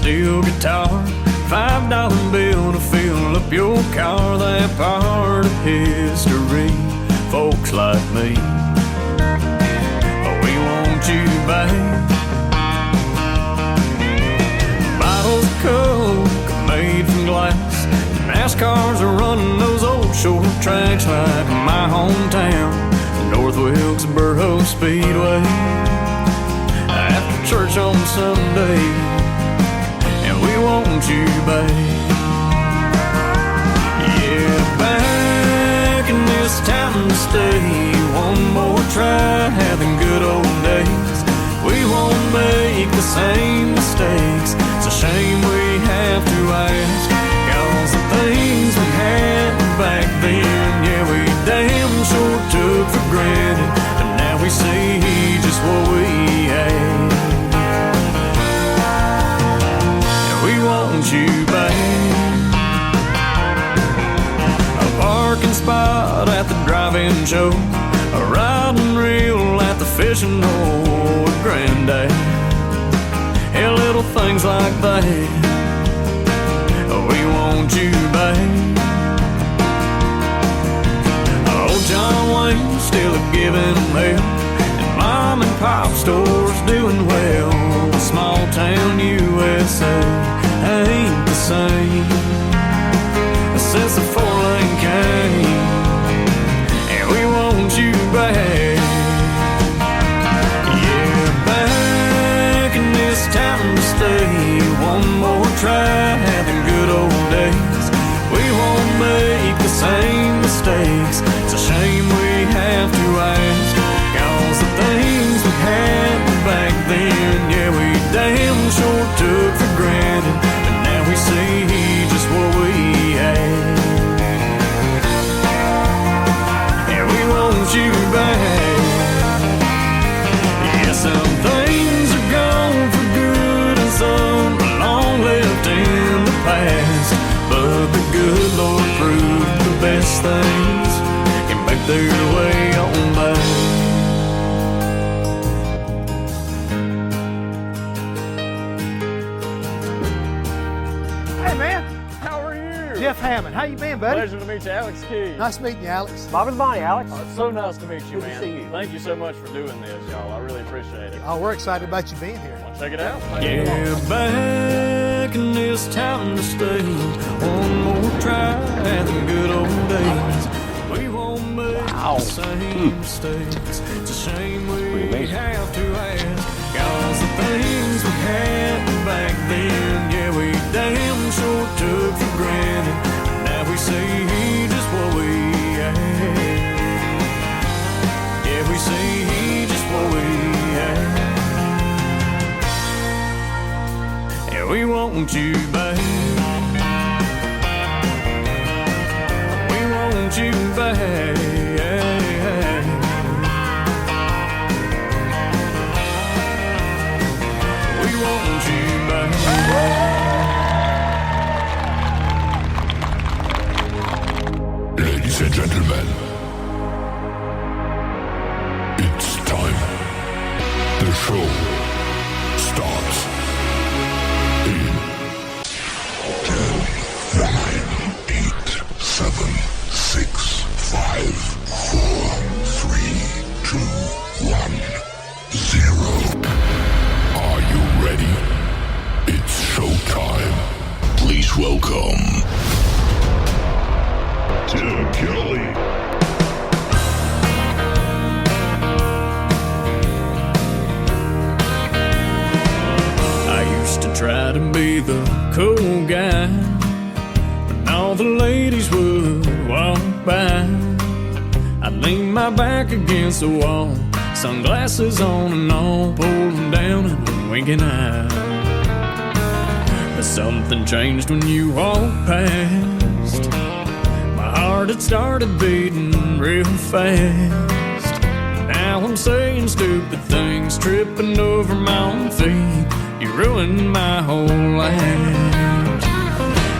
steel guitar, $5 bill to fill up your car. That part of history, folks like me, we want you back. Bottles of Coke made from glass, NASCARs are running those old short tracks like my hometown, North Wilkesboro Speedway. After church on Sunday, and we want you back. Yeah, back in this town to stay. One more try at the good old days. We won't make the same mistakes. It's a shame we have to ask, 'cause the things we had back then, yeah, we damn sure took for granted. But now we see just what we had. And we want you back. A parking spot at the drive-in show, a riding reel at the fishing hole with Granddad. Yeah, little things like that. We want you back. Old John Wayne still giving hell, and Mom and Pop stores doing well. The small town USA ain't the same since the 4-lane came. And we want you back. Yeah, back in this town to stay. One more try at the good old days. We won't make the same mistakes. It's a shame we have to ask, 'cause the things we had back then, yeah, we damn sure took for granted. But now we see just what we had. Yeah, we want you back. Yeah, some things are gone for good and some are long left in the past. But the good Lord proved the best things can make their way on back. Hey man, how are you? Jeff Hammond, how you been, buddy? Pleasure to meet you, Alex Key. Nice meeting you, Alex. Bob and Bonnie, Alex. Oh, it's so nice to meet you, Good to man. see you. Thank you so much for doing this, y'all. I really appreciate it. Oh, we're excited about you being here. Well, check it out. Yeah, back in this town to stay. One more try at the good old days. We won't make the same mistakes. It's a shame we have to ask, 'cause the things we had back then, yeah, we damn sure took for granted. Now we see just what we had. Yeah, we see just what we had. Yeah, we want you back. We want you back. We want you back. Ladies and gentlemen, it's time. The show starts in 10, 9, 8, 7, 6, 5, 4, 3, 2, 1, 0. Are you ready? It's showtime. Please welcome Tim Kelly. I used to try to be the cool guy, but all the ladies would walk by. I'd lean my back against the wall, sunglasses on and all, pulled down and a winking eye. But something changed when you walked past. My heart had started beating real fast. Now I'm saying stupid things, tripping over my own feet. You ruined my whole life.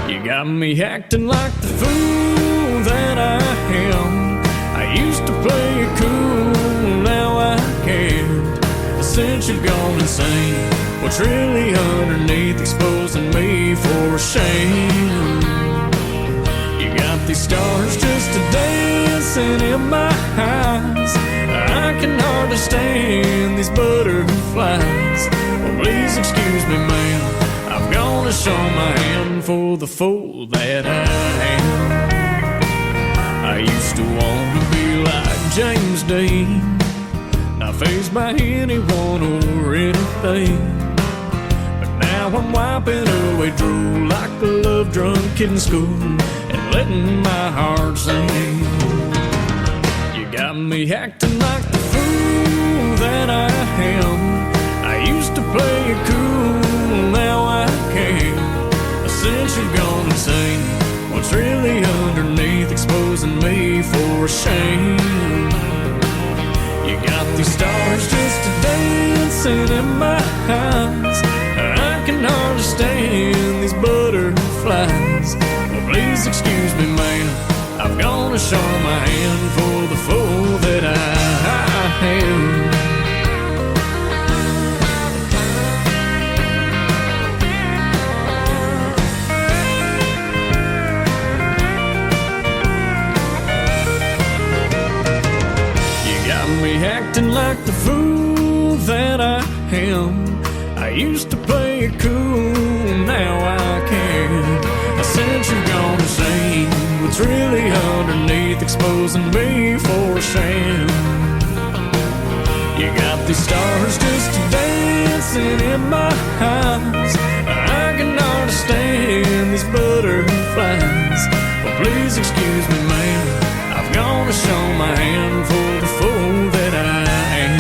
You got me acting like the fool that I am. I used to play it cool, now I can't. Since you've gone insane, what's really underneath, exposing me for shame. You got these stars just a dancing in my eyes. I can hardly stand these butterflies. Well, please excuse me, ma'am, I've gone to show my hand for the fool that I am. I used to want to be like James Dean, not fazed by anyone or anything. But now I'm wiping away drool like a love-drunk kid in school and letting my heart sing. You got me acting like the fool that I am. I used to play it cool, now I can't. Since you're gone insane, what's really underneath, exposing me for shame. You got these stars just a dancing in my eyes. I can hardly stand these butterflies. Well, please excuse me, ma'am, I've gone to show my hand for the fool that I am. Me acting like the fool that I am. I used to play it cool, now I can't. Since you've gone insane, what's really underneath, exposing me for shame. You got these stars just dancing in my eyes. I can understand these butterflies. Well, please excuse me, ma'am, I've gone to show my hand for the fool that I am.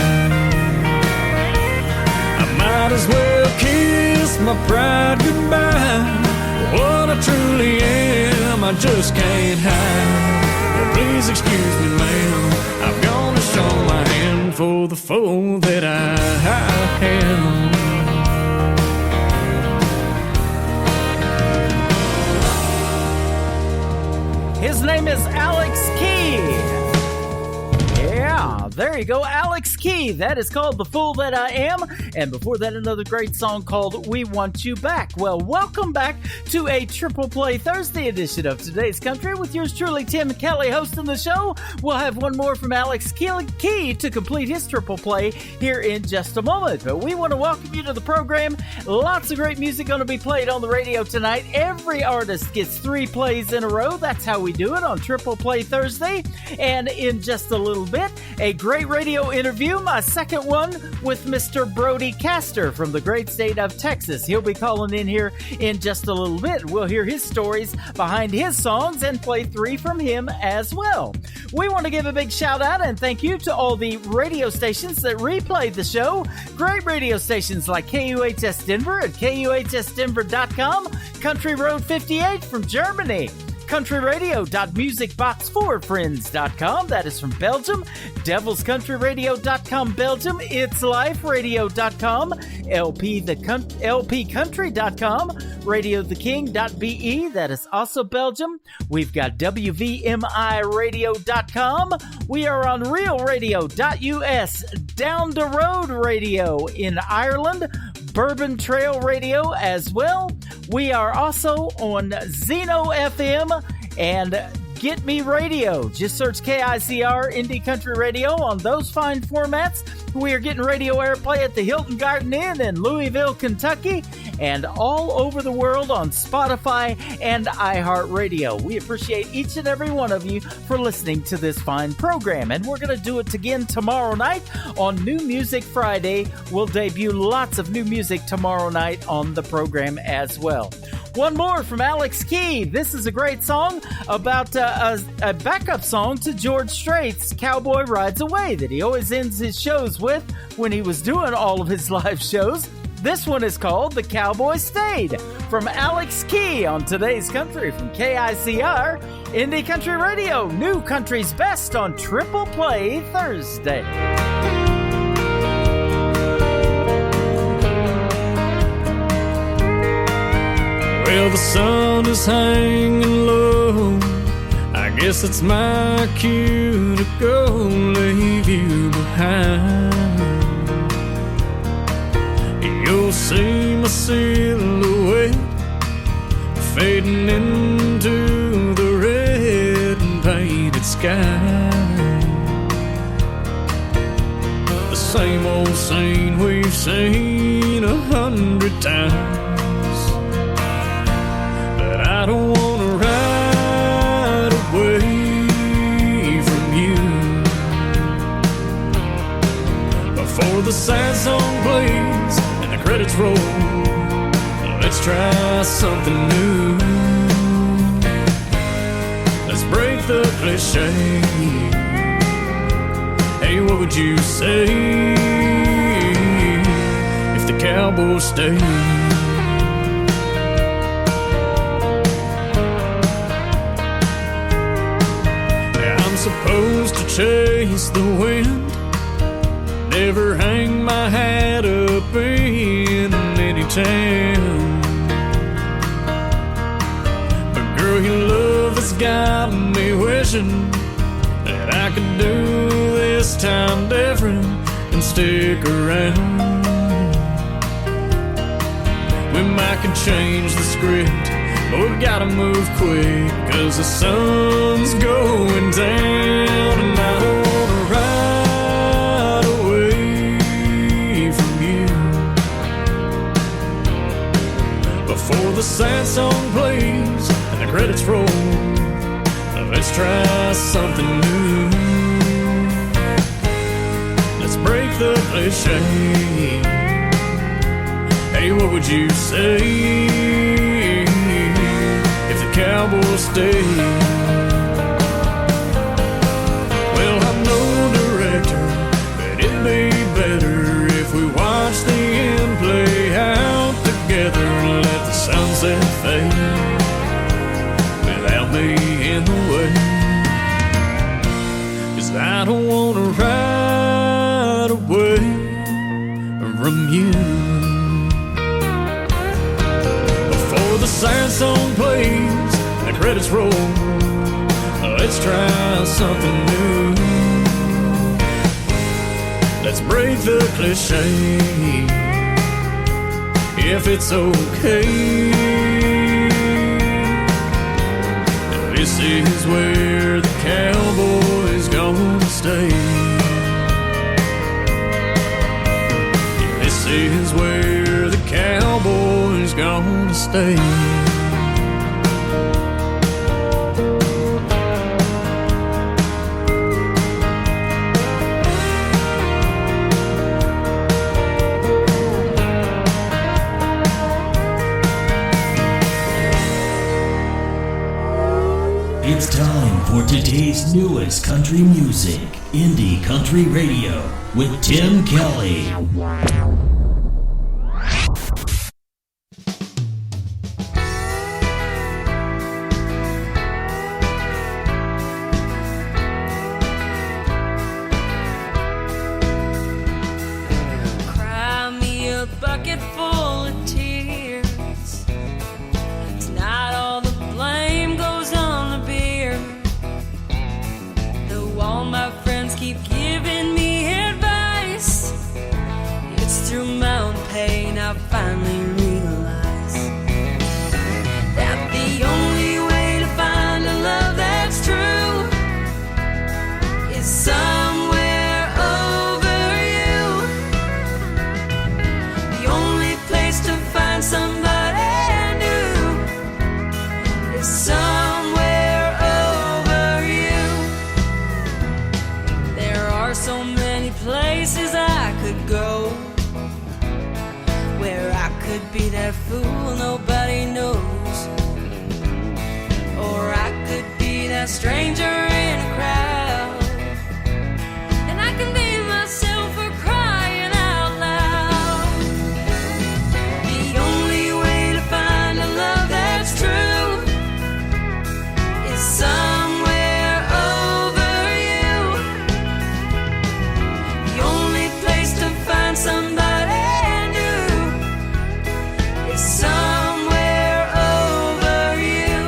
I might as well kiss my pride goodbye. What I truly am, I just can't hide. Well, please excuse me, ma'am, I've gone to show my hand for the fool that I am. His name is Alex Key. Yeah, there you go, Alex Key. That is called The Fool That I Am. And before that, another great song called We Want You Back. Well, welcome back to a Triple Play Thursday edition of Today's Country with yours truly, Tim Kelly, hosting the show. We'll have one more from Alex Key to complete his Triple Play here in just a moment. But we want to welcome you to the program. Lots of great music going to be played on the radio tonight. Every artist gets 3 plays in a row. That's how we do it on Triple Play Thursday. And in just a little bit, a great radio interview, my second one with Mr. Brody Castor from the great state of Texas. He'll be calling in here in just a little bit. We'll hear his stories behind his songs and play 3 from him as well. We want to give a big shout out and thank you to all the radio stations that replayed the show. Great radio stations like KUHS Denver at KUHSdenver.com, Country Road 58 from Germany, countryradio.musicbox4friends.com, that is from Belgium, devilscountryradio.com Belgium, itsliferadio.com, lpcountry.com, radiotheking.be, that is also Belgium. We've got wvmiradio.com. We are on realradio.us, Down the Road Radio in Ireland, Bourbon Trail Radio as well. We are also on Zeno FM and Get Me Radio. Just search KICR Indie Country Radio on those fine formats. We are getting radio airplay at the Hilton Garden Inn in Louisville, Kentucky, and all over the world on Spotify and iHeartRadio. We appreciate each and every one of you for listening to this fine program. And we're going to do it again tomorrow night on New Music Friday. We'll debut lots of new music tomorrow night on the program as well. One more from Alex Key. This is a great song about a backup song to George Strait's Cowboy Rides Away that he always ends his shows with when he was doing all of his live shows. This one is called The Cowboy Stayed from Alex Key on Today's Country from KICR Indie Country Radio. New Country's Best on Triple Play Thursday. Well, the sun is hanging low. I guess it's my cue to go leave you behind. You'll see my silhouette fading into the red and painted sky. The same old scene we've seen 100 times, but I don't wanna ride away from you. Before the sad song plays and the credits roll, let's try something new. Let's break the cliche. Hey, what would you say if the cowboys stayed? I'm supposed to chase the wind, never hang my hat up in any town. But girl, your love has got me wishing that I could do this time different and stick around. We might could change the script, but we gotta move quick, 'cause the sun's going down and I don't wanna ride away from you. Before the sad song plays and the credits roll, let's try something new. Let's break the cliche. Hey, what would you say if the cowboys stay? Well, I'm no director, but it'd be better if we watch the end play out together and let the sunset fade without me in the way. 'Cause I don't wanna ride away from you. Before the sad song plays and the credits roll, let's try something new. Let's break the cliche. If it's okay, this is where the cowboy's gonna stay. This is where the cowboy's gonna stay. It's time for today's newest country music, Indie Country Radio, with Tim Kelly. Cry me a bucket full of tears. It's not all the blame goes on the beer. Though all my friends keep giving me advice, it's through my own pain I finally realize that the only way to find a love that's true is somewhere over you. The only place to find somebody new is somewhere over you. There are so many places I could go where I could be that fool nobody knows, or I could be that stranger in a crowd, and I can be myself for crying out loud. The only way to find a love that's true is somewhere over you. The only place to find somebody new is somewhere over you.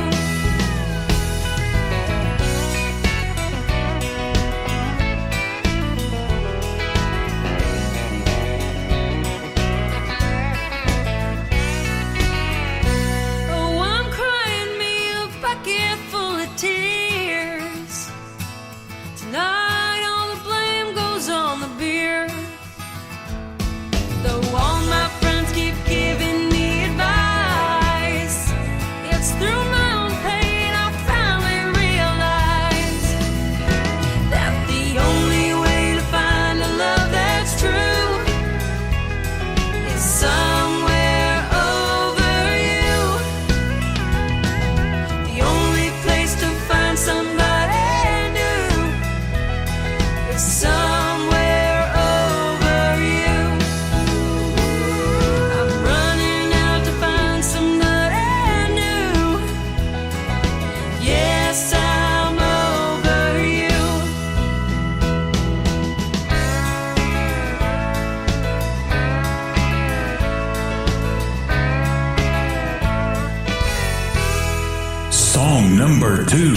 Song number 2.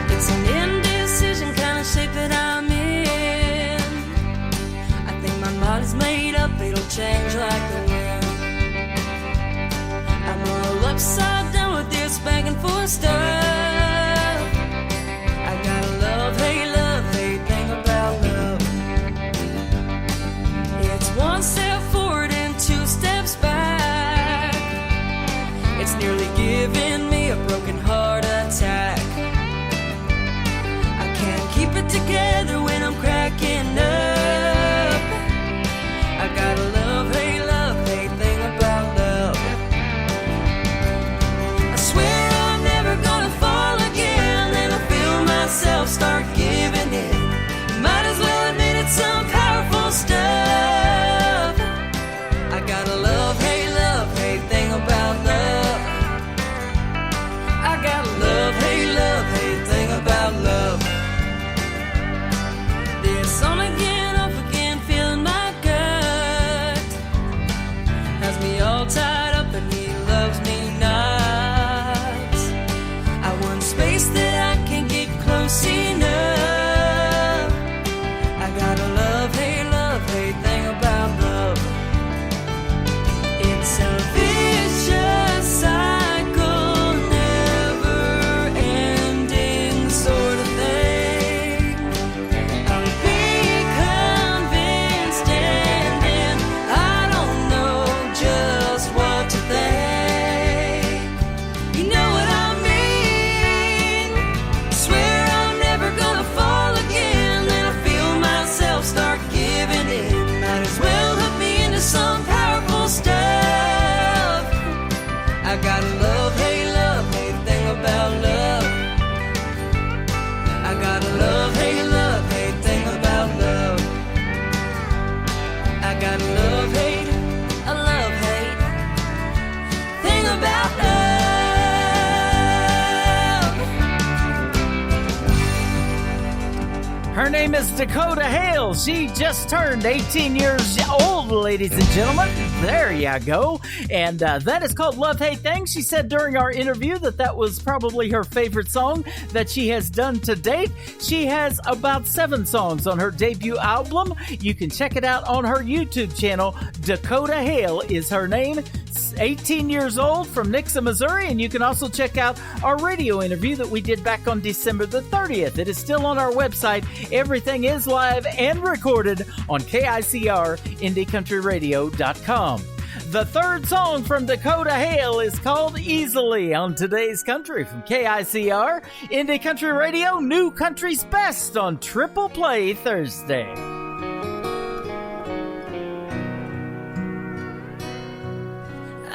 It's an indecision kind of shape that I'm in. I think my mind is made up, it'll change like the wind. I'm all upside down with this back and forth stuff. I got a love, hate thing about love. It's one step forward and two steps back. It's nearly giving me a broken heart attack. I can't keep it together when I'm cracking up. I got a love, hate thing about love. I swear I'm never gonna fall again, and I feel myself start giving in. Might as well admit it's some powerful stuff. I got a love, hate thing about love. I got a love, hate thing about love. This on again, off again, feeling my gut has me all tied up and he loves me not. I want space that I can get close enough. I got a love, hate thing about love. It's a vicious cycle, never ending sort of thing. I'll be convinced and then I don't know just what to think. You know what I mean? Swear I'm never gonna fall again, and I feel myself start giving in. Might as well hook me into some powerful stuff. I got a love, hate thing about love. I got a love, hate thing about love. I got a love, hate thing about love. Her name is Dakota Hale. She just turned 18 years old, ladies and gentlemen. There you go. And that is called Love Hate Thing. She said during our interview that was probably her favorite song that she has done to date. She has about 7 songs on her debut album. You can check it out on her YouTube channel. Dakota Hale is her name. 18 years old, from Nixa, Missouri, and you can also check out our radio interview that we did back on December the 30th. It is still on our website. Everything is live and recorded on KICR, IndieCountryRadio.com. The third song from Dakota Hale is called Easily on Today's Country from KICR, Indie Country Radio, New Country's Best on Triple Play Thursday.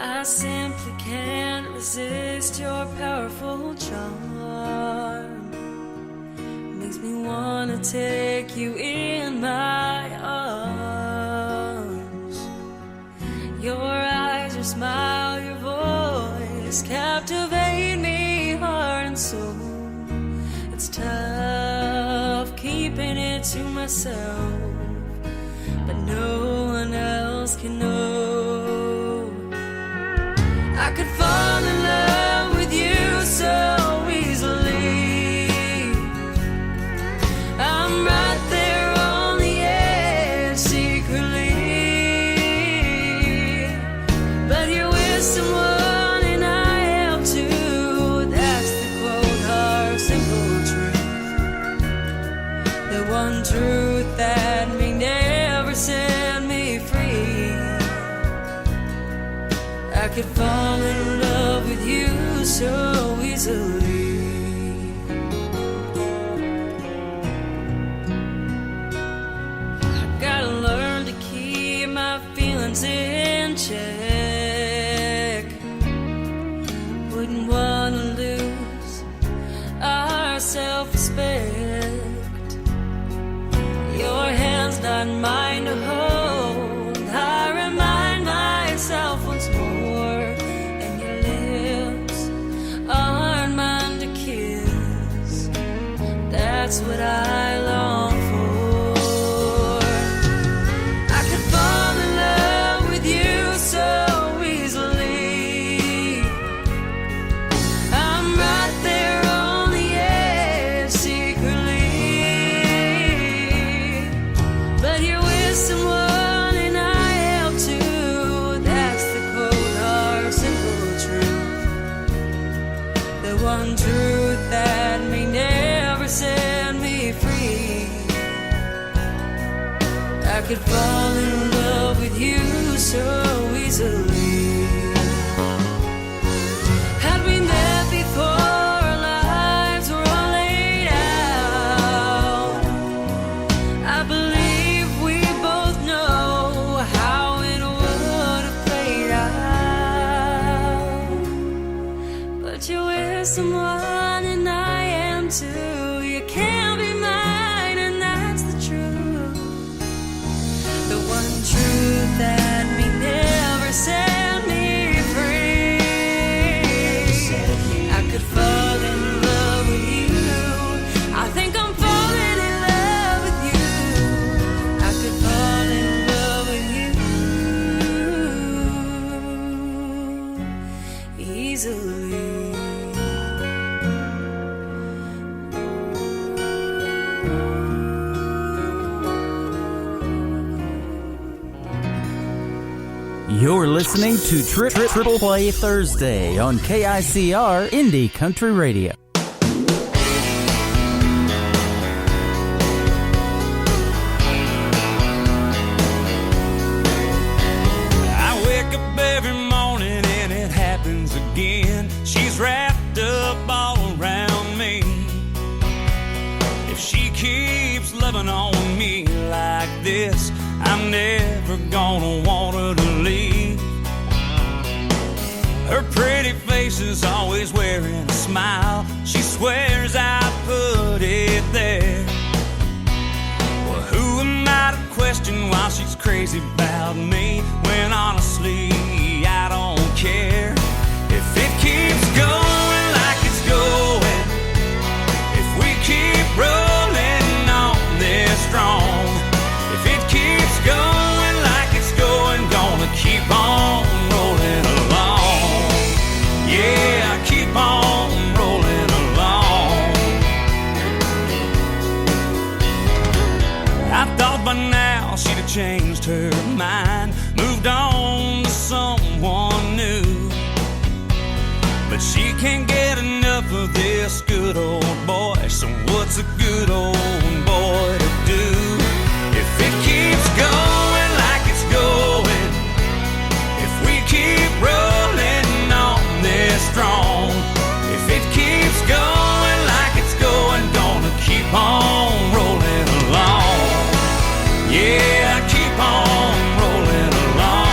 I simply can't resist your powerful charm. Makes me wanna take you in my arms. Your eyes, your smile, your voice captivate me heart and soul. It's tough keeping it to myself, but no one else can know. I could fall in love with you so easily. I'm right there on the edge secretly, but you're with someone and I am too. That's the cold hard simple truth, the one truth that may never set me free. I could fall in love with you so easily. I gotta learn to keep my feelings in check. Wouldn't wanna lose our self-respect. Your hand's not mine to hold. I remind myself once more. one truth that may never set me free. I could fall in love with you so easily. Had we met before our lives were all laid out, I believe we both know how it would have played out. But you're with someone and I am too. You can't be mine and that's the truth. The one truth that may never set me free. I could fall in love with you. I think I'm falling in love with you. I could fall in love with you easily. You're listening to Triple Play Thursday on KICR Indie Country Radio. I wake up every morning and it happens again. She's wrapped up all around me. If she keeps loving on me like this, I'm never gonna want her to leave. Her pretty face is always wearing a smile. She swears I put it there. Well, who am I to question why she's crazy about me, when honestly I don't care. If it keeps going like it's going, if we keep rolling on this strong, if it keeps going like it's going, gonna keep on rolling along. Yeah, keep on rolling along. I thought by now she'd have changed her mind, moved on to someone new. But she can't get enough of this good old boy. So what's a good old boy to do? If it keeps going like it's going, if we keep rolling on this strong, if it keeps going like it's going, gonna keep on rolling along. Yeah, keep on rolling along.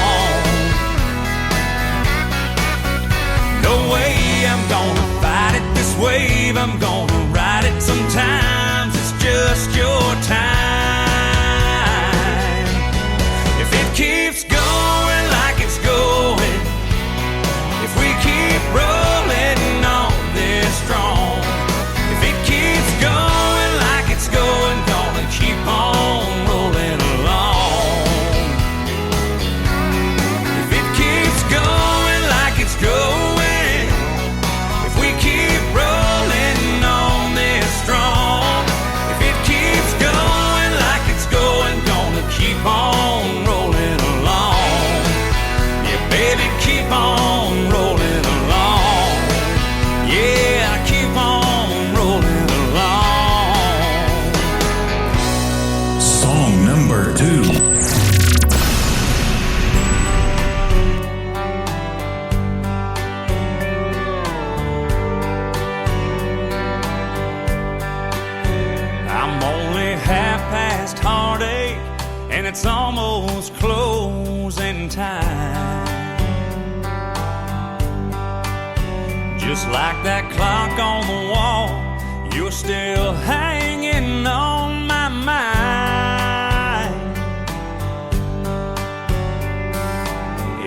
No way I'm gonna fight it, this wave I'm gonna ride it. Sometimes it's just your time. If it keeps going like it's going, if we keep rolling on this strong, if it keeps going like it's going, gonna keep on rolling along. If it keeps going like it's going, if we keep rolling on this strong, if it keeps going like it's going, gonna keep on rolling along. Yeah, baby, keep on rolling along. Yeah, keep on rolling along. Song number 2. I'm only half past heartache, and it's almost closing time. Just like that clock on the wall, you're still hanging on my mind.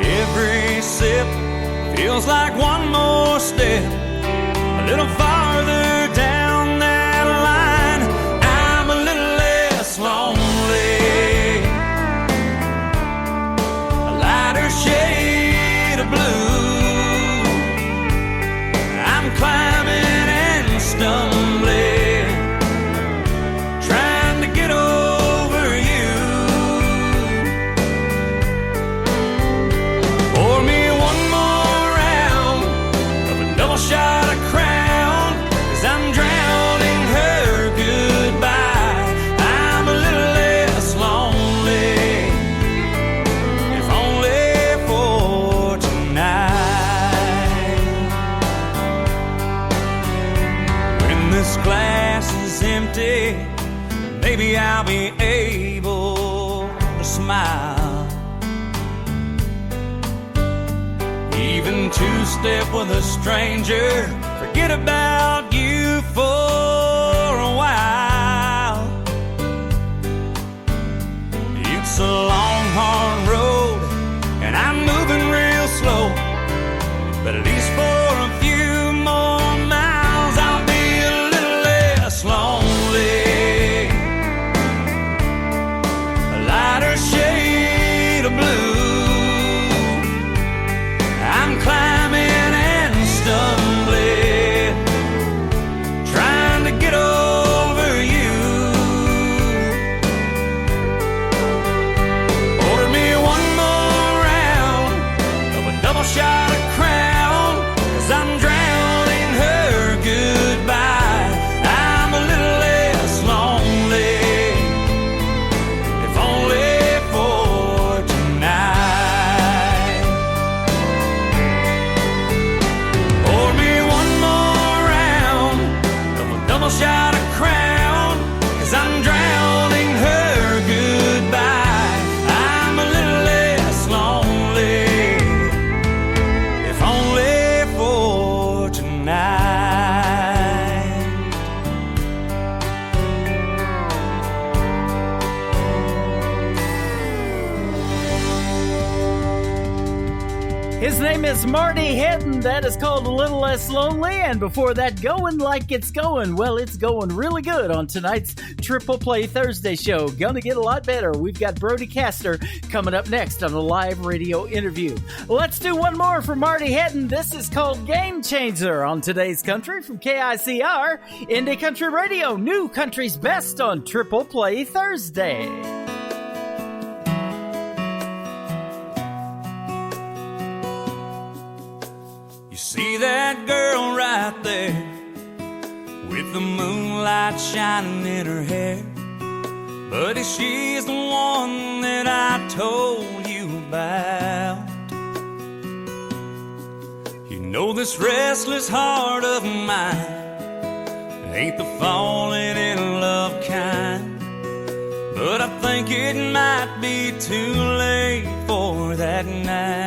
Every sip feels like one more step, a little farther down that line. I'm a little less lonely, a lighter shade of blue. I'm climbing and stumbling, trying to get over you. Pour me one more round of a double shot of Crown empty, maybe I'll be able to smile. Even two-step with a stranger, forget about you for a while. It's a long, hard road, and I'm moving real slow, but at least for a few more miles I'll be a little less lonely. A lighter shade of blue, I'm climbing and stumbling, trying to get over you. Order me one more round of a double shot of Crown, 'cause I'm drowning her goodbye. I'm a little less lonely, if only for tonight. Pour me one more round of a double shot of Crown, 'cause I'm drowning her goodbye. I'm a little less lonely, if only for tonight. His name is Marty Hedden. That is called A Little Less Lonely. And before that, Going Like It's Going. Well, it's going really good on tonight's Triple Play Thursday show. Gonna get a lot better. We've got Brody Castor coming up next on a live radio interview. Let's do one more for Marty Hedden. This is called Game Changer on today's country from KICR, Indie Country Radio. New country's best on Triple Play Thursday. See that girl right there with the moonlight shining in her hair? Buddy, she's the one that I told you about. You know this restless heart of mine ain't the falling in love kind, but I think it might be too late for that now.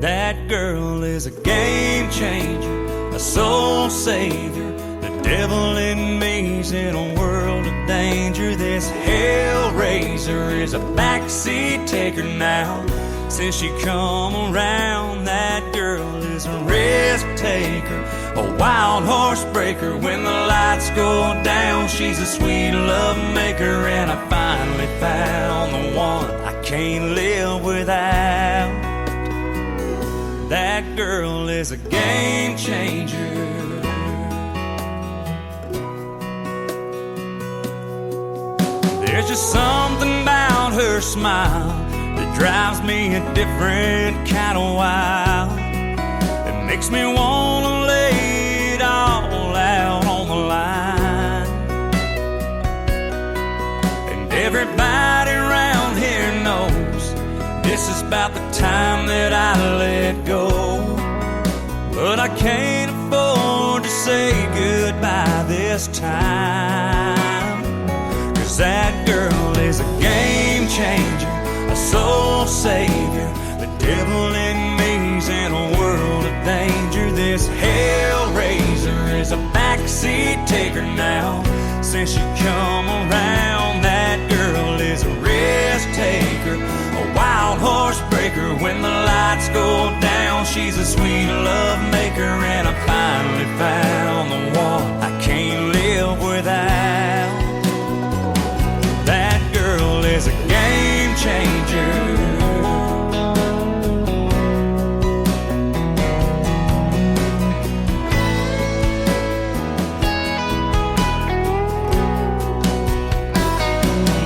That girl is a game changer, a soul savior. The devil in me's in a world of danger. This hellraiser is a backseat taker now. Since she come around, that girl is a risk taker, a wild horse breaker. When the lights go down, she's a sweet love maker. And I finally found the one I can't live without. That girl is a game changer. There's just something about her smile that drives me a different kind of wild. It makes me want to lay it all out on the line. And everybody around here knows this is about the time that I let go. But I can't afford to say goodbye this time, 'cause that girl is a game changer, a soul savior. The devil in me's in a world of danger. This hellraiser is a backseat taker now. Since she come around, that girl is a risk taker, a wild horse breaker. When the lights go down, she's a sweet love maker. And I finally found the one I can't live without. That girl is a game changer.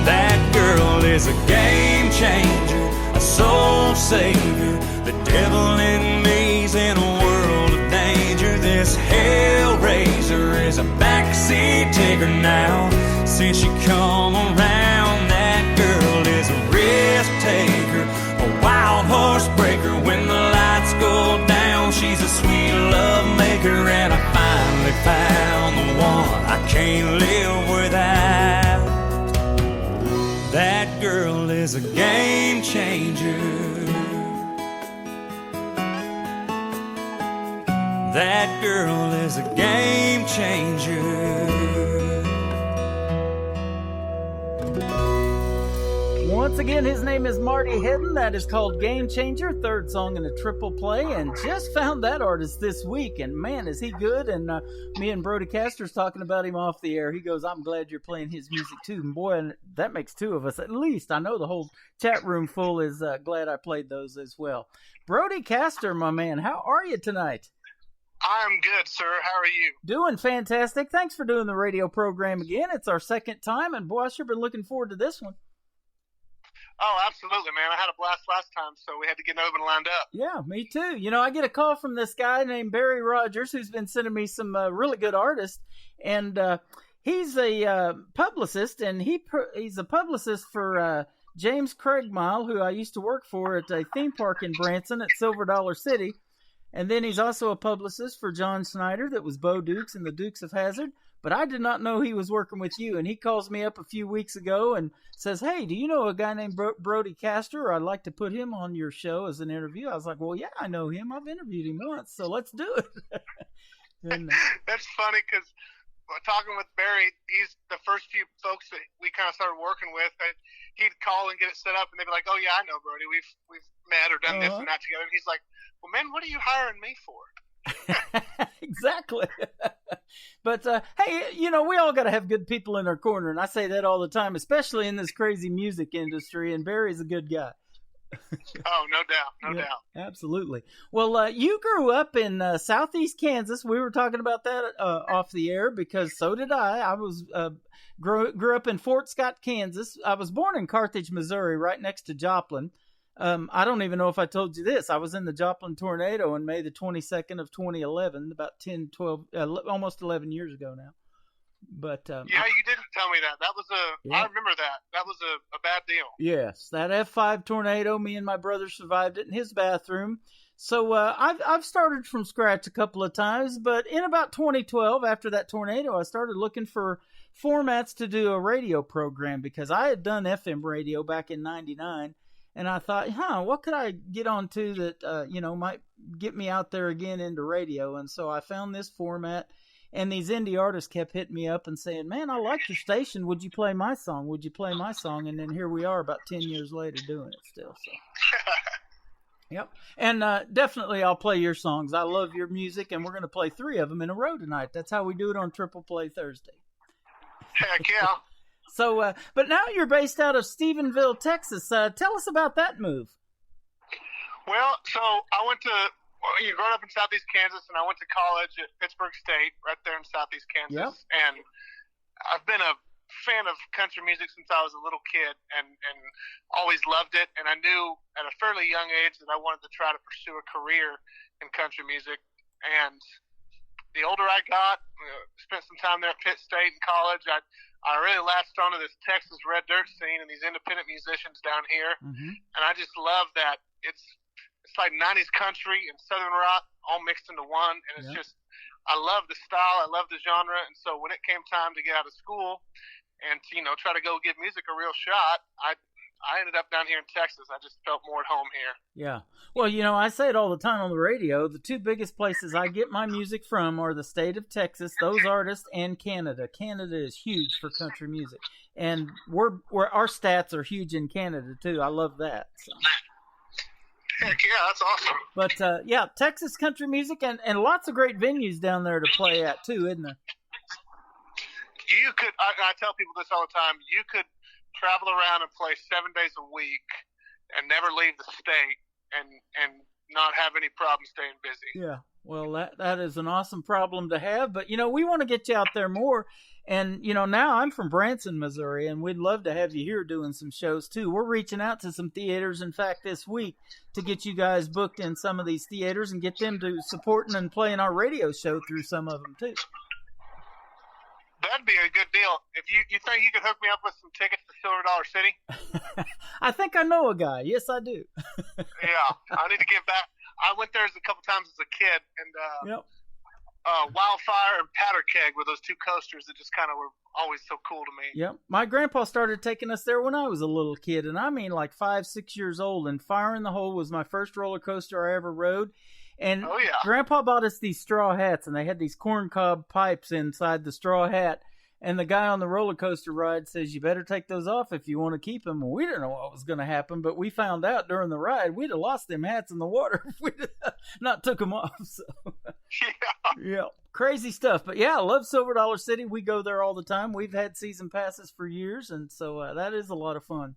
That girl is a game changer, a soul savior. The devil in me's in a world of danger. This hellraiser is a backseat taker now. Since she come around, that girl is a risk taker, a wild horse breaker. When the lights go down, she's a sweet love maker. And I finally found the one I can't live without. That girl is a game changer. That girl is a game changer. Once again, his name is Marty Hedden. That is called Game Changer, third song in a triple play, and just found that artist this week, and man, is he good. And me and Brody Castor's talking about him off the air. He goes, I'm glad you're playing his music too. And boy, and that makes two of us at least. I know the whole chat room full is glad I played those as well. Brody Castor, my man, how are you tonight? I'm good, sir. How are you? Doing fantastic. Thanks for doing the radio program again. It's our second time, and boy, I sure been looking forward to this one. Oh, absolutely, man. I had a blast last time, so we had to get another one lined up. Yeah, me too. You know, I get a call from this guy named Barry Rogers, who's been sending me some really good artists, and he's a publicist, and he's a publicist for James Craigmile, who I used to work for at a theme park in Branson at Silver Dollar City. And then he's also a publicist for John Snyder, that was Bo Dukes and the Dukes of Hazzard. But I did not know he was working with you. And he calls me up a few weeks ago and says, hey, do you know a guy named Brody Castor? I'd like to put him on your show as an interview. I was like, well, yeah, I know him. I've interviewed him once, so let's do it. And, that's funny because talking with Barry, he's the first few folks that we kind of started working with. He'd call and get it set up, and they'd be like, oh, yeah, I know Brody. We've met or done this and that together. And he's like, well, man, what are you hiring me for? Exactly. But hey, you know, we all got to have good people in our corner, and I say that all the time, especially in this crazy music industry, and Barry's a good guy. Oh, no doubt, no doubt. Absolutely. Well, you grew up in southeast Kansas. We were talking about that off the air because so did I. I was grew up in Fort Scott, Kansas. I was born in Carthage, Missouri, right next to Joplin. I don't even know if I told you this. I was in the Joplin tornado on May the 22nd of 2011, about 10, 12, almost 11 years ago now. But yeah, you didn't tell me that. That was I remember that. That was a bad deal. Yes, that F5 tornado. Me and my brother survived it in his bathroom. So I've started from scratch a couple of times, but in about 2012, after that tornado, I started looking for formats to do a radio program because I had done FM radio back in '99. And I thought, what could I get onto that, might get me out there again into radio? And so I found this format, and these indie artists kept hitting me up and saying, man, I like your station. Would you play my song? Would you play my song? And then here we are about 10 years later doing it still. So. Yep. And definitely I'll play your songs. I love your music, and we're going to play 3 of them in a row tonight. That's how we do it on Triple Play Thursday. Heck yeah. So, but now you're based out of Stephenville, Texas. Tell us about that move. Well, so I went to, you grew up in Southeast Kansas, and I went to college at Pittsburgh State, right there in Southeast Kansas. Yep. And I've been a fan of country music since I was a little kid, and always loved it. And I knew at a fairly young age that I wanted to try to pursue a career in country music. And the older I got, spent some time there at Pitt State in college, I really latched onto this Texas red dirt scene and these independent musicians down here. Mm-hmm. And I just love that it's like 90s country and Southern rock all mixed into one. And it's just, I love the style. I love the genre. And so when it came time to get out of school and to, try to go give music a real shot, I ended up down here in Texas. I just felt more at home here. Yeah. Well, I say it all the time on the radio. The 2 biggest places I get my music from are the state of Texas, those artists, and Canada. Canada is huge for country music. And our stats are huge in Canada, too. I love that. So. Heck yeah, that's awesome. But, Texas country music and lots of great venues down there to play at, too, isn't there? You could, I tell people this all the time, you could travel around and play 7 days a week and never leave the state and not have any problem staying busy. Yeah, well, that is an awesome problem to have. But, we want to get you out there more. And, now I'm from Branson, Missouri, and we'd love to have you here doing some shows, too. We're reaching out to some theaters, in fact, this week to get you guys booked in some of these theaters and get them to supporting and playing our radio show through some of them, too. That'd be a good deal. If you think you could hook me up with some tickets to Silver Dollar City? I think I know a guy. Yes, I do. Yeah, I need to give back. I went there a couple times as a kid, and Wildfire and Powder Keg were those two coasters that just kind of were always so cool to me. Yep. My grandpa started taking us there when I was a little kid, and I mean like 5, 6 years old, and Fire in the Hole was my first roller coaster I ever rode. And Oh, yeah. Grandpa bought us these straw hats, and they had these corncob pipes inside the straw hat. And the guy on the roller coaster ride says, you better take those off if you want to keep them. Well, we didn't know what was going to happen, but we found out during the ride we'd have lost them hats in the water if we'd not took them off. So, yeah, crazy stuff. But yeah, I love Silver Dollar City. We go there all the time. We've had season passes for years, and so that is a lot of fun.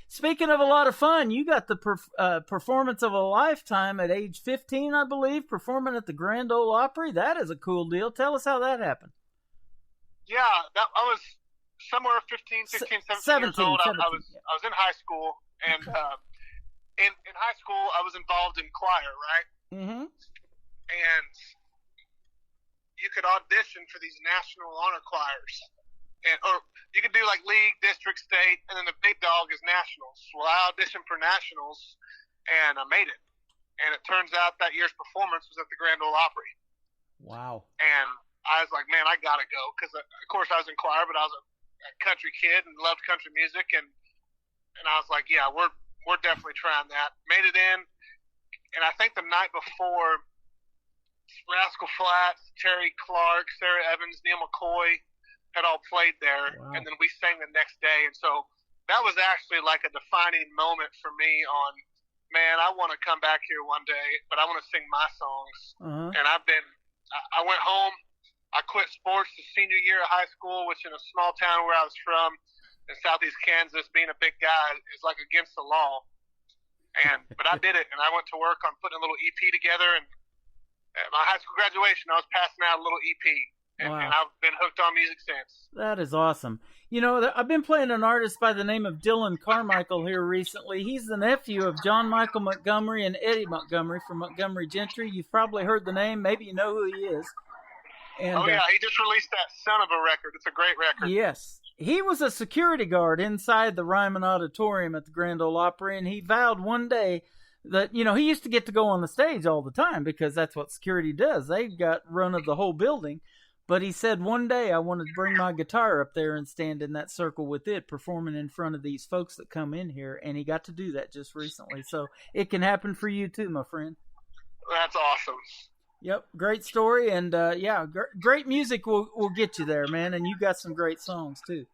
Speaking of a lot of fun, you got the performance of a lifetime at age 15, I believe, performing at the Grand Ole Opry. That is a cool deal. Tell us how that happened. Yeah, I was somewhere 15, 16, 17 years old. 17, I was in high school, and in high school I was involved in choir, right? Mm-hmm. And you could audition for these national honor choirs, or you could do like league, district, state, and then the big dog is nationals. Well, I auditioned for nationals, and I made it. And it turns out that year's performance was at the Grand Ole Opry. Wow. And I was like, man, I gotta go, because of course I was in choir, but I was a country kid and loved country music, and I was like, yeah, we're definitely trying that. Made it in, and I think the night before, Rascal Flatts, Terry Clark, Sarah Evans, Neil McCoy had all played there, Wow. and then we sang the next day, and so that was actually like a defining moment for me on, man, I want to come back here one day, but I want to sing my songs. Uh-huh. And I went home. I quit sports the senior year of high school, which in a small town where I was from in southeast Kansas, being a big guy is like against the law. But I did it, and I went to work on putting a little EP together. And at my high school graduation, I was passing out a little EP, and I've been hooked on music since. That is awesome. You know, I've been playing an artist by the name of Dylan Carmichael here recently. He's the nephew of John Michael Montgomery and Eddie Montgomery from Montgomery Gentry. You've probably heard the name. Maybe you know who he is. And, oh, yeah, he just released that Son of a record. It's a great record. Yes. He was a security guard inside the Ryman Auditorium at the Grand Ole Opry, and he vowed one day that, you know, he used to get to go on the stage all the time because that's what security does. They've got run of the whole building. But he said, one day I want to bring my guitar up there and stand in that circle with it, performing in front of these folks that come in here, and he got to do that just recently. So it can happen for you too, my friend. That's awesome. Yep, great story, and yeah, great music will get you there, man, and you got some great songs, too.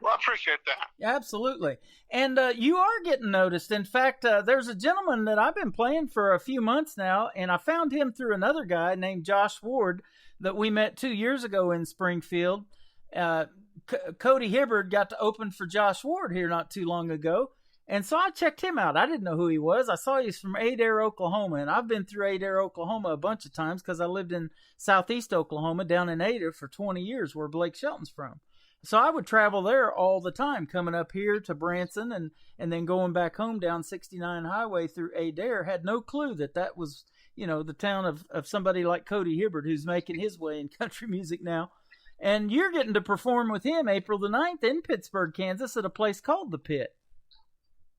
Well, I appreciate that. Absolutely. And you are getting noticed. In fact, there's a gentleman that I've been playing for a few months now, and I found him through another guy named Josh Ward that we met 2 years ago in Springfield. Cody Hibbard got to open for Josh Ward here not too long ago. And so I checked him out. I didn't know who he was. I saw he's from Adair, Oklahoma, and I've been through Adair, Oklahoma a bunch of times because I lived in southeast Oklahoma down in Adair for 20 years where Blake Shelton's from. So I would travel there all the time, coming up here to Branson and then going back home down 69 Highway through Adair. Had no clue that was, you know, the town of somebody like Cody Hibbard who's making his way in country music now. And you're getting to perform with him April the 9th in Pittsburgh, Kansas at a place called The Pit.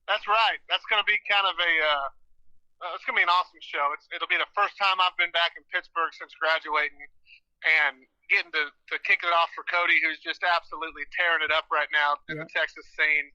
That's right. That's going to be kind of it's going to be an awesome show. It'll be the first time I've been back in Pittsburgh since graduating, and getting to kick it off for Cody, who's just absolutely tearing it up right now in the Texas scene.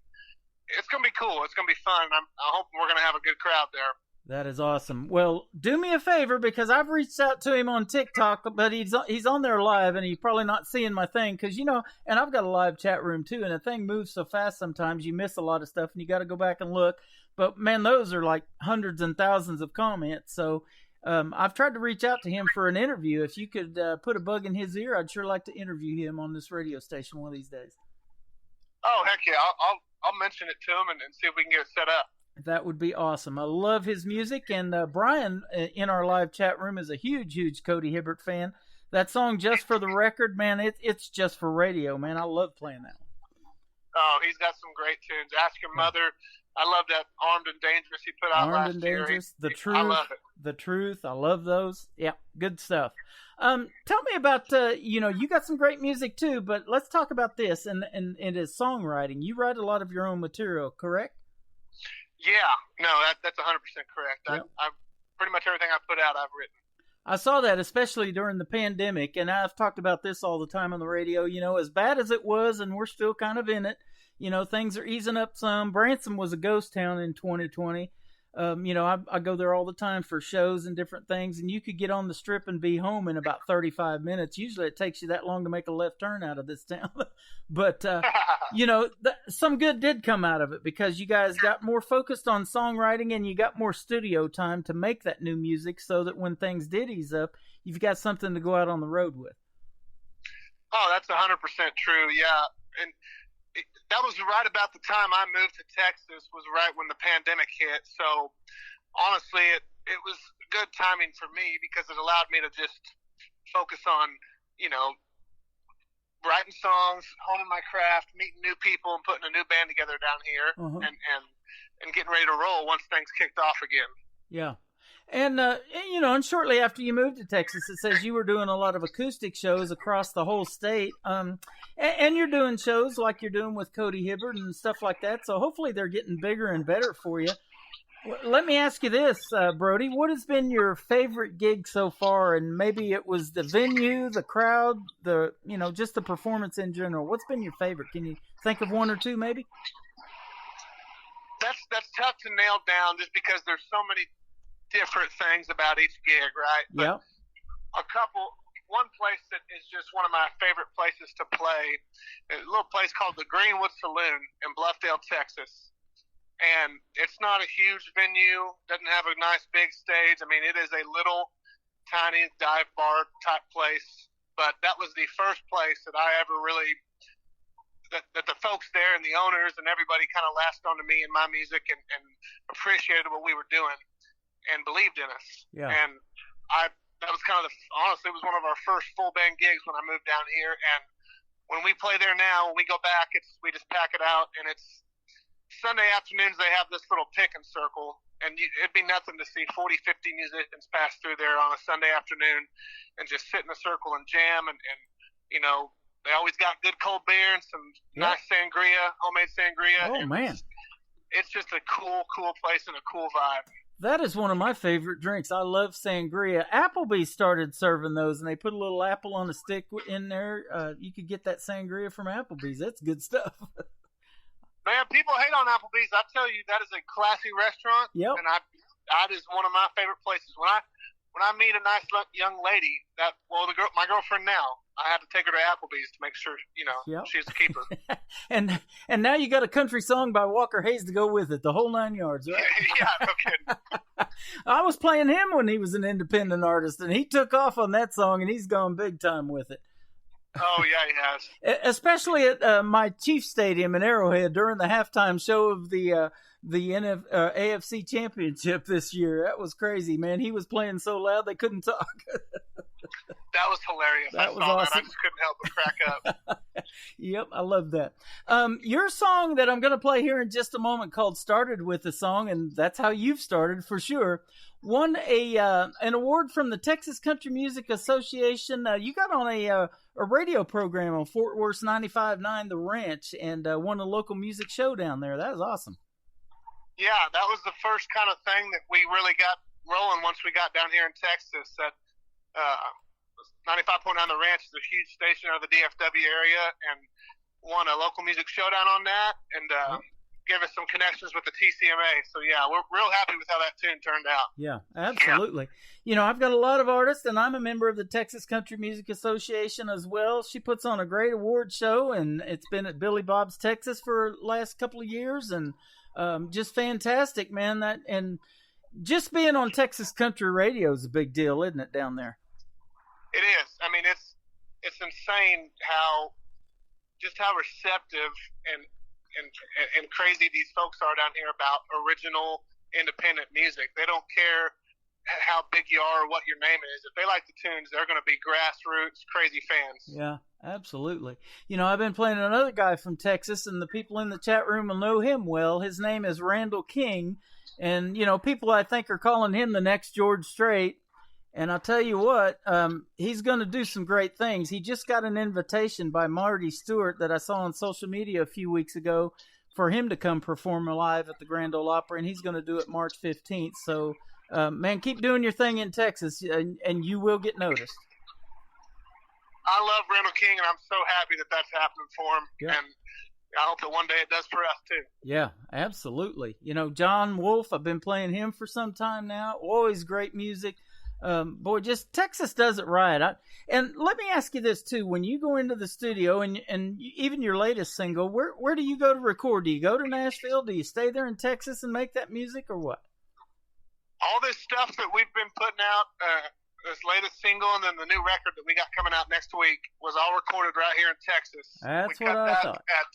It's going to be cool. It's going to be fun. I hope we're going to have a good crowd there. That is awesome. Well, do me a favor, because I've reached out to him on TikTok, but he's on there live, and he's probably not seeing my thing because, you know, and I've got a live chat room too, and the thing moves so fast sometimes you miss a lot of stuff, and you got to go back and look. But, man, those are like hundreds and thousands of comments. So I've tried to reach out to him for an interview. If you could put a bug in his ear, I'd sure like to interview him on this radio station one of these days. Oh, heck yeah. I'll mention it to him and see if we can get it set up. That would be awesome. I love his music, and Brian in our live chat room is a huge, huge Cody Hibbert fan. That song, Just for the Record, man, it's just for radio, man. I love playing that one. Oh, he's got some great tunes. Ask Your Mother. I love that Armed and Dangerous he put out last year. Armed and Dangerous, The Truth. I love it. The Truth. I love those. Yeah, good stuff. Tell me about, you got some great music too, but let's talk about this and it is songwriting. You write a lot of your own material, correct? Yeah, no, that's 100% correct. Yep. I've pretty much everything I put out, I've written. I saw that, especially during the pandemic, and I've talked about this all the time on the radio. You know, as bad as it was, and we're still kind of in it, you know, things are easing up some. Branson was a ghost town in 2020. You know, I go there all the time for shows and different things, and you could get on the Strip and be home in about 35 minutes. Usually it takes you that long to make a left turn out of this town. But, you know, some good did come out of it because you guys got more focused on songwriting and you got more studio time to make that new music so that when things did ease up, you've got something to go out on the road with. Oh, that's 100% true, yeah. And that was right about the time I moved to Texas, was right when the pandemic hit. So honestly, it was good timing for me because it allowed me to just focus on, you know, writing songs, honing my craft, meeting new people, and putting a new band together down here, and getting ready to roll once things kicked off again. Yeah. And, you know, and shortly after you moved to Texas, it says you were doing a lot of acoustic shows across the whole state. And you're doing shows like you're doing with Cody Hibbert and stuff like that. So hopefully they're getting bigger and better for you. Let me ask you this, Brody. What has been your favorite gig so far? And maybe it was the venue, the crowd, you know, just the performance in general. What's been your favorite? Can you think of one or two maybe? That's tough to nail down just because there's so many different things about each gig, right? Yeah. One place that is just one of my favorite places to play, a little place called the Greenwood Saloon in Bluffdale, Texas. And it's not a huge venue, doesn't have a nice big stage. I mean, it is a little tiny dive bar type place, but that was the first place that I ever really, that the folks there and the owners and everybody kind of latched onto me and my music and appreciated what we were doing and believed in us. Yeah. And that was kind of honestly, it was one of our first full band gigs when I moved down here. And when we play there now, when we go back, we just pack it out, and it's Sunday afternoons. They have this little picking circle, and it'd be nothing to see 40, 50 musicians pass through there on a Sunday afternoon and just sit in a circle and jam. And you know, they always got good cold beer and some nice sangria, homemade sangria. Oh, man. It's just a cool place and a cool vibe. That is one of my favorite drinks. I love sangria. Applebee's started serving those, and they put a little apple on a stick in there. You could get that sangria from Applebee's. That's good stuff. Man, people hate on Applebee's. I tell you, that is a classy restaurant. Yep. And that is one of my favorite places. When I meet a nice young lady, my girlfriend now, I had to take her to Applebee's to make sure, you know, she's a keeper. and now you got a country song by Walker Hayes to go with it, the whole 9 yards, right? Yeah, no kidding. I was playing him when he was an independent artist, and he took off on that song, and he's gone big time with it. Oh, yeah, he has. Especially at my Chiefs Stadium in Arrowhead during the halftime show of the AFC Championship this year. That was crazy, man. He was playing so loud they couldn't talk. That was hilarious. That was awesome. I just couldn't help but crack up. Yep, I love that. Your song that I'm going to play here in just a moment called Started With a Song, and that's how you've started for sure, won an award from the Texas Country Music Association. You got on a radio program on Fort Worth's 95.9 The Ranch and won a local music show down there. That was awesome. Yeah, that was the first kind of thing that we really got rolling once we got down here in Texas. That 95.9 The Ranch is a huge station out of the DFW area, and won a local music showdown on that, and gave us some connections with the TCMA. So yeah, we're real happy with how that tune turned out. Yeah, absolutely. Yeah. You know, I've got a lot of artists, and I'm a member of the Texas Country Music Association as well. She puts on a great award show, and it's been at Billy Bob's Texas for the last couple of years, and just fantastic, man. And just being on Texas Country Radio is a big deal, isn't it, down there? It is. I mean, it's insane how receptive and crazy these folks are down here about original independent music. They don't care how big you are or what your name is. If they like the tunes, they're going to be grassroots crazy fans. Yeah, absolutely. You know, I've been playing another guy from Texas, and the people in the chat room will know him well. His name is Randall King, and, you know, people I think are calling him the next George Strait. And I'll tell you what, he's going to do some great things. He just got an invitation by Marty Stewart that I saw on social media a few weeks ago for him to come perform live at the Grand Ole Opry, and he's going to do it March 15th. So man, keep doing your thing in Texas, and you will get noticed. I love Randall King, and I'm so happy that that's happening for him. Yeah. And I hope that one day it does for us too. Yeah, absolutely. You know, John Wolfe, I've been playing him for some time now. Always great music. Boy, just Texas does it right. And let me ask you this too: when you go into the studio, and even your latest single, where do you go to record? Do you go to Nashville? Do you stay there in Texas and make that music, or what? All this stuff that we've been putting out, this latest single, and then the new record that we got coming out next week, was all recorded right here in Texas. That's we what cut I that thought. At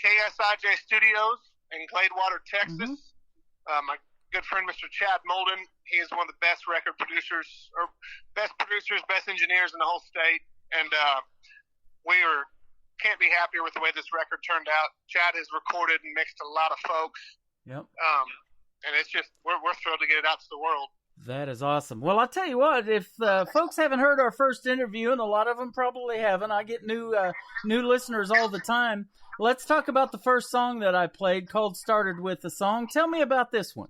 KICR Studios in Gladewater, Texas. My good friend, Mr. Chad Molden, he is one of the best record producers, best engineers in the whole state. And can't be happier with the way this record turned out. Chad has recorded and mixed a lot of folks. Yep. And it's just, we're thrilled to get it out to the world. That is awesome. Well, I'll tell you what, if folks haven't heard our first interview, and a lot of them probably haven't, I get new listeners all the time. Let's talk about the first song that I played, called Started With a Song. Tell me about this one.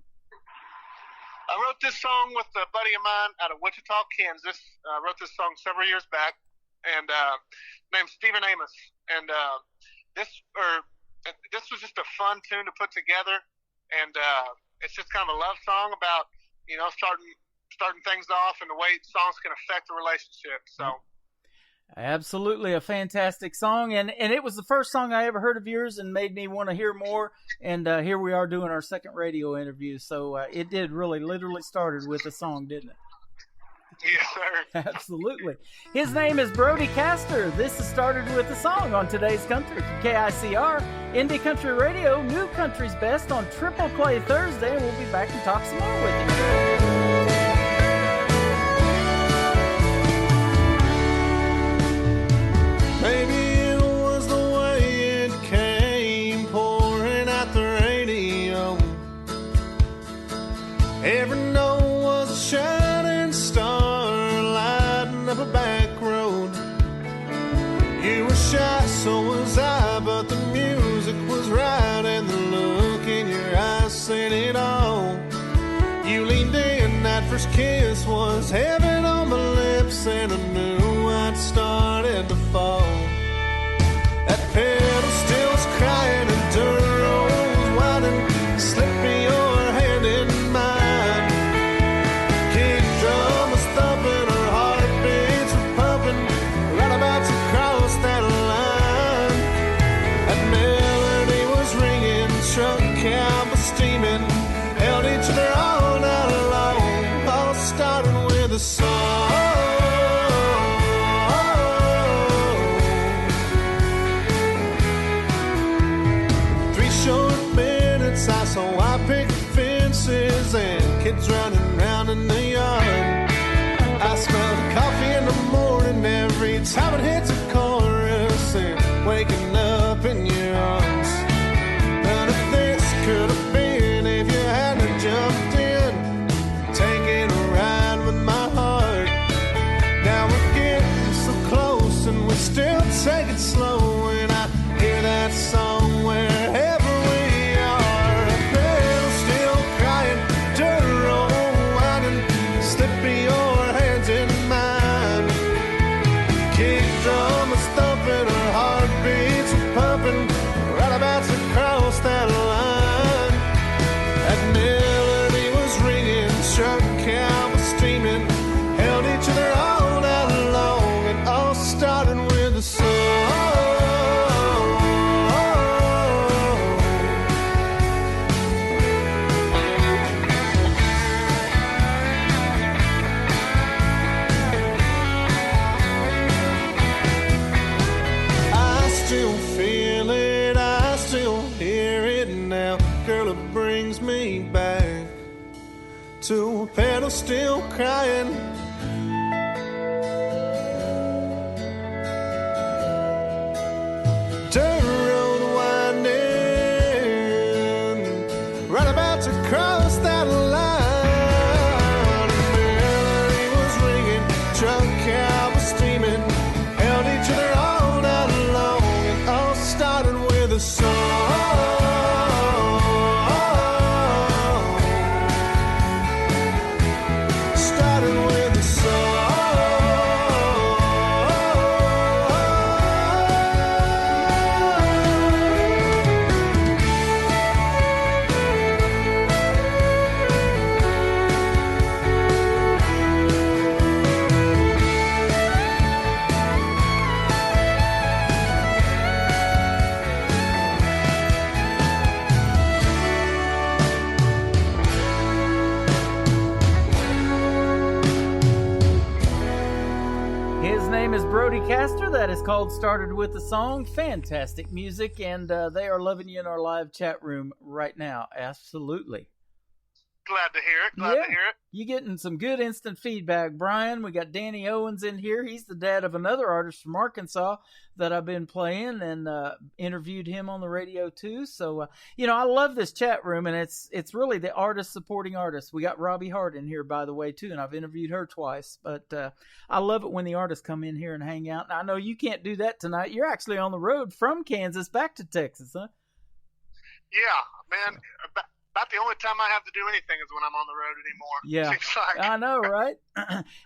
I wrote this song with a buddy of mine out of Wichita, Kansas. I wrote this song several years back, and named Stephen Amos. And this was just a fun tune to put together, and it's just kind of a love song about, you know, starting things off and the way songs can affect the relationship. So, absolutely a fantastic song, and it was the first song I ever heard of yours, and made me want to hear more. And here we are doing our second radio interview. So it did really, literally started with a song, didn't it? Yes, sir. Absolutely. His name is Brody Castor. This is Started With a Song on today's Country from KICR, Indie Country Radio, New Country's Best on Triple Play Thursday, and we'll be back and talk some more with you. Maybe it was the way it came, pouring out the radio. Every note was a shining star, lighting up a back road. You were shy, so was I, but the music was right, and the look in your eyes said it all. You leaned in, that first kiss was heaven on my lips, and I knew I'd started to fall. That pedal still was crying, and dirt rolls winding, slipping your hand in mine. Kick drum was thumping, her heartbeats were pumping, right about to cross that line. That melody was ringing, truck cab was steaming, held each other all night long, all starting with a song. So I picked fences and kids running around in the yard. I smelled coffee in the morning every time it hits a chorus, and waking up in your arms. None of this could have been if you hadn't jumped in, taking a ride with my heart. Now we're getting so close, and we still take it slow, and I hear that song wherever we are. Slipping your hands in mine. Kick drum was thumping, her heartbeats were pumping, right about to cross that line. That melody was ringing, truck cab was steaming, held each other all night long, and all starting with a song. To a pedal still crying. Dirt road winding, right about to cross that line. The melody was ringing, truck cab was steaming, held each other all night long, and all started with a song. name is Brody Castor. That is called Started With a Song. Fantastic music, and they are loving you in our live chat room right now. Absolutely. Glad to hear it. Glad to hear it. You getting some good instant feedback, Brian. We got Danny Owens in here. He's the dad of another artist from Arkansas that I've been playing and interviewed him on the radio too. So, I love this chat room, and it's really the artist supporting artists. We got Robbie Hart in here, by the way, too, and I've interviewed her twice. But I love it when the artists come in here and hang out. And I know you can't do that tonight. You're actually on the road from Kansas back to Texas, huh? Yeah, man. About the only time I have to do anything is when I'm on the road anymore. Yeah, like. I know, right?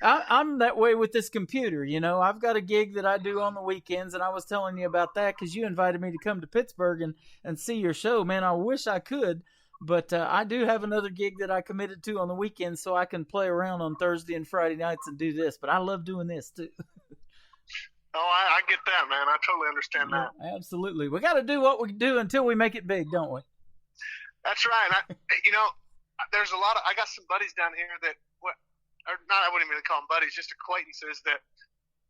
I'm that way with this computer. I've got a gig that I do on the weekends, and I was telling you about that because you invited me to come to Pittsburgh and see your show. Man, I wish I could, but I do have another gig that I committed to on the weekends, so I can play around on Thursday and Friday nights and do this. But I love doing this too. Oh, I get that, man. I totally understand that. Absolutely. We got to do what we do until we make it big, don't we? That's right. There's a lot of. I got some buddies down here that I wouldn't even call them buddies, just acquaintances that,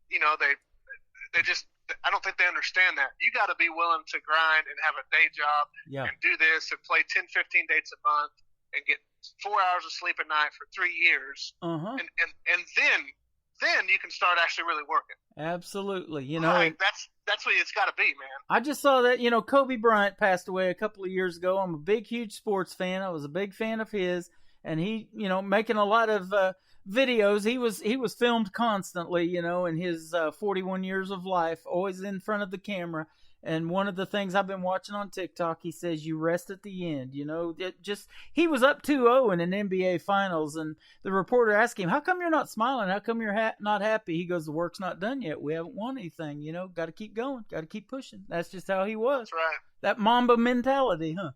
they just. I don't think they understand that. You got to be willing to grind and have a day job and do this and play 10, 15 dates a month and get 4 hours of sleep at night for 3 years, and then you can start actually really working. Absolutely. That's what it's got to be, man. I just saw that, Kobe Bryant passed away a couple of years ago. I'm a big, huge sports fan. I was a big fan of his, and he, making a lot of videos. He was filmed constantly, in his 41 years of life, always in front of the camera. And one of the things I've been watching on TikTok, he says you rest at the end. He was up 2-0 in an NBA Finals, and the reporter asked him, "How come you're not smiling? How come you're not happy?" He goes, "The work's not done yet. We haven't won anything. Got to keep going. Got to keep pushing." That's just how he was. That's right. That Mamba mentality, huh?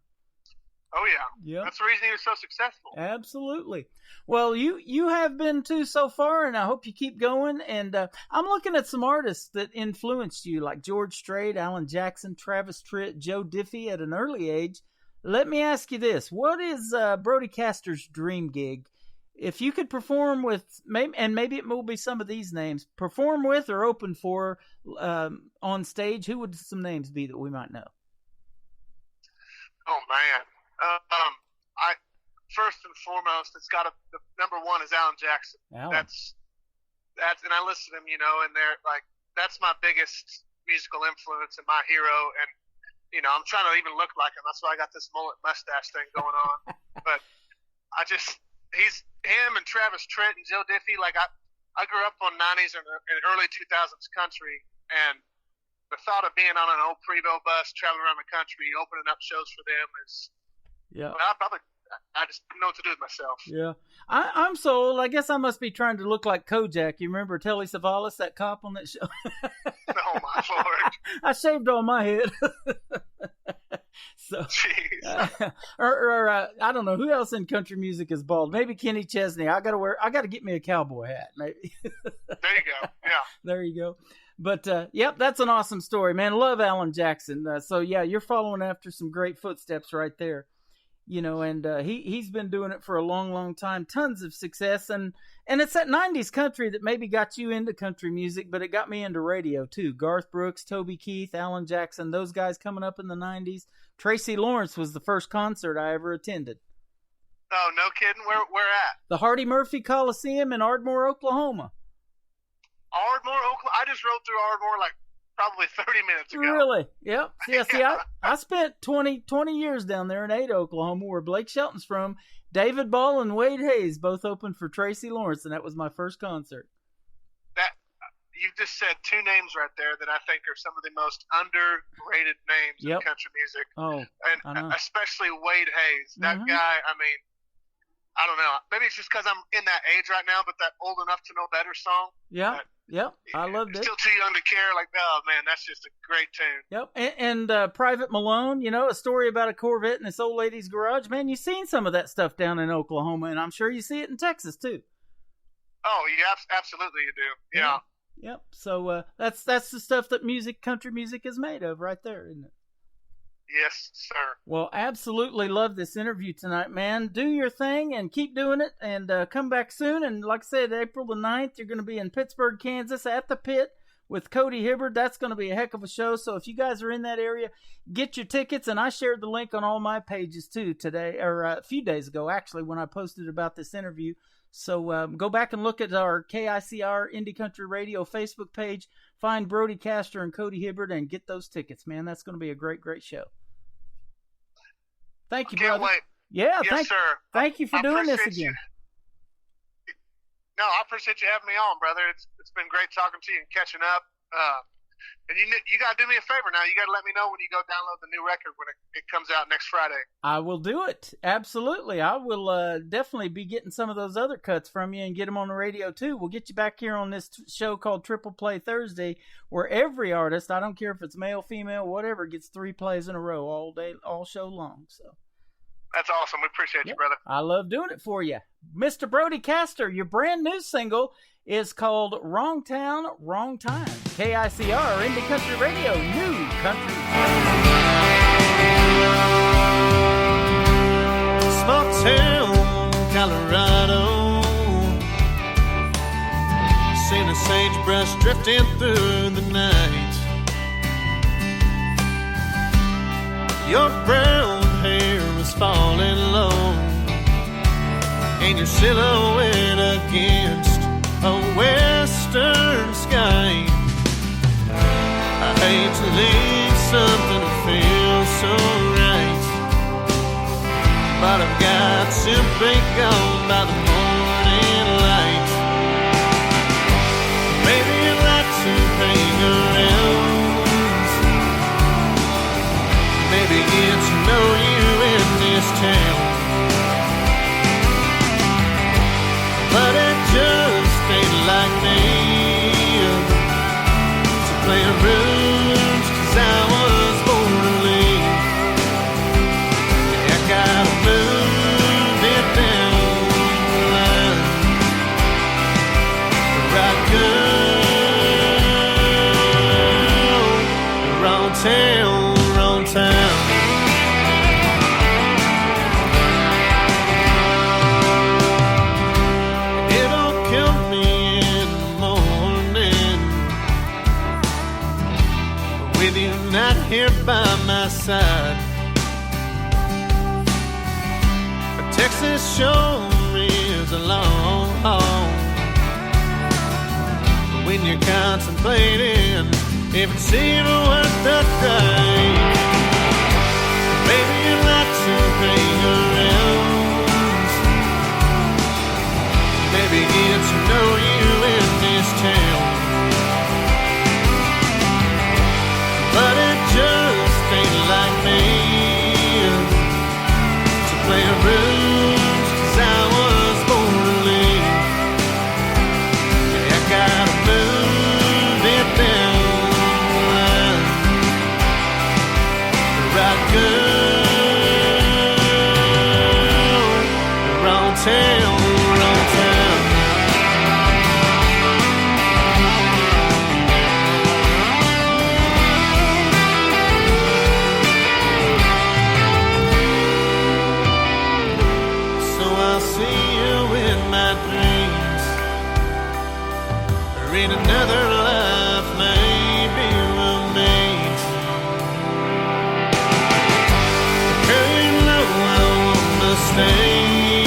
Oh yeah. That's the reason he was so successful. Absolutely. Well, you have been too so far, and I hope you keep going. And I'm looking at some artists that influenced you, like George Strait, Alan Jackson, Travis Tritt, Joe Diffie at an early age. Let me ask you this: what is Brody Castor's dream gig? If you could perform with, maybe it will be some of these names, perform with or open for on stage, who would some names be that we might know? Oh man. First and foremost, it's got the number one is Alan Jackson. That's, and I listen to him, and they're like, that's my biggest musical influence and my hero. And, I'm trying to even look like him. That's why I got this mullet mustache thing going on. But he's him and Travis Tritt and Joe Diffie. Like I grew up on 90s and early 2000s country, and the thought of being on an old Prevost bus, traveling around the country, opening up shows for them is, I just didn't know what to do with myself. Yeah. I'm so old. I guess I must be trying to look like Kojak. You remember Telly Savalas, that cop on that show? Oh, my Lord. I shaved all my head. So, or I don't know who else in country music is bald. Maybe Kenny Chesney. I got to get me a cowboy hat. Maybe. There you go. Yeah. There you go. But, that's an awesome story, man. Love Alan Jackson. So, you're following after some great footsteps right there. And he's been doing it for a long, long time. Tons of success. And it's that 90s country that maybe got you into country music, but it got me into radio, too. Garth Brooks, Toby Keith, Alan Jackson, those guys coming up in the 90s. Tracy Lawrence was the first concert I ever attended. Oh, no kidding? Where at? The Hardy Murphy Coliseum in Ardmore, Oklahoma. Ardmore, Oklahoma? I just rode through Ardmore like probably 30 minutes ago. Really? Yep. Yeah, see, I spent 20 years down there in Ada, Oklahoma, where Blake Shelton's from. David Ball and Wade Hayes both opened for Tracy Lawrence, and that was my first concert. You just said two names right there that I think are some of the most underrated names in country music. Oh, and especially Wade Hayes. That guy, I don't know. Maybe it's just because I'm in that age right now, but that Old Enough to Know Better song. Yeah. Yep, I loved it. Still too young to care. Like, oh man, that's just a great tune. Yep, and Private Malone, a story about a Corvette in this old lady's garage. Man, you've seen some of that stuff down in Oklahoma, and I'm sure you see it in Texas too. Oh, yeah, absolutely you do. Yeah. Yep. So that's the stuff that country music is made of, right there, isn't it? Yes, sir. Well, absolutely love this interview tonight, man. Do your thing and keep doing it, and come back soon. And like I said, April the 9th, you're going to be in Pittsburgh, Kansas at the Pit with Cody Hibbard. That's going to be a heck of a show. So if you guys are in that area, get your tickets. And I shared the link on all my pages too today, or a few days ago, actually, when I posted about this interview. So go back and look at our KICR Indie Country Radio Facebook page. Find Brody Castor and Cody Hibbard and get those tickets, man. That's going to be a great, great show. Thank you, brother. Can't wait. Yeah, yes, sir. Thank you for doing this appreciate again. No, I appreciate you having me on, brother. It's been great talking to you and catching up. And you got to do me a favor now. You got to let me know when you go download the new record when it comes out next Friday. I will do it. Absolutely. I will definitely be getting some of those other cuts from you and get them on the radio too. We'll get you back here on this show called Triple Play Thursday, where every artist, I don't care if it's male, female, whatever, gets 3 plays in a row all day, all show long. So that's awesome. We appreciate you, brother. I love doing it for you. Mr. Brody Castor, your brand new single is called Wrong Town, Wrong Time. KICR, Indie Country Radio, New Country. Small town, Colorado. Seen a sagebrush drifting through the night. Your brown hair was falling low, and your silhouette against a western sky. I hate to leave something that feels so right, but I've got simply gone by the morning light. Maybe you'd like to hang around, maybe get to know you in this town, but it just ain't like me to play rooms, 'cause I was born to leave. I gotta move it down the line. Right girl, wrong town, wrong town. Not here by my side. But Texas sure is a long haul. But when you're contemplating if it's even worth the drive, maybe you'd like to hang around, maybe get to know you in this town. But it just ain't like me to play rooms, 'cause I was born to leave. Yeah, I gotta move it down the line. Right girl, wrong town, wrong town. In another life, maybe we'll meet. Girl, you know I wanna stay.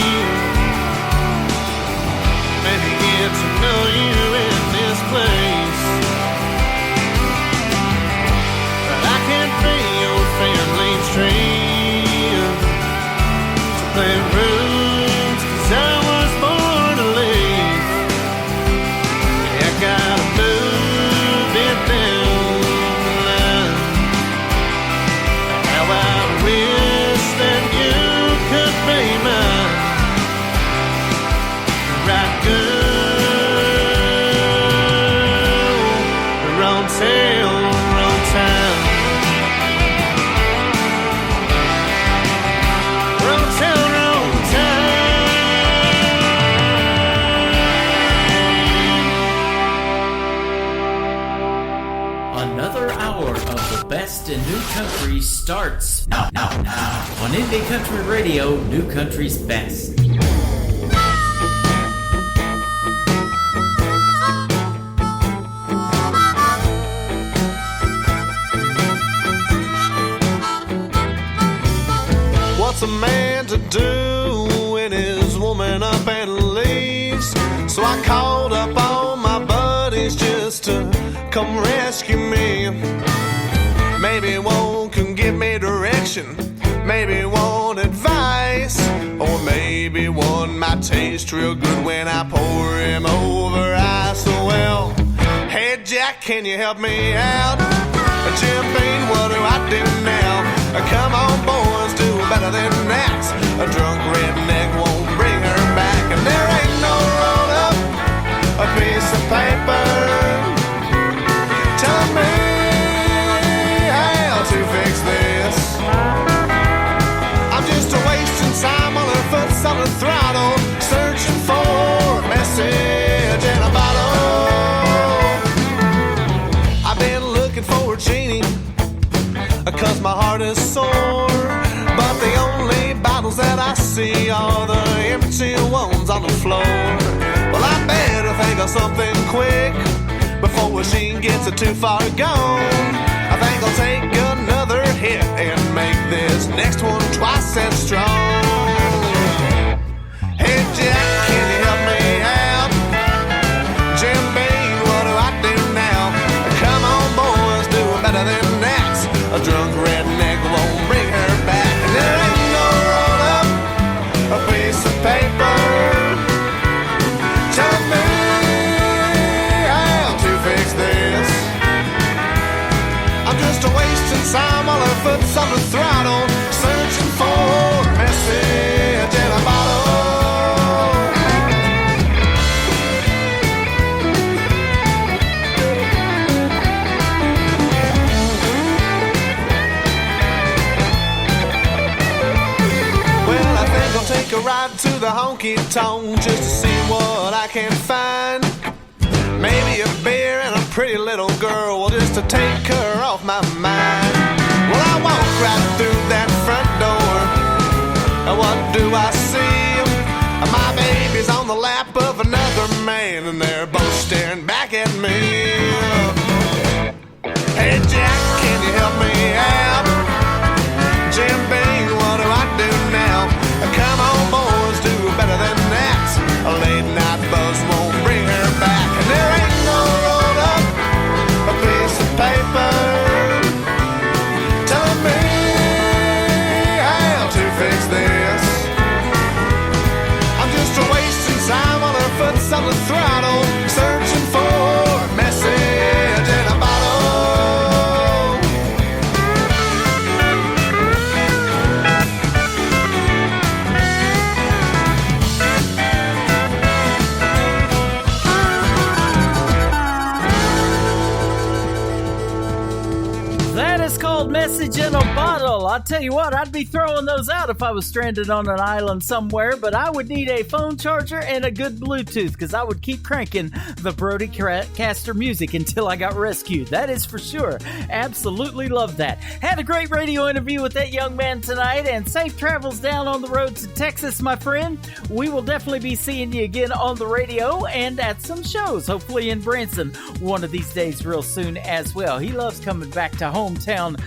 Maybe get to know you in this place. But I can't be your family tree to play rooms, 'cause I was born to leave. Gotta move it down the line. How I wish that you could be mine. Right girl, wrong town, wrong town. Wrong town, wrong town. Another hour of the best in new country starts now on Indie Country Radio, New Country's best. come rescue me. Maybe one can give me direction, maybe one advice, or maybe one might taste real good when I pour him over ice. So well, hey Jack, can you help me out? Jim Beam, what do I do now? Come on boys, do better than that. A drunk redneck won't bring her back, and there ain't no roll up a piece of paper telling me how to fix this. I'm just wasting time on her foot on the throttle, searching for a message in a bottle. I've been looking for a genie, 'cause my heart is sore, but the only bottles that I see are the empty ones on the floor. Well, I better think of something quick before she gets too far gone. I think I'll take another hit and make this next one twice as strong. Hey Jack, can you help me out? Jim Beam, what do I do now? Come on boys, do better than that. A drunk redneck won't bring her back, and there ain't no roll up a piece of paper telling me how to fix this. I'm just wasting time while her foot's on the throttle, searching for a message in a bottle. Take a ride to the honky-tonk just to see what I can find. Maybe a beer and a pretty little girl, well, just to take her off my mind. Well, I walk right through that front door, and what do I see? My baby's on the lap of another man, and they're both staring back at me. Hey Jack, can you help me out? Jim Beam, what do I do now? Come on boys, do better than that. A late night buzz won't bring her back, and there ain't no roll up a piece of paper telling me how to fix this. I'm just wasting time on her foot's on the throttle, searching for a message in a bottle. Message in a bottle. I'll tell you what, I'd be throwing those out if I was stranded on an island somewhere, but I would need a phone charger and a good Bluetooth, because I would keep cranking the Brody Caster music until I got rescued. That is for sure. Absolutely love that. Had a great radio interview with that young man tonight, and safe travels down on the road to Texas, my friend. We will definitely be seeing you again on the radio and at some shows, hopefully in Branson one of these days real soon as well. He loves coming back to hometown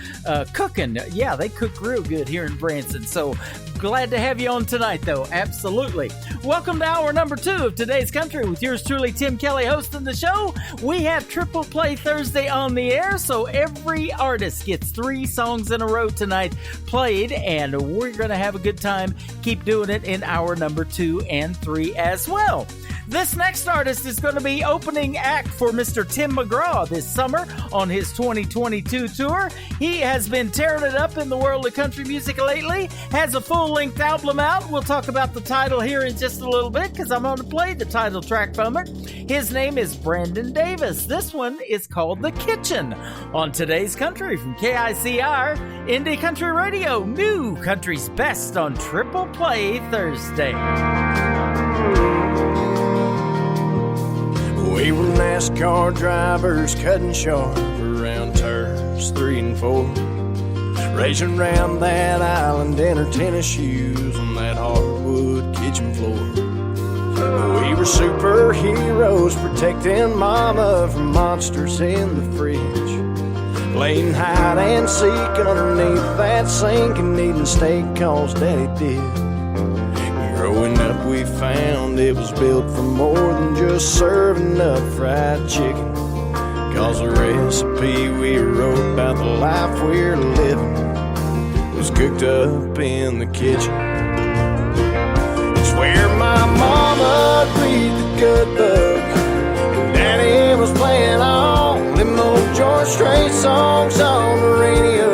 cooking. Yeah, they cook real good here in Branson. So glad to have you on tonight, though. Absolutely. Welcome to hour number 2 of Today's Country with yours truly, Tim Kelly, hosting the show. We have Triple Play Thursday on the air, so every artist gets 3 songs in a row tonight played, and we're going to have a good time. Keep doing it in hour number 2 and 3 as well. This next artist is going to be opening act for Mr. Tim McGraw this summer on his 2022 tour. He has been tearing it up in the world of country music lately, has a full-length album out. We'll talk about the title here in just a little bit because I'm going to play the title track from it. His name is Brandon Davis. This one is called The Kitchen on Today's Country from KICR, Indie Country Radio, New Country's Best on Triple Play Thursday. We were NASCAR drivers cutting sharp around turns 3 and 4, racing around that island in our tennis shoes on that hardwood kitchen floor. We were superheroes protecting mama from monsters in the fridge, playing hide and seek underneath that sink and eating steak cause daddy did. Growing up we found it was built for more than just serving up fried chicken. 'cause the recipe we wrote about the life we're living was cooked up in the kitchen. It's where my mama read the good book, and Daddy was playing all them old George Strait songs on the radio.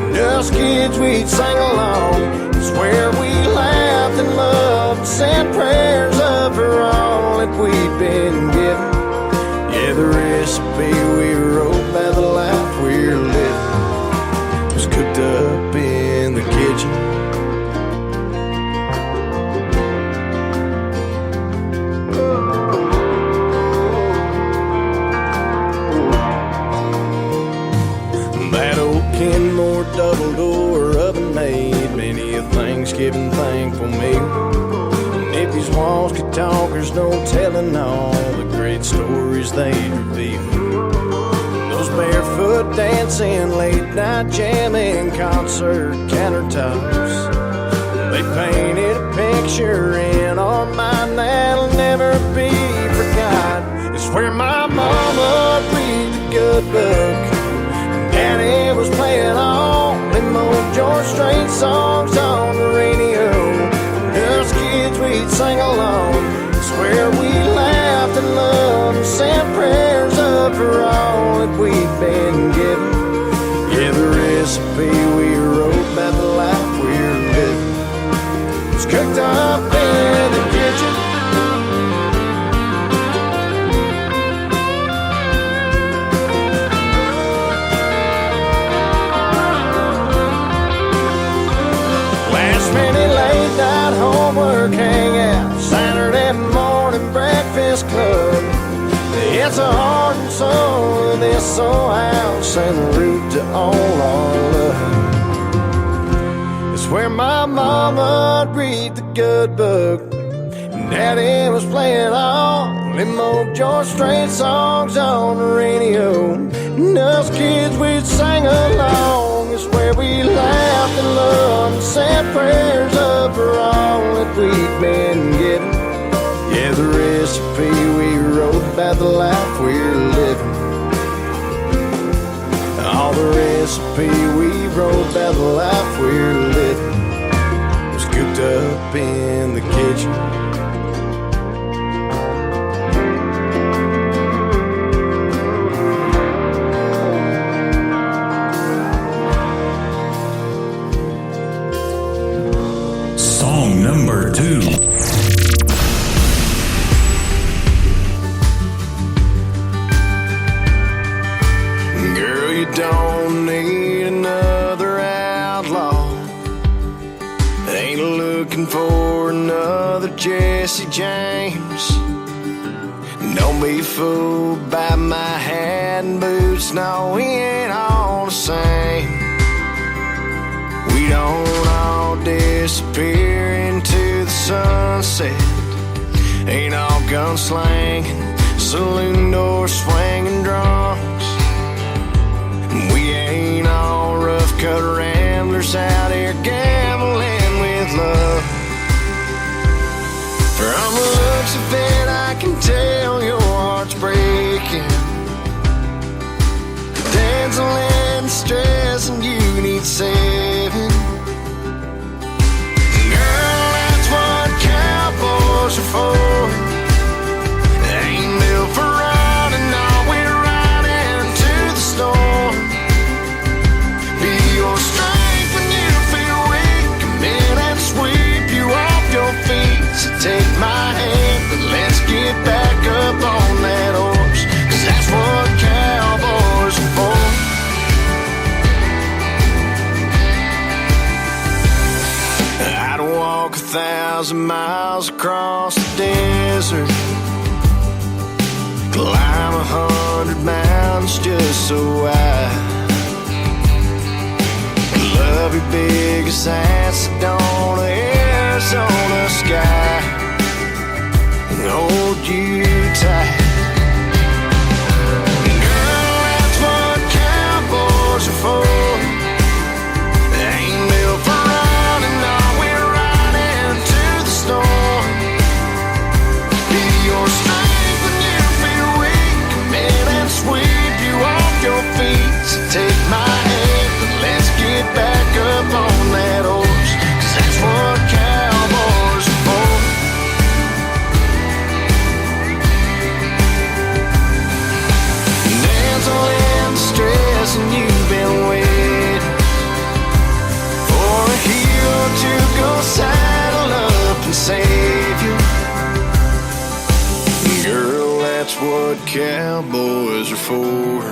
And us kids, we'd sing along. It's where we laughed and loved and sent prayers up for all that we'd been given. Yeah, the recipe we wrote by the life we're living was cooked up in the kitchen. That old Kenmore double door oven made many a Thanksgiving thankful meal. And if these walls could talk, there's no telling all the great stories they'd reveal. Those barefoot dancing, late night jamming, concert countertops, they painted a picture in our mind that'll never be forgot. It's where my mama read the good book, Daddy was playing all them old George Strait songs on the radio. And us kids, we'd sing along. It's where we laughed and loved and sent prayers up for all that we'd been given. Yeah, the recipe we wrote about the life we're living was cooked up in the kitchen. Many late night homework hangout, Saturday morning breakfast club. It's a heart and soul of this old house and the root to all our love. It's where my mama'd read the good book, and Daddy was playing all them old George Strait songs on the radio. And us kids, we'd sing along. It's where we laughed and loved and sent prayers up for all that we'd been given. Yeah, the recipe we wrote about the life we're living. All the recipe we wrote about the life we're living was cooked up in the kitchen. Song number 2. Girl, you don't need another outlaw. Ain't looking for another Jesse James. Don't be fooled by my hat and boots. No, we ain't all the same. We don't all disappear into the sunset. Ain't all gunslanging, saloon door swinging drunks. We ain't all rough cut ramblers out here gambling with love. From the looks of it, I can tell your heart's breaking. Dancing in stress and you need saving. Girl, that's what cowboys are for. They ain't built for running, no, we're riding to the storm. Be your strength when you feel weak. Come in and sweep you off your feet. So take my hand, but let's get back up on that horse, 'cause that's what cowboys are for. I'd walk 1,000 miles across the desert, climb 100 mountains just so I love your biggest ass on the Arizona sky and hold you tight. Girl, that's what cowboys are for. They ain't built for running, no, we're riding to the storm. Be your strength when you feel weak. Come in and sweep cowboys are for.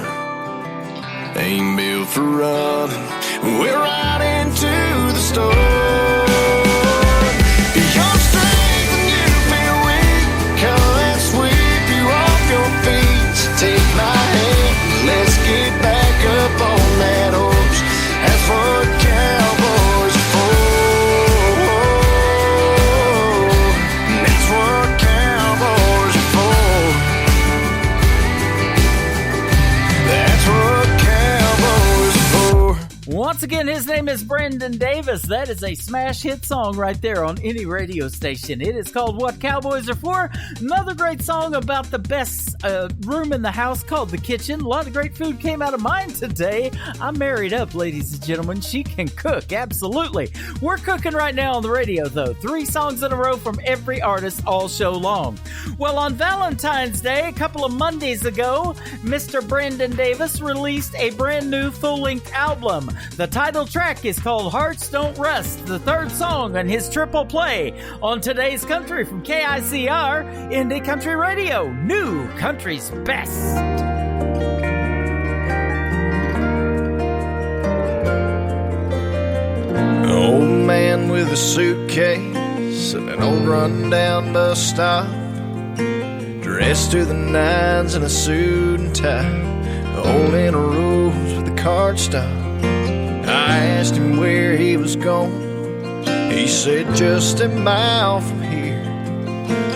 Ain't built for running. We're right into the store. Your strength and you feel weak. Come, let's sweep you off your feet. So take my hand, let's get back up on that horse. That's what cowboys are for. That's what cowboys are for. That's what cowboys are for. Once again, his name is Brandon Davis. That is a smash hit song right there on any radio station. It is called What Cowboys Are For. Another great song about the best room in the house called the kitchen. A lot of great food came out of mine today. I'm married up, ladies and gentlemen. She can cook, absolutely. We're cooking right now on the radio, though. 3 songs in a row from every artist all show long. Well, on Valentine's Day, a couple of Mondays ago, Mr. Brandon Davis released a brand new full-length album. The title track is called Hearts Don't Rust, the 3rd song on his triple play on Today's Country from KICR, Indie Country Radio, New Country's Best. An old man with a suitcase and an old run-down bus stop, dressed to the nines in a suit and tie, holding a rose with a card stop. I asked him where he was going. He said just a mile from here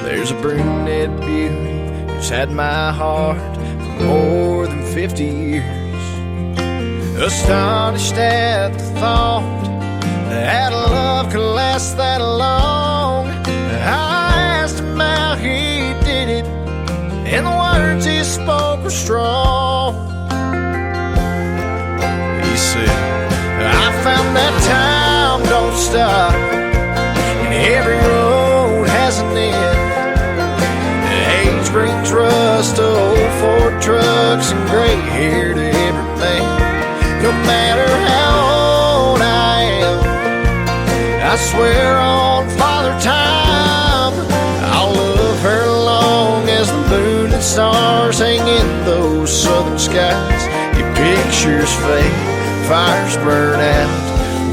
there's a brunette beauty who's had my heart for more than 50 years. Astonished at the thought that love could last that long, I asked him how he did it, and the words he spoke were strong. He said, I found that time don't stop, and every road has an end. Age brings rust to old Ford trucks and gray hair to every man. No matter how old I am, I swear on Father Time, I'll love her long as the moon and stars hang in those southern skies. Your pictures fade, fires burn out,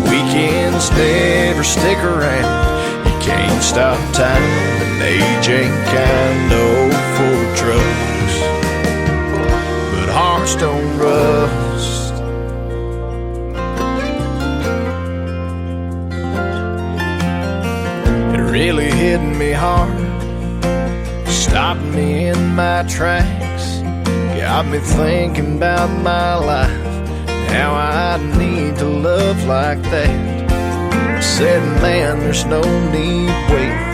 weekends never stick around. You can't stop time, and age ain't kind old for trucks, but hearts don't rust. It really hit me hard, stopped me in my tracks, got me thinking about my life, how I need to love like that. I said, man, there's no need waiting.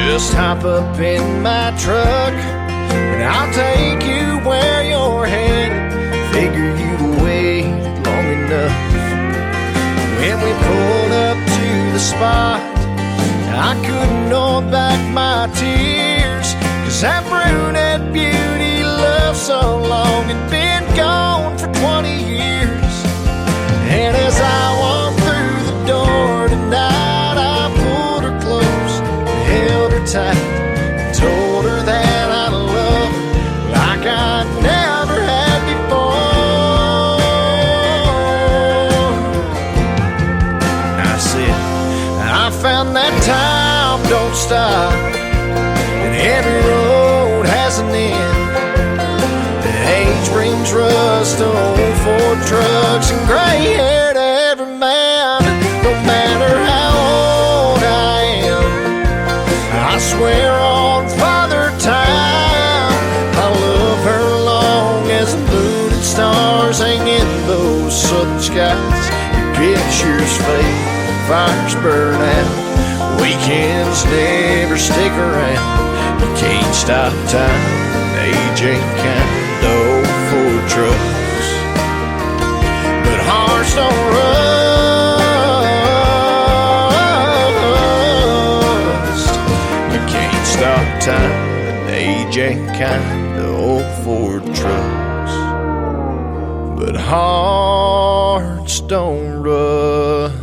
Just hop up in my truck, and I'll take you where you're headed. Figure you've waited long enough. When we pulled up to the spot, I couldn't hold back my tears, 'cause that brunette beauty loved so long and been gone for 20 years. And as I walked through the door tonight, I pulled her close and held her tight, and told her that I love her like I never had before. I said, I found that time don't stop, and every road has an end. Age brings rust to old Ford trucks and gray hair to every man. No matter how old I am, I swear on Father Time, I'll love her long as the moon and stars hang in those southern skies. Your pictures fade, fires burn out, weekends never stick around. You can't stop time, age ain't kind old Ford trucks, but hearts don't rust. You can't stop time, and age ain't kind of old Ford trucks, but hearts don't rust.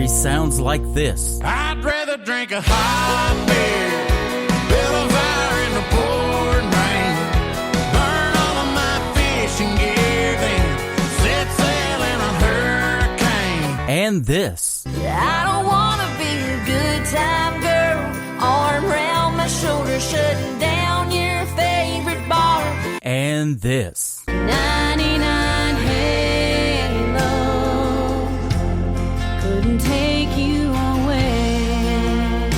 sounds like this. I'd rather drink a hot beer, build a fire in the pouring rain, burn all of my fishing gear, then set sail in a hurricane. And this. I don't wanna be a good time girl, arm around my shoulder, shutting down your favorite bar. And this. 99 Halo couldn't take you away.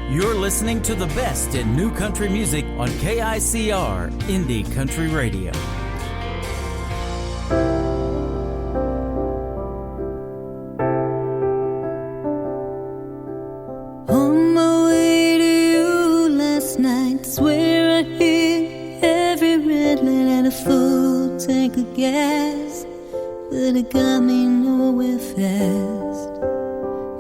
You're listening to the best in new country music on KICR Indie Country Radio. On my way to you last night, swear I hit every red light and a full tank of gas, but it got me nowhere fast.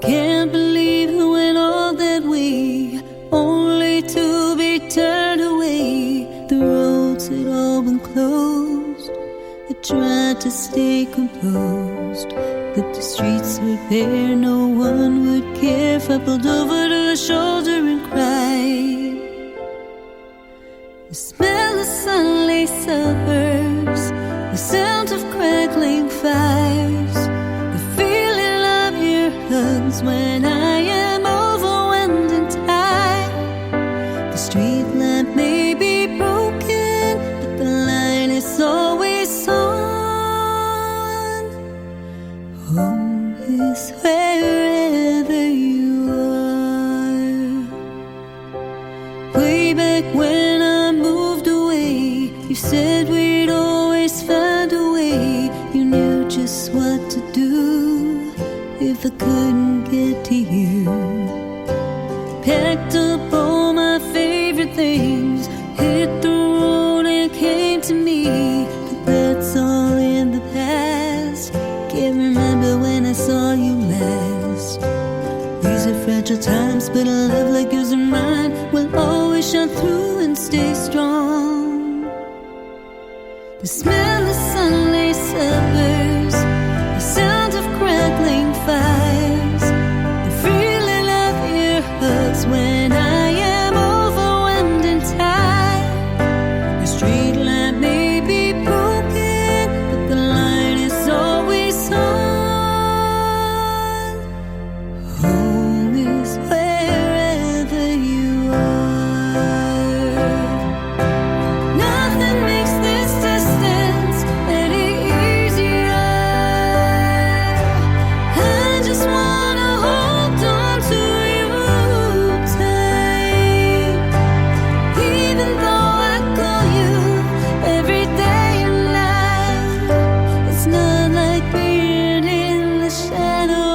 Can't believe I went all that way, only to be turned away. The roads had all been closed. I tried to stay composed, but the streets were bare, no one would care if I pulled over to the shoulder and cried. The smell of sunlit suburbs, the sound of crackling fires, the feeling of your hugs when I am overwhelmed and tired. The street lamp may be broken, but the line is always on. Home is wherever you are. Way back when I moved away, you said we'd always find a way. You knew just what to do if I couldn't get to you. Packed up all my favorite things, hit the road and came to me, but that's all in the past. Can't remember when I saw you last. These are fragile times, but a love like yours and mine will always shine through and stay strong. The smell of sunlit suburbs, the sound of crackling fires, the feeling of your hugs when I am overwhelmed and tired. The street lamp may be broken, but the line is always on. Home is wherever you are. Nothing makes this distance any easier. I just wanna hold on to you tight. Even though I call you every day and night, it's not like being in the shadow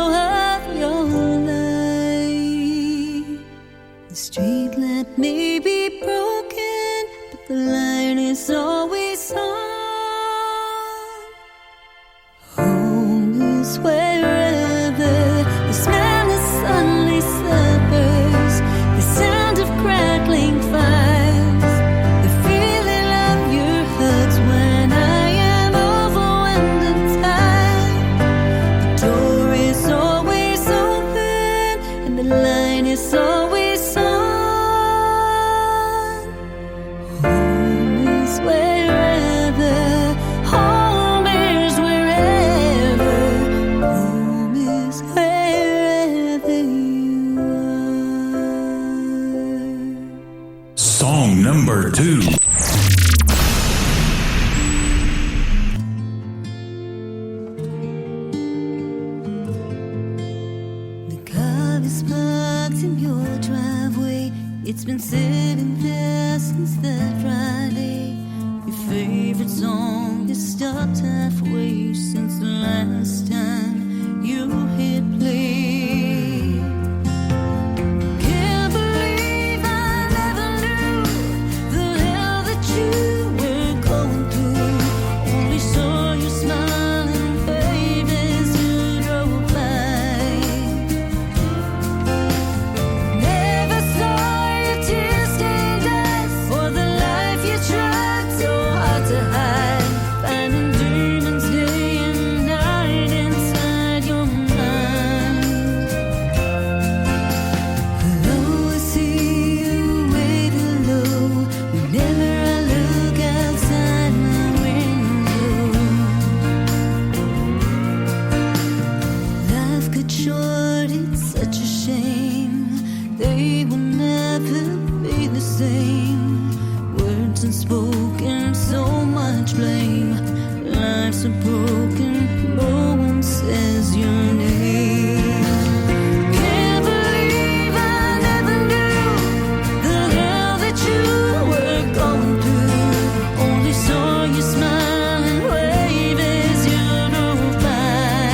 of your light. The street lamp may be broken, but the line is always on. Home is wherever. The smell of sunlit suburbs, the sound of crackling fires, the feeling of your hugs when I am overwhelmed and tired. The door is always open and the line is always on. Home is wherever. Home is wherever. Home is wherever you are. Song number 2. The car is parked in your driveway. It's been sitting there since that Friday. Your favorite song has stopped halfway since the last time you hit play. Can't believe I never knew the hell that you were going through. Only saw your smiling face as you drove by. Never saw your tear-stained eyes or the life you tried so hard to hide. Finding demons day and night. spoken, so much blame. Lives are broken, no one says your name. Can't believe I never knew the hell that you were going through. Only saw you smile and wave as you drove by.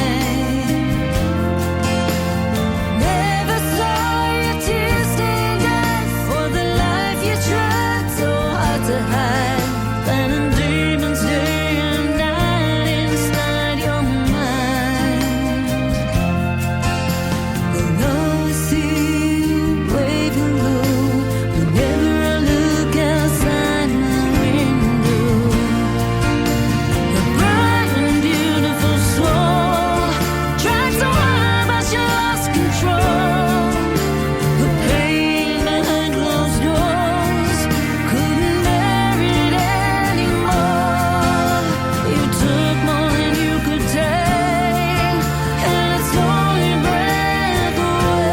Never saw your tears stained eyes for the life you tried so hard to hide. Finding demons day and night inside your mind. I'll always see you waving low whenever I look outside my window. A bright and beautiful soul, tried so hard but you lost control. The pain behind closed doors, couldn't bear it anymore. You took more than you could take, and it slowly breath away.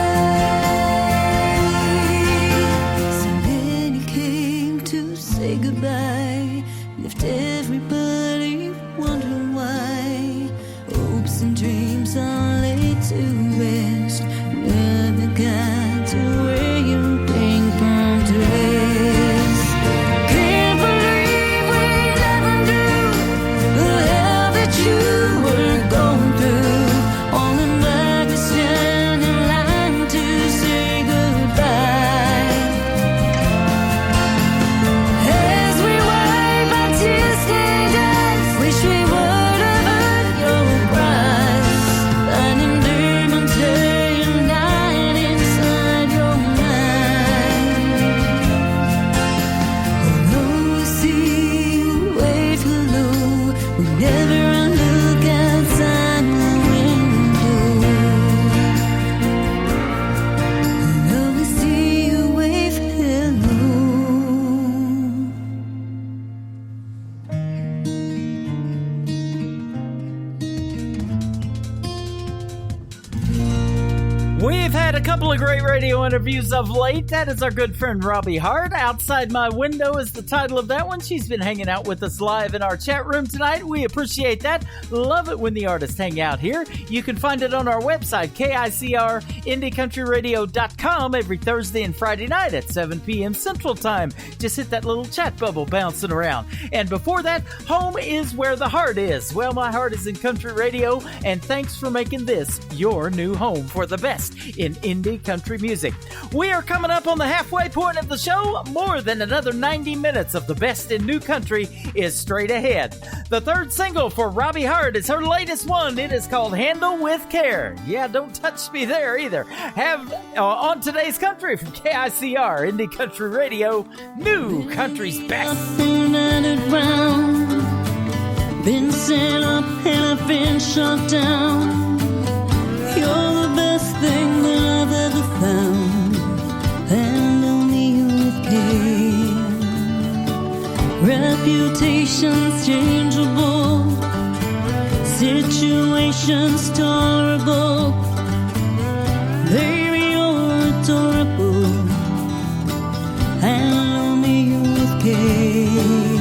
So then you came to say goodbye, left everybody wondering why. Hopes and dreams all laid to rest, never got to wear your ping pong dress. Can't believe we never knew the hell that you were going through. Only back to stand in line to say goodbye. As we wave our tear-stained eyes, wish we would have heard your cries. Finding demons day and night inside your mind. I'll always see you wave hello whenever I look outside my window. I'll always see you wave hello. We've had a couple of great radio interviews of late. That is our good friend Robbie Hart. Outside My Window is the title of that one. She's been hanging out with us live in our chat room tonight. We appreciate that. Love it when the artists hang out here. You can find it on our website, KICR, IndieCountryRadio.com, every Thursday and Friday night at 7 p.m. Central Time. Just hit that little chat bubble bouncing around. And before that, home is where the heart is. Well, my heart is in country radio, and thanks for making this your new home for the best in indie country music. We are coming up on the halfway point of the show. More than another 90 minutes of the best in new country is straight ahead. The third single for Robbie Hart is her latest one. It is called Handle with Care. Yeah, don't touch me there either. Have on today's country from KICR, Indie Country Radio, new country's best. Been set up and I've been shut down. You're the best thing that I've ever found. Handle me with care. Reputations changeable, situations tolerable. Baby, you're adorable. Handle me with care.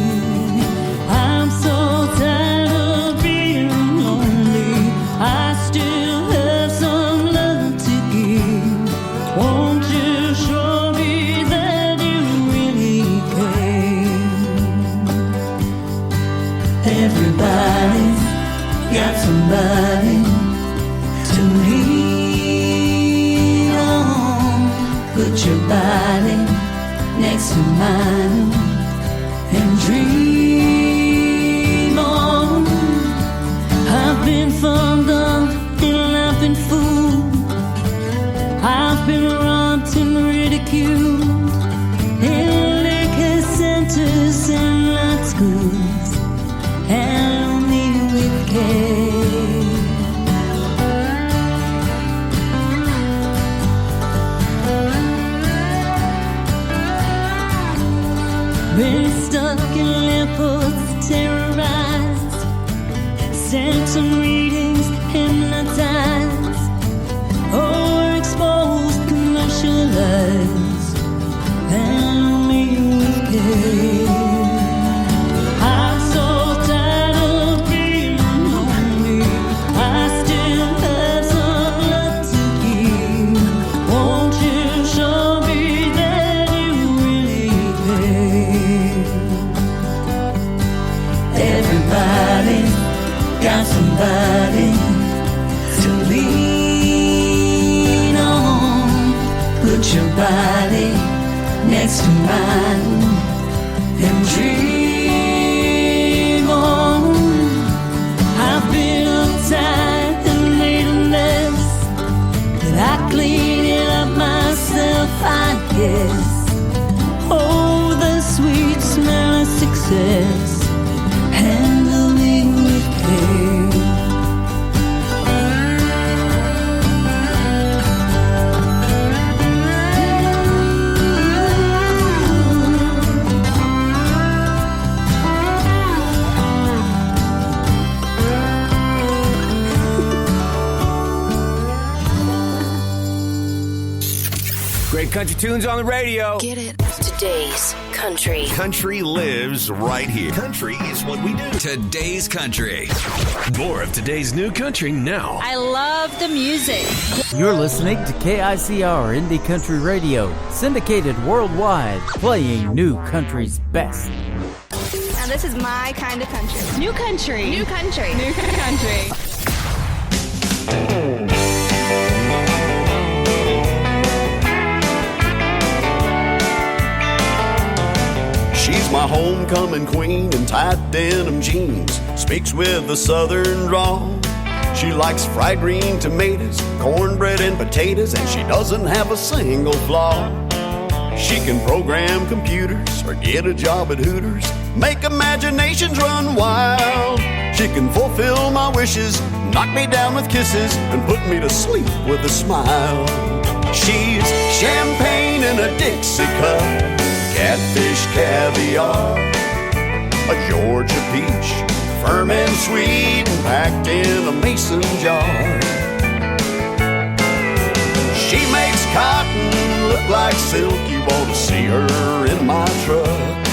I'm so tired of being lonely. I still have some love to give. Won't you show me that you really care? Everybody's got somebody to lean on. Put your body next to mine and dream on. I've been fond of and I've been fooled. I've been robbed and ridiculed in liquor centers and night schools. Handle me with care. Been stuck in airports, terrorized, symptom readings, hypnotized, overexposed, commercialized. Handle me with care. your body next to mine and dream on. I've been uptight and made a mess, but I clean it up myself, I guess. Oh, the sweet smell of success, handling with care. Great country tunes on the radio. Get it. Today's country. Country lives right here. Country is what we do. Today's country. More of today's new country now. I love the music. You're listening to KICR Indie Country Radio, syndicated worldwide, playing new country's best. Now this is my kind of country. New country. New country. New country. She's my homecoming queen in tight denim jeans, speaks with a southern drawl. She likes fried green tomatoes, cornbread and potatoes, and she doesn't have a single flaw. She can program computers or get a job at Hooters, make imaginations run wild. She can fulfill my wishes, knock me down with kisses, and put me to sleep with a smile. She's champagne in a Dixie cup, catfish, caviar, a Georgia peach, firm and sweet and packed in a mason jar. She makes cotton look like silk, you ought to see her in my truck.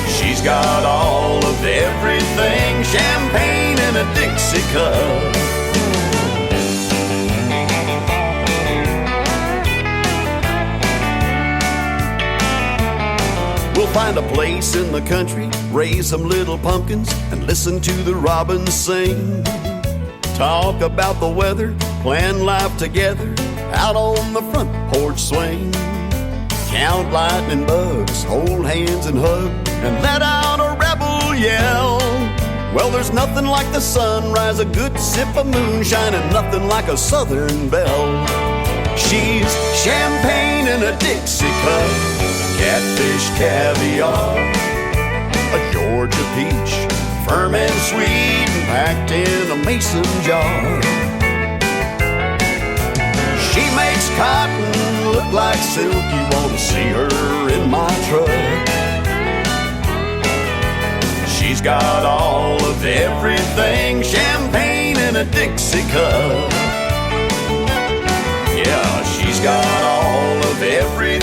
She's got all of everything, champagne in a Dixie cup. We'll find a place in the country, raise some little pumpkins, and listen to the robins sing. Talk about the weather, plan life together, out on the front porch swing. Count lightning bugs, hold hands and hug, and let out a rebel yell. Well, there's nothing like the sunrise, a good sip of moonshine, and nothing like a southern belle. She's champagne in a Dixie cup, catfish, caviar, a Georgia peach, firm and sweet and packed in a mason jar. She makes cotton look like silk, you want to see her in my truck. She's got all of everything, champagne in a Dixie cup. Yeah, she's got all of everything,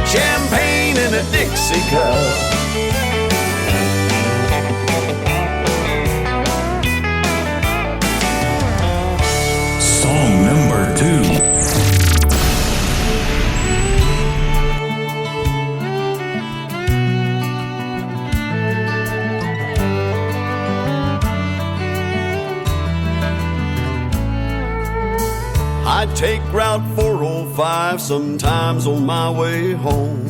champagne in a Dixie cup. Song number 2. I take Route 405 sometimes on my way home.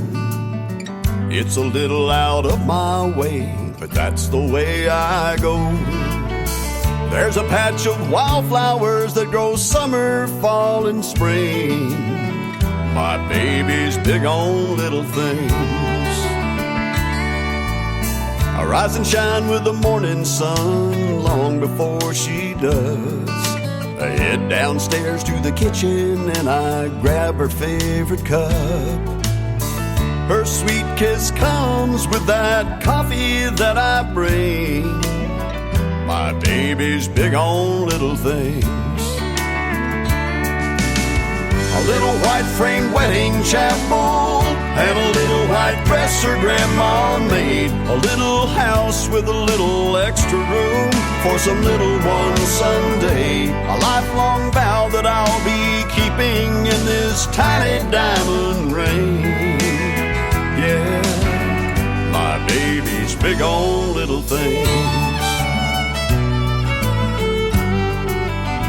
It's a little out of my way, but that's the way I go. There's a patch of wildflowers that grow summer, fall, and spring. My baby's big on little things. I rise and shine with the morning sun long before she does. I head downstairs to the kitchen and I grab her favorite cup. Her sweet kiss comes with that coffee that I bring. My baby's big on little things. A little white framed wedding chapel and a little white dress her grandma made. A little house with a little extra room for some little one someday. A lifelong vow that I'll be keeping in this tiny diamond ring. Yeah, my baby's big on little things.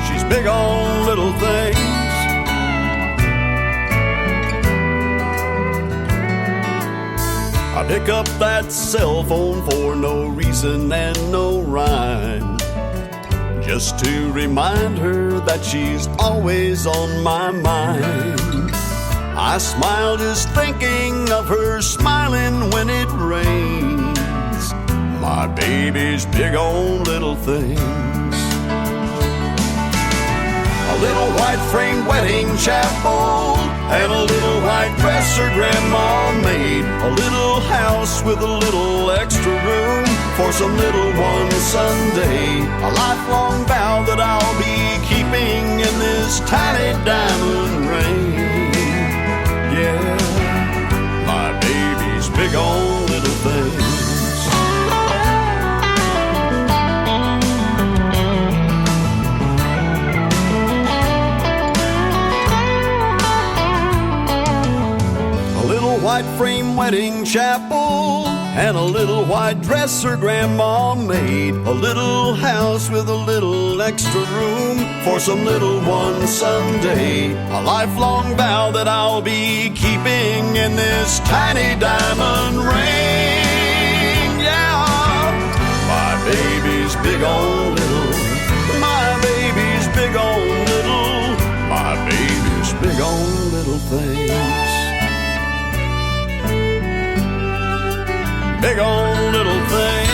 She's big on little things. I pick up that cell phone for no reason and no rhyme, just to remind her that she's always on my mind. I smile just thinking of her smiling when it rains. My baby's big on little things. A little white frame wedding chapel and a little white dress her grandma made. A little house with a little extra room for some little one someday. A lifelong vow that I'll be keeping in this tiny diamond ring. Yeah, my baby's big on little things. White frame wedding chapel and a little white dress her grandma made. A little house with a little extra room for some little one someday. A lifelong vow that I'll be keeping in this tiny diamond ring. Yeah, my baby's big on little. My baby's big on little. My baby's big on little things. Big on little things.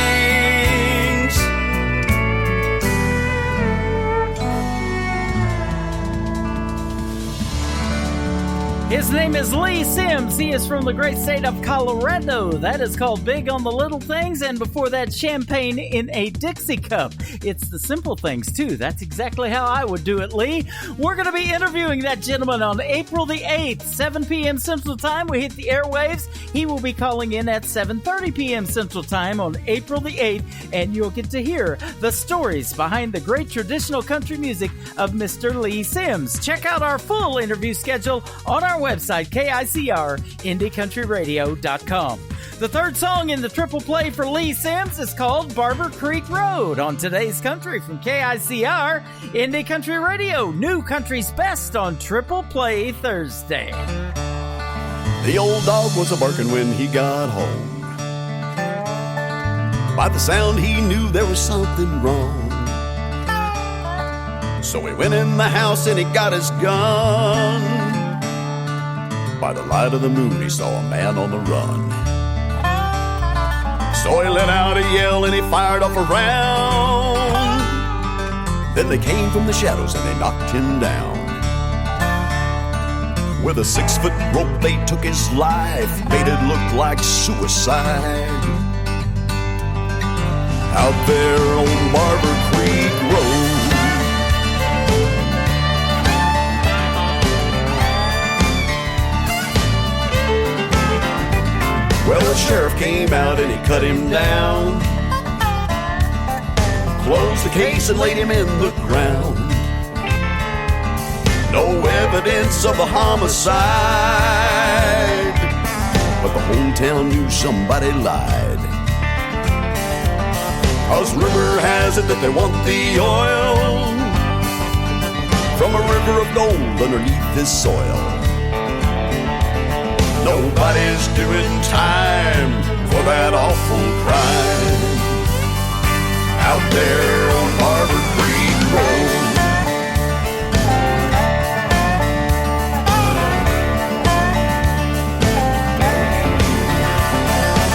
His name is Lee Sims. He is from the great state of Colorado. That is called Big on the Little Things. And before that, Champagne in a Dixie Cup. It's the simple things, too. That's exactly how I would do it, Lee. We're going to be interviewing that gentleman on April the 8th, 7 p.m. Central Time. We hit the airwaves. He will be calling in at 7:30 p.m. Central Time on April the 8th. And you'll get to hear the stories behind the great traditional country music of Mr. Lee Sims. Check out our full interview schedule on our website, KICR, IndieCountryRadio.com. The third song in the triple play for Lee Sims is called Barber Creek Road on Today's Country from KICR, Indie Country Radio, New Country's Best on Triple Play Thursday. The old dog was a-barking when he got home. By the sound he knew there was something wrong. So he went in the house and he got his gun. By the light of the moon, he saw a man on the run. So he let out a yell and he fired off a round. Then they came from the shadows and they knocked him down. With a 6-foot rope they took his life, made it look like suicide. Out there on Barber Creek Road. Well, the sheriff came out and he cut him down, closed the case and laid him in the ground. No evidence of a homicide, but the whole town knew somebody lied. 'Cause rumor has it that they want the oil from a river of gold underneath this soil. Nobody's doing time for that awful crime out there on Barber Creek Road.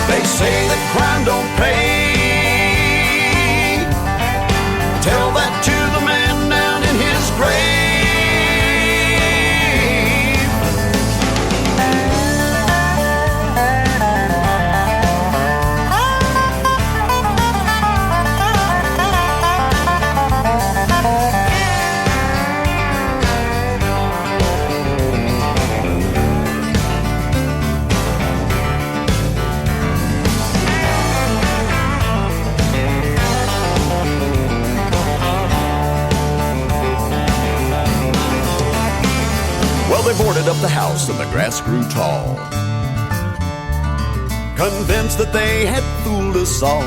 They say that crime don't pay. Tell that to the man down in his grave. They boarded up the house and the grass grew tall, convinced that they had fooled us all.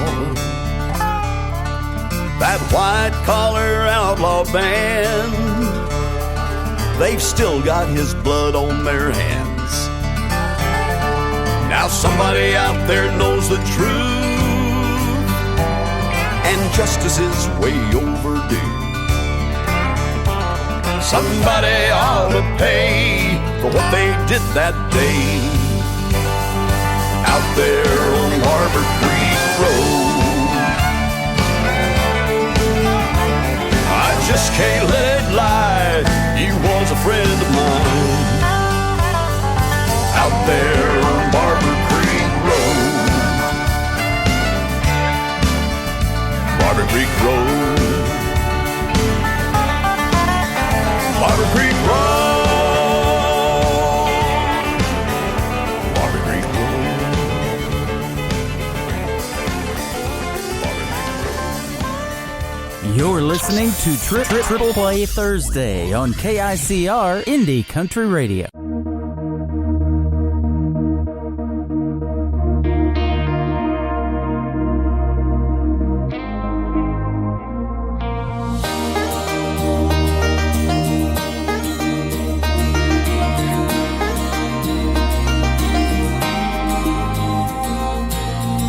that white-collar outlaw band. They've still got his blood on their hands. Now somebody out there knows the truth, and justice is way overdue. Somebody ought to pay for what they did that day out there on Harbor Creek Road. I just can't let it lie, he was a friend of mine out there on Harbor Creek Road. Harbor Creek Road. Harbor Creek Road. Harbor Creek Road. You're listening to Triple Play Thursday on KICR Indie Country Radio.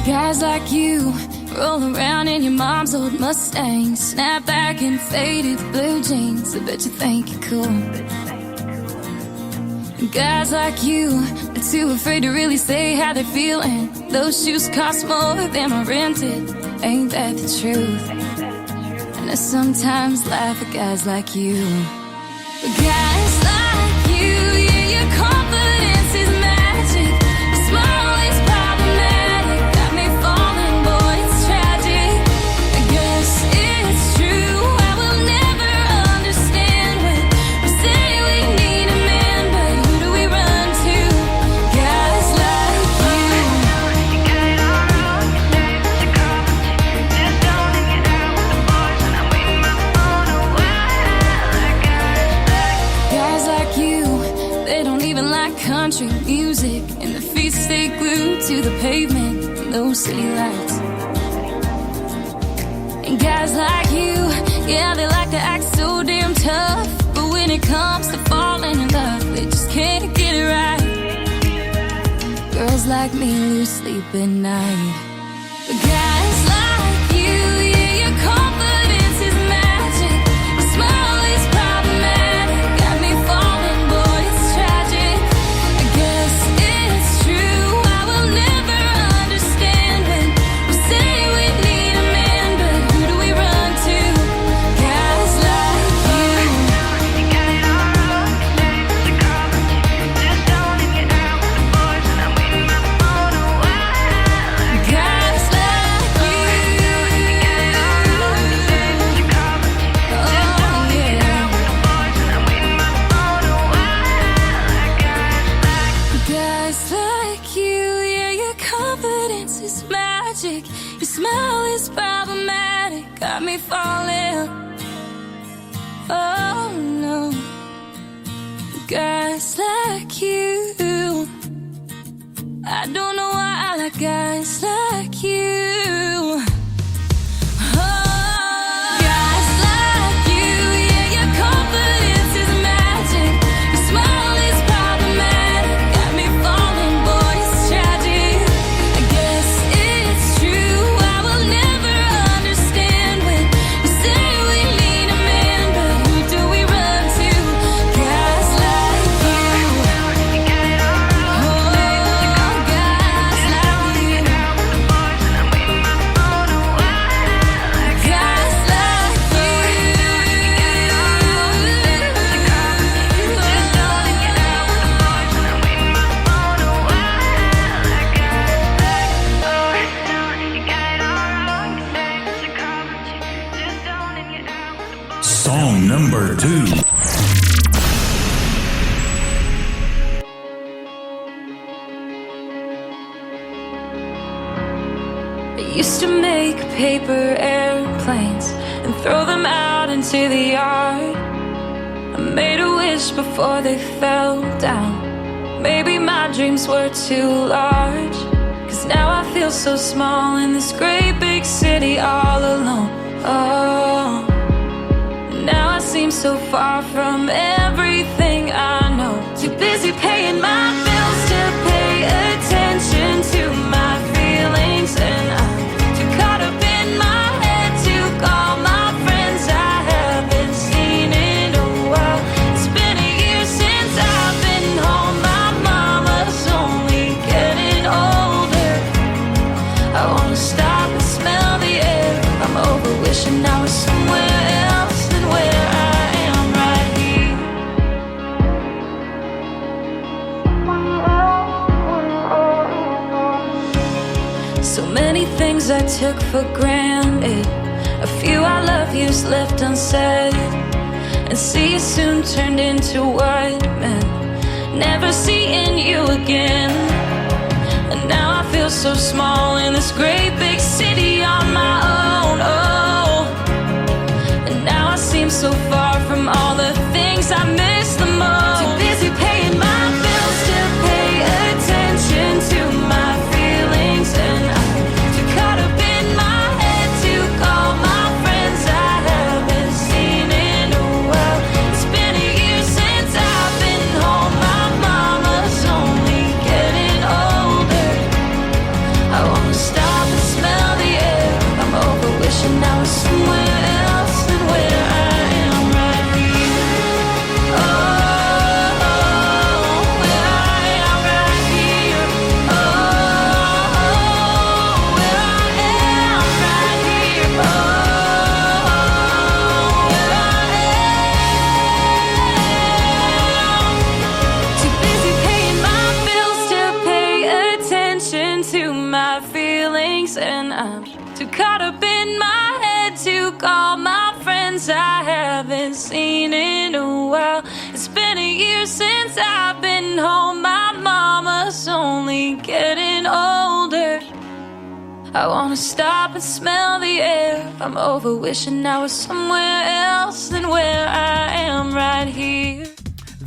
Guys like you roll around in your mom's old Mustang, snapback and faded blue jeans. I bet you think you're cool. Guys like you are too afraid to really say how they're feeling. Those shoes cost more than I rented. Ain't that the truth? And I sometimes laugh at guys like you. But guys like you, yeah, your confidence is magic. Your smile is problematic. Got me falling, boy, it's tragic. I guess it's true. I will never understand when we say we need a man, but who do we run to? Guys like you. You got it all wrong. You say that you're coming. Just don't get out with the boys, and I'm waiting my phone a while. Guys like you, they don't even like country music, and their feet stay glued to the pavement in those city lights. And guys like you, yeah, they like to act so damn tough, but when it comes to falling in love, they just can't get it right. Girls like me lose sleep at night. But guys like you, yeah, your confidence is magic. Your smile is problematic. Got me falling, boy, it's tragic. I guess it's true. I will never understand when we say we need a man, but who do we run to? Guys like you. You got it all wrong. You say that you're coming. Just don't get out with the boys, and I'm waiting my phone a while. Guys like you. You got it all wrong. You say that you're coming. Just don't get out with the boys, and I'm waiting my phone a while. Guys like you, yeah, your confidence is magic. Your smile is problematic. Got me falling. Oh no. Guys like you. I don't know why I like guys like you. Guys like you, yeah, your confidence is magic. Your smile is problematic. Got me falling, boy, it's tragic. I guess it's true. I will never understand when we say we need a man, but who do we run to? Guys like you. You got it all wrong. Guys like you. Guys like you. Song number 2. I used to make paper airplanes and throw them out into the yard. I made a wish before they fell down. Maybe my dreams were too large, 'cause now I feel so small in this great big city all alone. Oh, now I seem so far from everything I know. Too busy paying my bills to pay attention to my feelings, and I'm too caught up in my head to call my friends I haven't seen in a while. It's been a year since I've been home. My mama's only getting older. I wanna stop and smell the air. I'm over wishing I was somewhere else than where I am right here. So many things I took for granted, a few I love yous left unsaid, and see you soon turned into white men, never seeing you again. And now I feel so small in this great big city on my own. Oh, and now I seem so far from all the things I miss the most. Too busy paying my bills to pay attention to my feelings, and I'm too caught up in my head to call my friends I haven't seen in a while. It's been a year since I've been home. My mama's only getting older. I wanna stop and smell the air. I'm over wishing I was somewhere else than where I am right here. Oh, where I am right here. Oh, where I am right here. Oh, where I am. Too busy paying my bills to pay attention to my feelings, and I'm too caught up in my head to call my friends I haven't seen in a while. It's been a year since I've been home. My mama's only getting older. I wanna stop and smell the air. I'm over wishing I was somewhere else than where I am right here.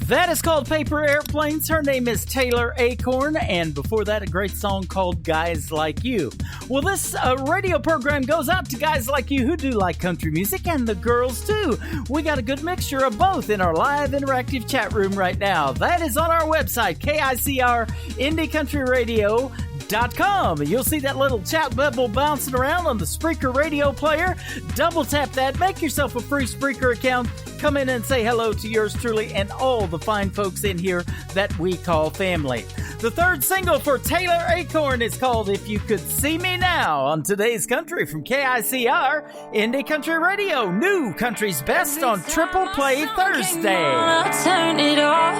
That is called Paper Airplanes. Her name is Taylor Acorn, and before that, a great song called Guys Like You. Well, this radio program goes out to guys like you who do like country music, and the girls too. We got a good mixture of both in our live interactive chat room right now. That is on our website, KICR Indie Country Radio. You'll see that little chat bubble bouncing around on the Spreaker radio player. Double tap that, make yourself a free Spreaker account, come in and say hello to yours truly and all the fine folks in here that we call family. The third single for Taylor Acorn is called If You Could See Me Now on Today's Country from KICR Indie Country Radio. New Country's Best on Triple Play Thursday. I'll turn it off,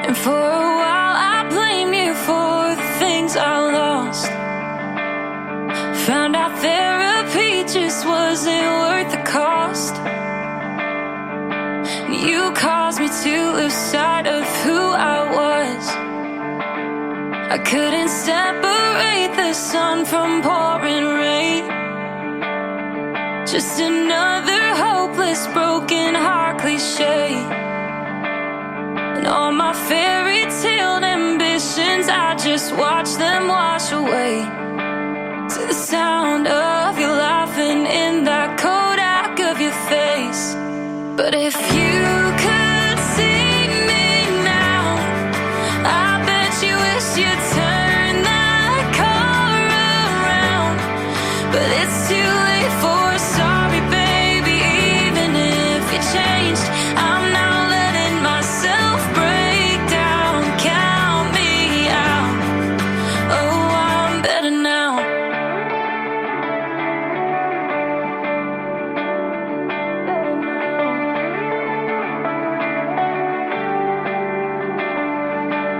and for a while I blame you for the things I lost. Found out therapy just wasn't worth the cost. You caused me to lose sight of who I was. I couldn't separate the sun from pouring rain. Just another hopeless broken heart cliche. And all my fairy tale ambitions, I just watch them wash away to the sound of you laughing in that Kodak of your face. But if you could see me now, I bet you wish you'd turn that car around. But it's too late for sorry, baby. Even if you changed, I'm not letting myself break down. Count me out. Oh, I'm better now.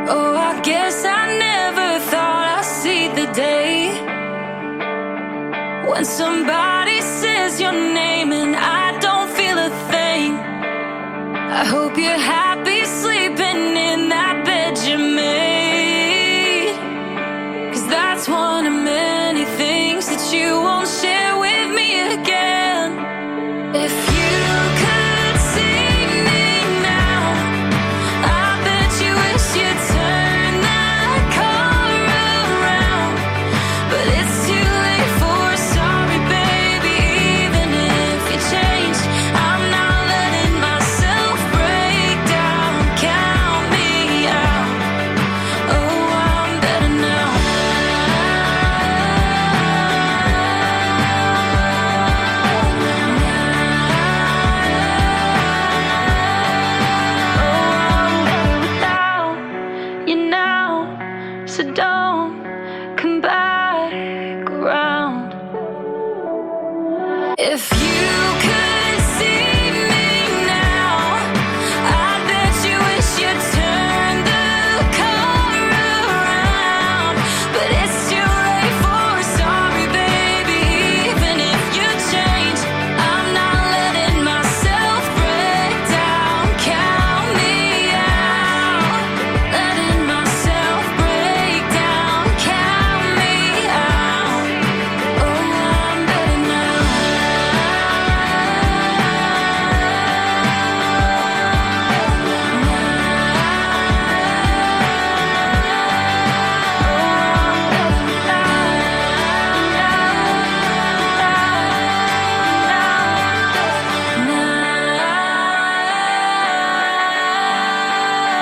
Oh, I guess I never thought I'd see the day when somebody says your name and I don't feel a thing. I hope you're happy sleeping in that bed you made, 'cause that's one of many things that you won't share with me again. If you could see me now, I bet you wish you'd turn that car around. But it's too late for sorry, baby. so don't come back around. If you could see me now, I bet you wish you'd turn the car around. But it's too late for sorry, baby. Even if you change, I'm not letting myself break down. Count me out, letting myself break down. Count me out.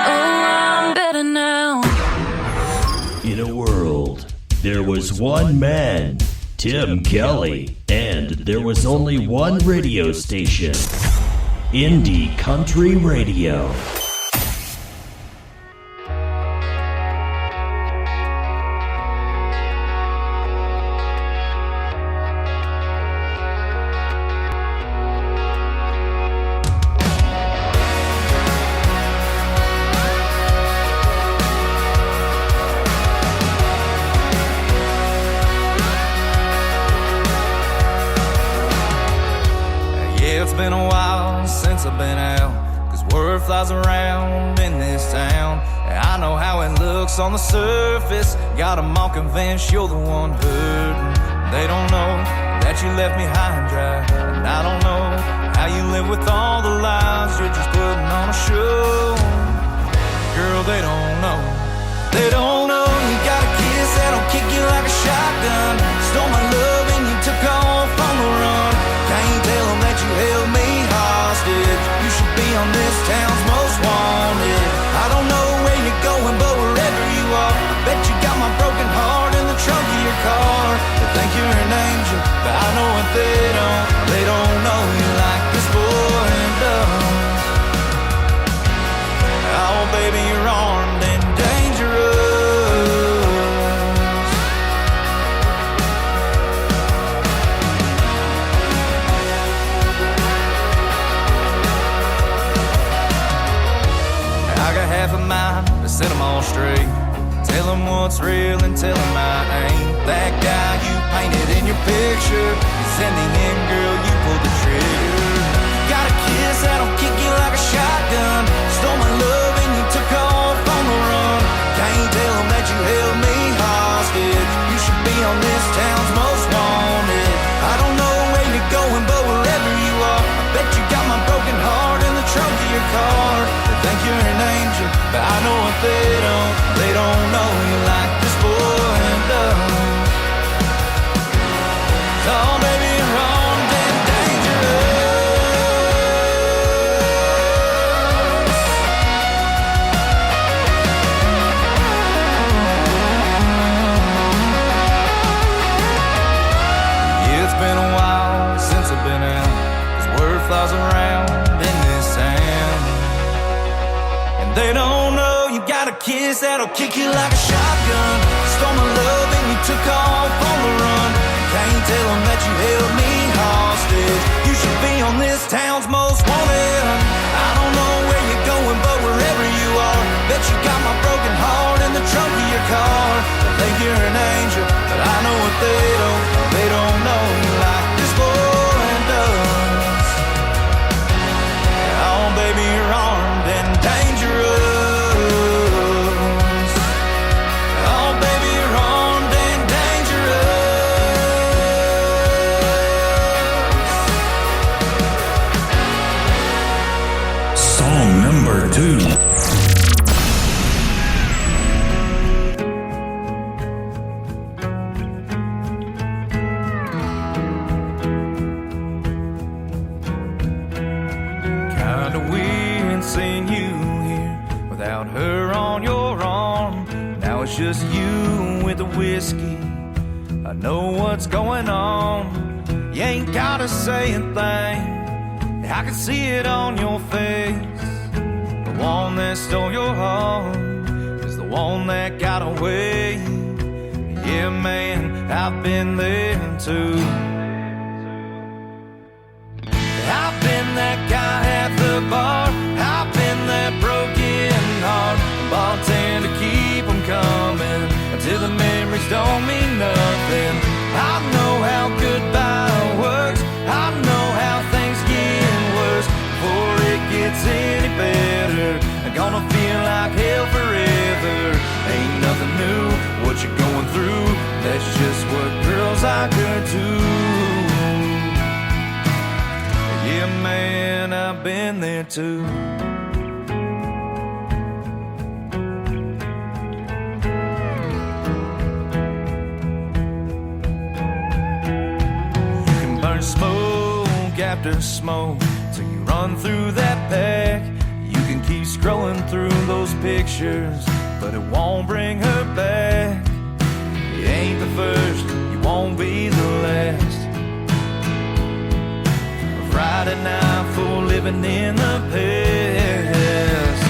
Oh, I'm better now. In a world, there was one man, Tim Kelly, and there was only one radio station, Indie Country Radio. Yeah, it's been a while since I've been out, 'cause word flies around in this town. And I know how it looks on the surface. Got 'em all convinced you're the one hurting. They don't know that you left me high and dry. And I don't know how you live with all the lies you're just putting on a show. Girl, they don't know. They don't know you got a kiss that'll kick you like a shotgun. Stole my love and you took off on the run. Can't tell them that you held me hostage. You should be on this town's most wanted. I don't know where you're going, but wherever you are, I bet you got my broken heart in the trunk of your car. They think you're an angel, but I know what they don't. They don't know you like this boy does. Oh, baby, you're armed and dangerous. I got half a mind to set them all straight. Tell them what's real and tell them I ain't that guy you painted in your picture. Cause in the end, girl, you pulled the trigger. Got a kiss that'll kick you like a shotgun. Stole my love and you took off on the run. Can't tell them that you held me hostage. You should be on this town's most wanted. I don't know where you're going, but wherever you are, I bet you got my broken heart in the trunk of your car. They think you're an angel, but I know what they don't. They don't know you like this boy does. Oh, baby, you're armed and dangerous. Yeah, it's been a while since I've been out, 'cause word flies around in this town. And they don't know you got a kiss that'll kick you like a shotgun. Stole my love and you took off on the run. Can't tell them that you held me hostage. You should be on this town's most wanted. I don't know where you're going, but wherever you are, bet you got my broken heart in the trunk of your car. They think you're an angel, but I know what they don't. They don't know you like this boy does. Oh, baby, you're armed and dangerous. Oh, baby, you're armed and dangerous. Song number 2. Kinda weird seeing you here without her on your arm. Now it's just you with the whiskey. I know what's going on. You ain't gotta say a thing. I can see it on your face. The one that stole your heart is the one that got away. Yeah, man, I've been there too. I've been that guy at the bar. I've been that broken heart. Bartender, keep them coming until the memories don't mean nothing. I know how goodbye works. I know how things get worse before it gets any better. I'm gonna feel like hell forever. Ain't nothing new, what you're going through. That's just what girls like her do. Yeah, man, I've been there too. You can burn smoke after smoke till you run through that pack. You can keep scrolling through those pictures, but it won't bring her back. You ain't the first, you won't be the last. Friday night for living in the past.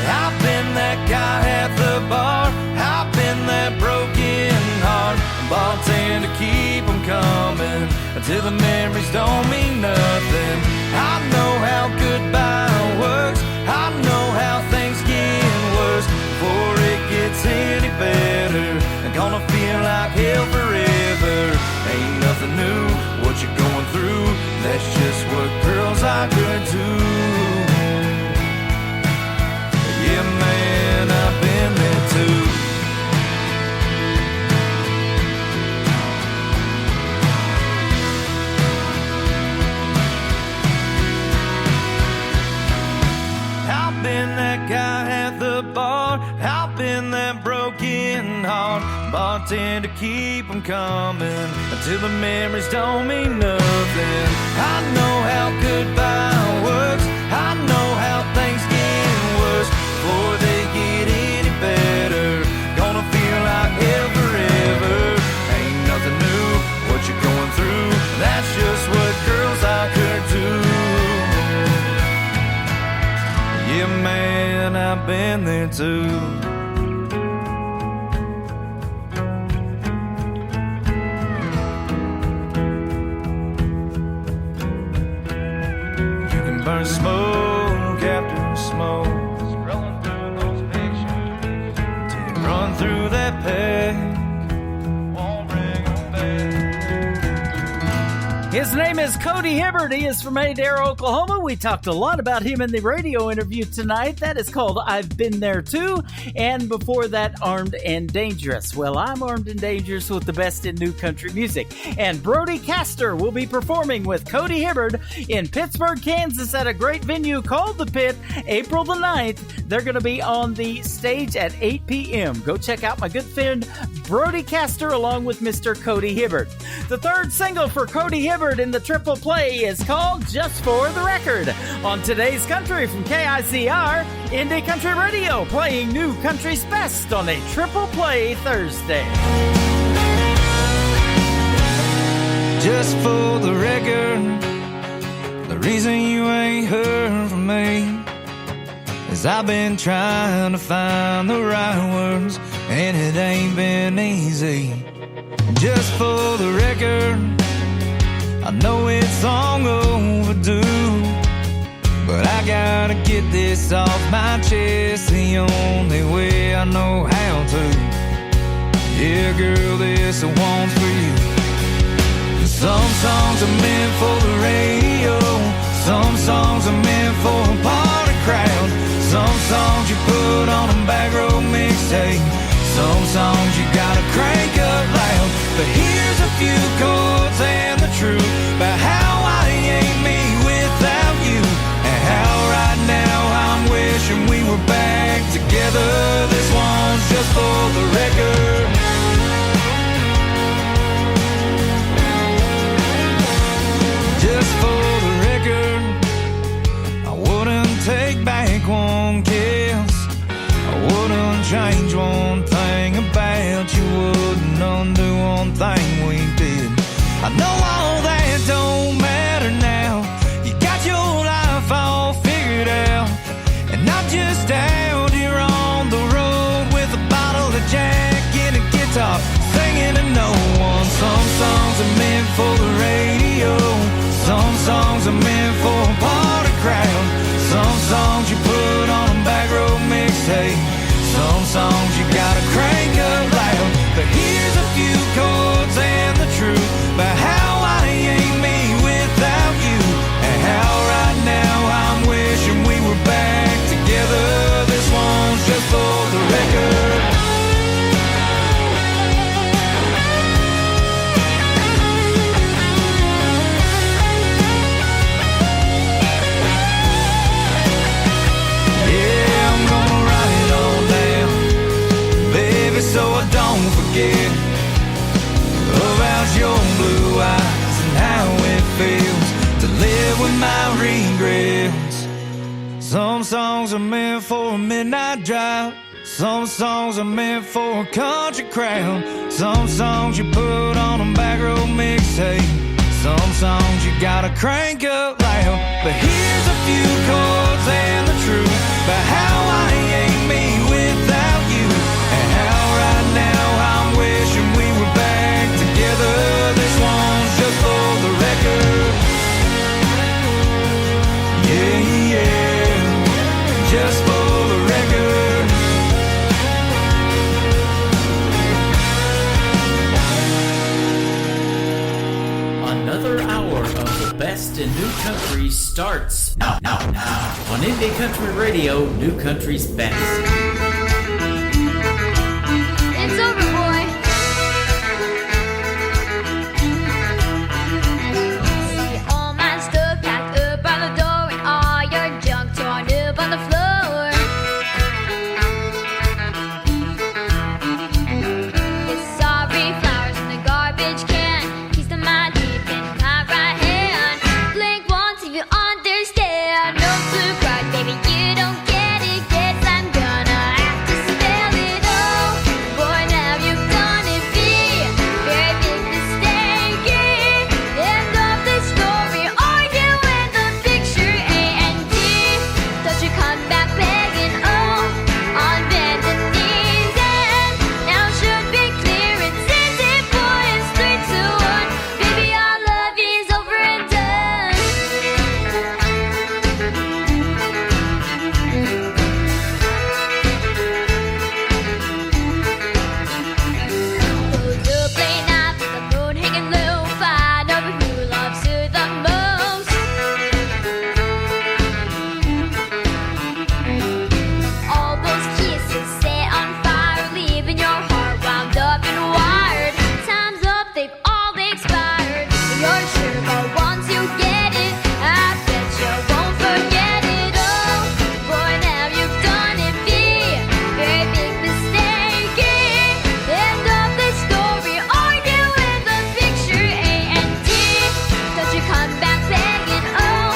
I've been that guy at the bar. I've been that broken heart. Bartender, keep them coming until the memories don't mean nothing. I know how goodbye works. I know how things get worse before it gets any better. I'm gonna feel like hell forever. Ain't nothing new, what you're going through. That's just what girls like her do. Yeah, man, I've been there too. I've been that guy at the bar. I've been that broken heart. Bartender, keep them coming until the memories don't mean nothing. I know how goodbye works. I know how things get worse before they get any better. Gonna feel like hell forever. Ain't nothing new, what you're going through. That's just what girls like her do. Yeah, man, I've been there too. You can burn smoke after smoke, scrolling through those pictures till you run through that pack. Won't bring them back. His name is Cody Hibbert. He is from Adair, Oklahoma. We talked a lot about him in the radio interview tonight. That is called I've Been There Too. And before that, Armed and Dangerous. Well, I'm armed and dangerous with the best in new country music. And Brody Castor will be performing with Cody Hibbert in Pittsburgh, Kansas at a great venue called The Pit, April the 9th. They're going to be on the stage at 8 p.m. Go check out my good friend Brody Castor along with Mr. Cody Hibbert. The third single for Cody Hibbert in the triple play is called Just for the Record. On Today's Country from KICR, Indie Country Radio, playing new country's best on a triple play Thursday. Just for the record, the reason you ain't heard from me is I've been trying to find the right words, and it ain't been easy. Just for the record, I know it's long overdue, but I gotta get this off my chest the only way I know how to. Yeah, girl, this one's for you. Some songs are meant for the radio, some songs are meant for a party crowd, some songs you put on a back row mixtape, some songs you gotta crank up loud. But here's a few chords and the truth about how I ain't me without you, and how right now I'm wishing we were back together. This one's just for the record. Just for the record, I wouldn't take back one kiss, I wouldn't change one thing about you, wouldn't undo one thing we did. I know all that don't matter now, you got your life all figured out, and I'm just out here on the blacktop, singing to no one. Some songs are meant for the radio, some songs are meant for a party crowd. Some songs you put on a back road mixtape, some songs you gotta crank up loud. But here's a few chords and the truth about how I ain't me without you, and how right now I'm wishing we were back together. This one's just for the record. Yeah, I'm gonna write it all down, baby, so I don't forget about your blue eyes and how it feels to live with my regrets. Some songs are meant for a midnight drive, some songs are meant for a country crowd. Some songs you put on a back road mixtape, some songs you gotta crank up loud. But here's a few chords and the truth about how I ain't me without you, and how right now I'm wishing we were back together. This one's just for the record. Yeah, yeah, just for the record. Another hour of the best in new country starts now on Indie Country Radio, New Country's Best. It's over, boy. See all my stuff packed up by the door and all your junk torn up on the floor. It's sorry flowers in the garbage can. Piece of my deep in my right hand. Blink once if you understand. No blue card, baby, you don't get it. Guess I'm gonna have to spell it all. Boy, now you've done it, B. Very big mistake. End of the story. Are you in the picture? A and D. Don't you come back begging, oh, on bended knees. And now should be clear. It's easy, boy. It's 3, 2, 1. Baby, our love is over and done. Goes up late night with the moon hanging low, fight over who loves her the most. All those kisses set on fire, leaving your heart wound up and wired. Time's up, they've all expired. You're sure, but once you get it, I bet you won't forget it. Oh, boy, now you've done it, B. Very big mistake. End of the story. Are you in the picture? A and D. Don't you come back begging, oh,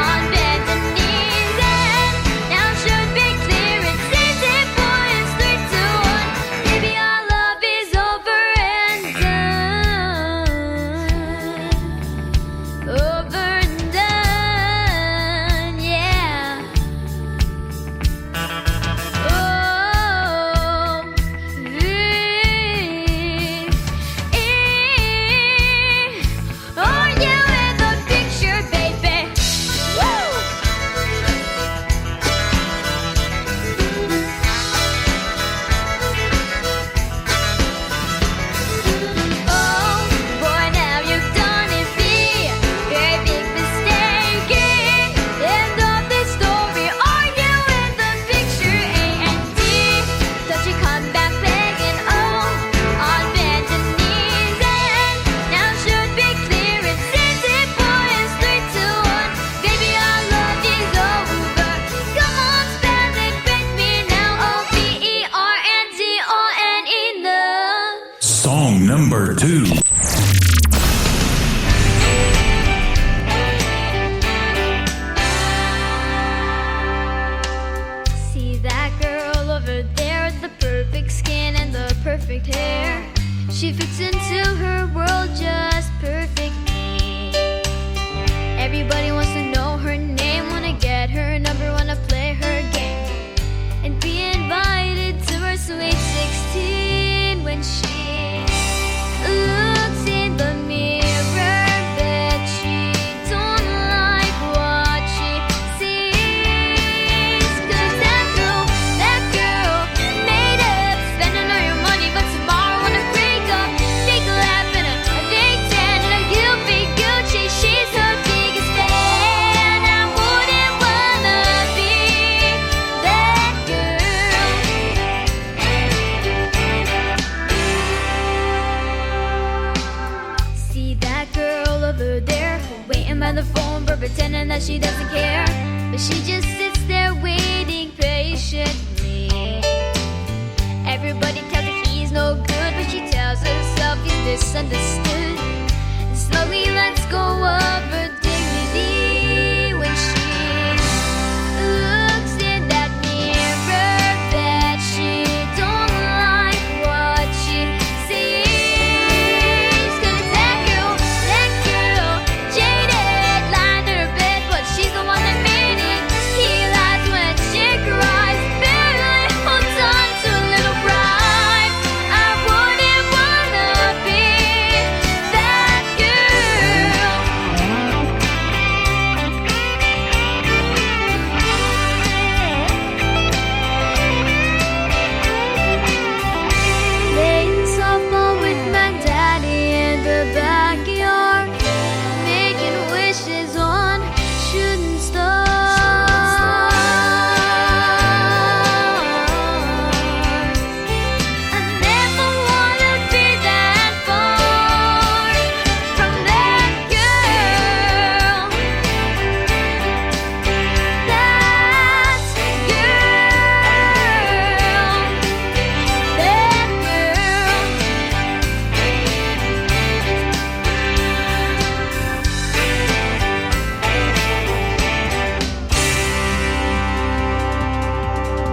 on bended knees. And now should be clear. It's easy, boy. It's 3, 2, 1. Baby, our love is over and done. Over and done, yeah. Oh, are you in the picture, baby? Woo! Oh, boy, now you've done it, B. Very big mistake. End of the story. Are you in the picture? A and D. Don't you come back begging, oh, on bended knees. And now should be clear. It's easy, boy. It's 3, 2, 1. Baby, our love is over. Come on, spell it with me now. OVERNDONE, love. Song number 2. See that girl over there with the perfect skin and the perfect hair. She fits into her world just perfectly. Everybody wants to know her name, wanna get her number, wanna play her game, and be invited to her sweet 16 when she that she doesn't care, but she just sits there waiting patiently. Everybody tells her he's no good, but she tells herself he's misunderstood, and slowly lets go of her dignity when she looks in that mirror that she don't like what she sees. 'Cause that girl, jaded, lying in her bed, but she's the one that made it. He lies when she cries, barely holds on to a little bride. I wouldn't wanna be that girl. Playing softball with my daddy in the backyard, making wishes on shooting stars. I never wanna be that far from that girl. That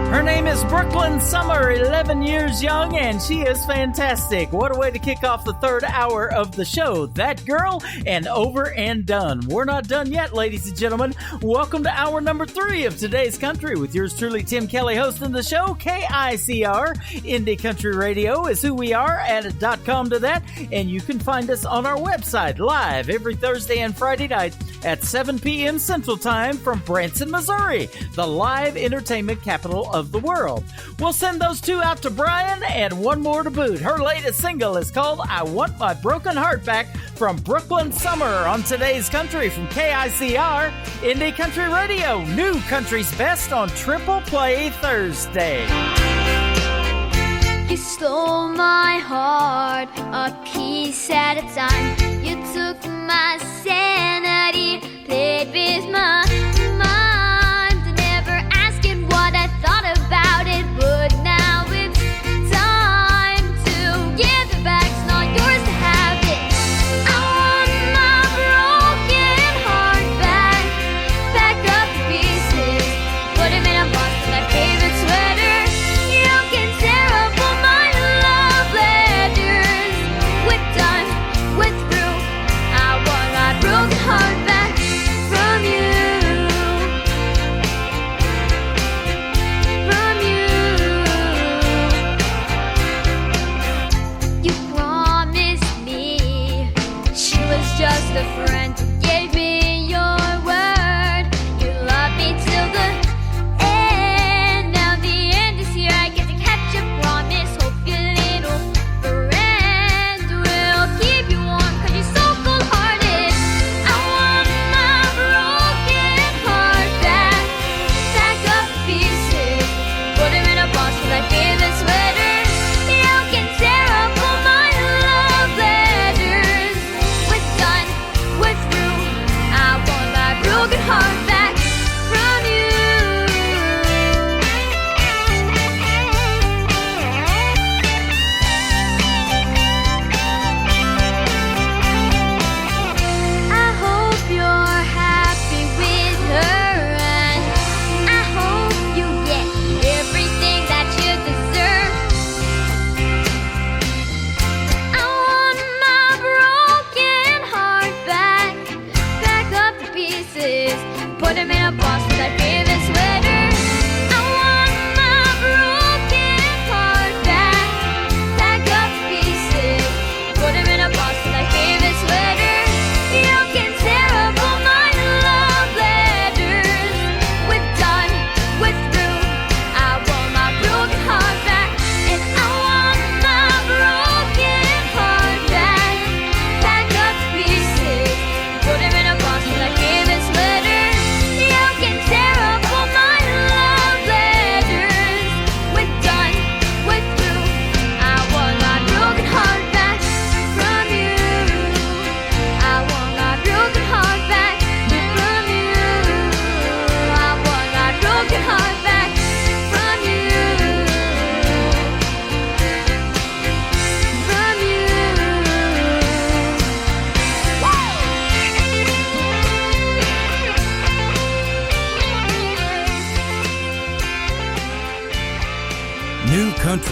Her name is Brooklyn Summer, 11 years young, and she is fantastic. What a way to kick off the third hour of the show. That girl, and over and done. We're not done yet, ladies and gentlemen. Welcome to hour number 3 of Today's Country with yours truly, Tim Kelly, hosting the show. KICR, Indie Country Radio, is who we are. Add a .com to that, and you can find us on our website live every Thursday and Friday night at 7 p.m. Central Time from Branson, Missouri, the live entertainment capital of the world. We'll send those two out to Brian and one more to boot. Her latest single is called I Want My Broken Heart Back from Brooklyn Summer on Today's Country from KICR, Indie Country Radio, New Country's Best on Triple Play Thursday. You stole my heart, a piece at a time. You took my sanity, played with my mind, never asking what I thought about it. But now it's time to give it back. It's not yours to have it. I want my broken heart back, pack up the pieces, put them in a box with my favorite sweater. You can tear up all my love letters with time, with through. I want my broken heart back from you.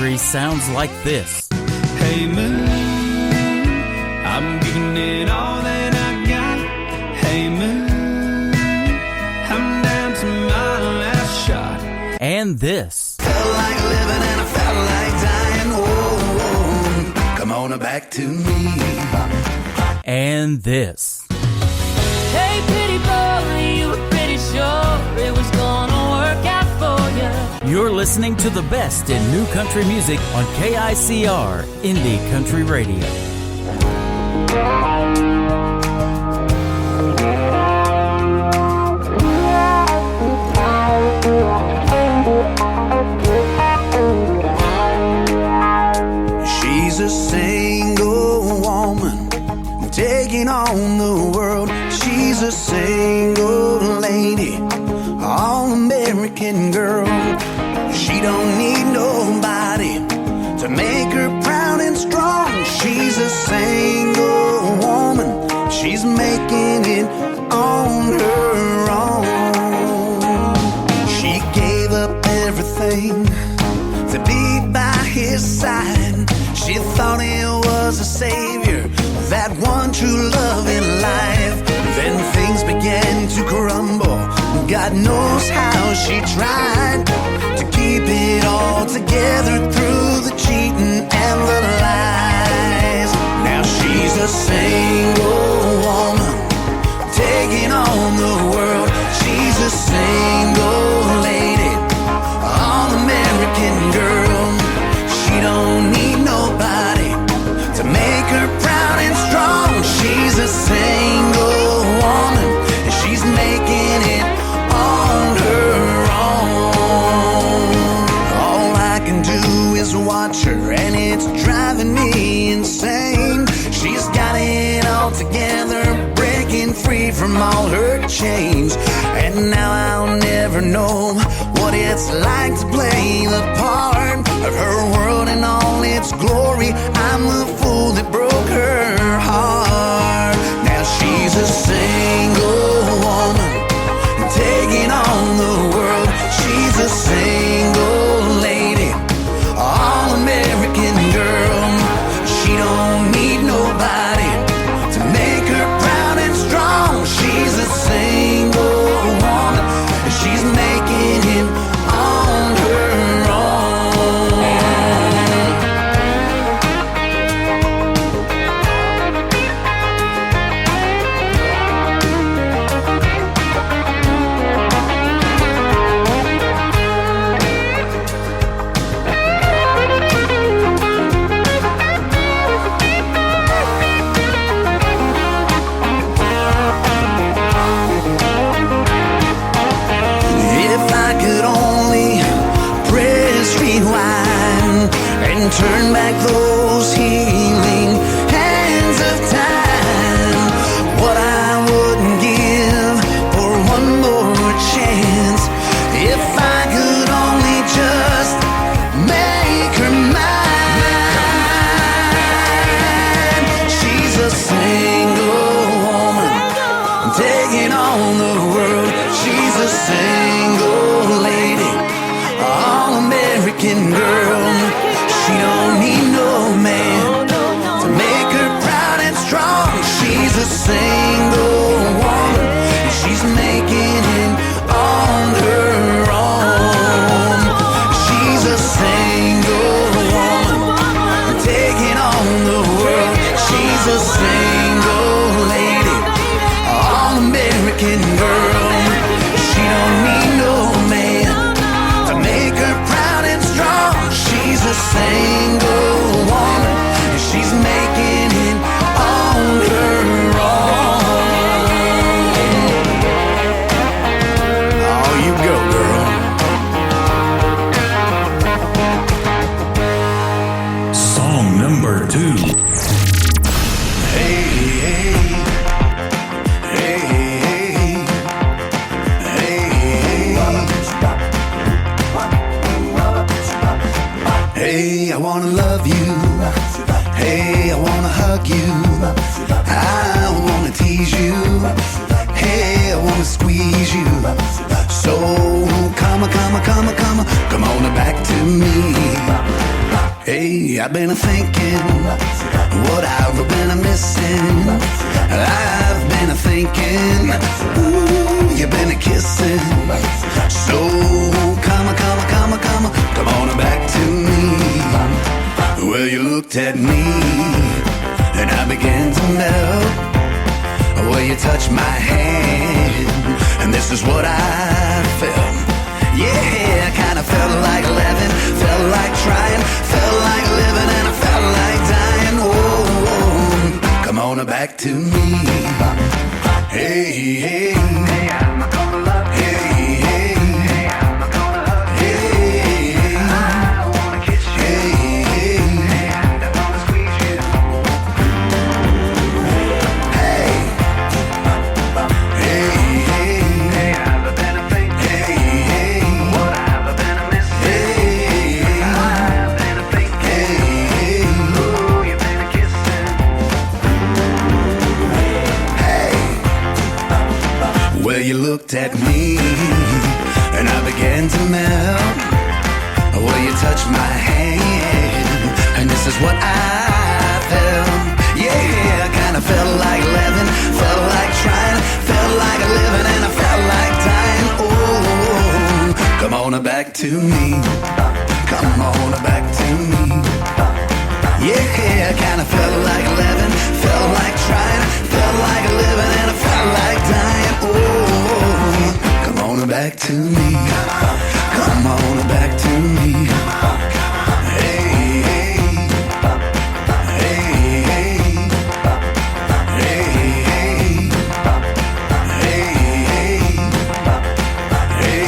country sounds like this. Hey moon, I'm giving it all that I got. Hey moon, I'm down to my last shot. And this. Felt like living and I felt like dying. Oh, come on back to me. And this. Hey, pretty boy, you were pretty sure it was gonna work out for you. You're listening to the best in new country music on KICR Indie Country Radio. She's a single woman taking on the world. She's a single lady, all-American girl. She don't need nobody to make her proud and strong. She's a single woman. She's making it on her own. She gave up everything to be by his side. She thought he was a savior, that one true love in life. Then things began to crumble. God knows how she tried to keep it all together through the cheating and the lies. Now she's a single woman taking on the world. She's a single lady, all-American girl. She don't need nobody to make her proud and strong. She's a single woman, and she's making it on her own. All I can do is watch her, and it's driving me insane. She's got it all together, breaking free from all her chains. And now I'll never know what it's like to play the part of her world in all its glory. I'm the fool that broke her heart. Now she's a single woman taking on the world. She's a single lady, all-American girl. She don't need nobody to make her proud and strong. She's a single woman, and she's making it on her own. If I could only press rewind and turn back those healing hands of time, what I wouldn't give for one more chance. If I could only just make her mine. She's a single woman taking on the world. She's a single lady, all-American girl. She don't need no man to make her proud and strong. She's a single woman, and she's making it on her own. She's a single woman taking on the world. She's a single lady, all-American girl. She don't need no man to make her proud and strong. She's a single woman, and she's making it on her own. Oh, you go, girl. Song number 2. Hey, hey, hey, hey, hey. Hey, I wanna love you. Hey, I wanna hug you. I wanna tease you. Hey, I wanna squeeze you. So come on back to me. Hey, I've been thinking what I've been missing. I've been thinking, ooh, you've been kissing. So come on back to me. Well, you looked at me and I began to melt. Well, you touched my hand and this is what I felt. Yeah, I kinda felt like living, felt like trying, felt like living, and I felt like dying. Oh, come on back to me. Hey, hey, hey, I'm gonna love you. Hey, hey, hey, I'm gonna love you. Hey, hey, I wanna kiss you. Hey, hey, hey, I'm gonna squeeze you. Hey, hey, hey, hey, I've been thinking. Hey, hey, what I've been missing. Hey, I've been thinking. Hey, ooh, you've been kissing. Hey, well, you looked at me and I began to melt. Well, you touched my hand and this is what I felt. Yeah, I kinda felt like living, felt like trying, felt like living, and I felt like dying. Oh, come on back to me. Come on back to me. Yeah, I kinda felt like living, felt like trying, felt like living, and I felt like dying. Oh, come on back to me. Come on back to me. Hey, hey, hey, hey, hey, hey, hey,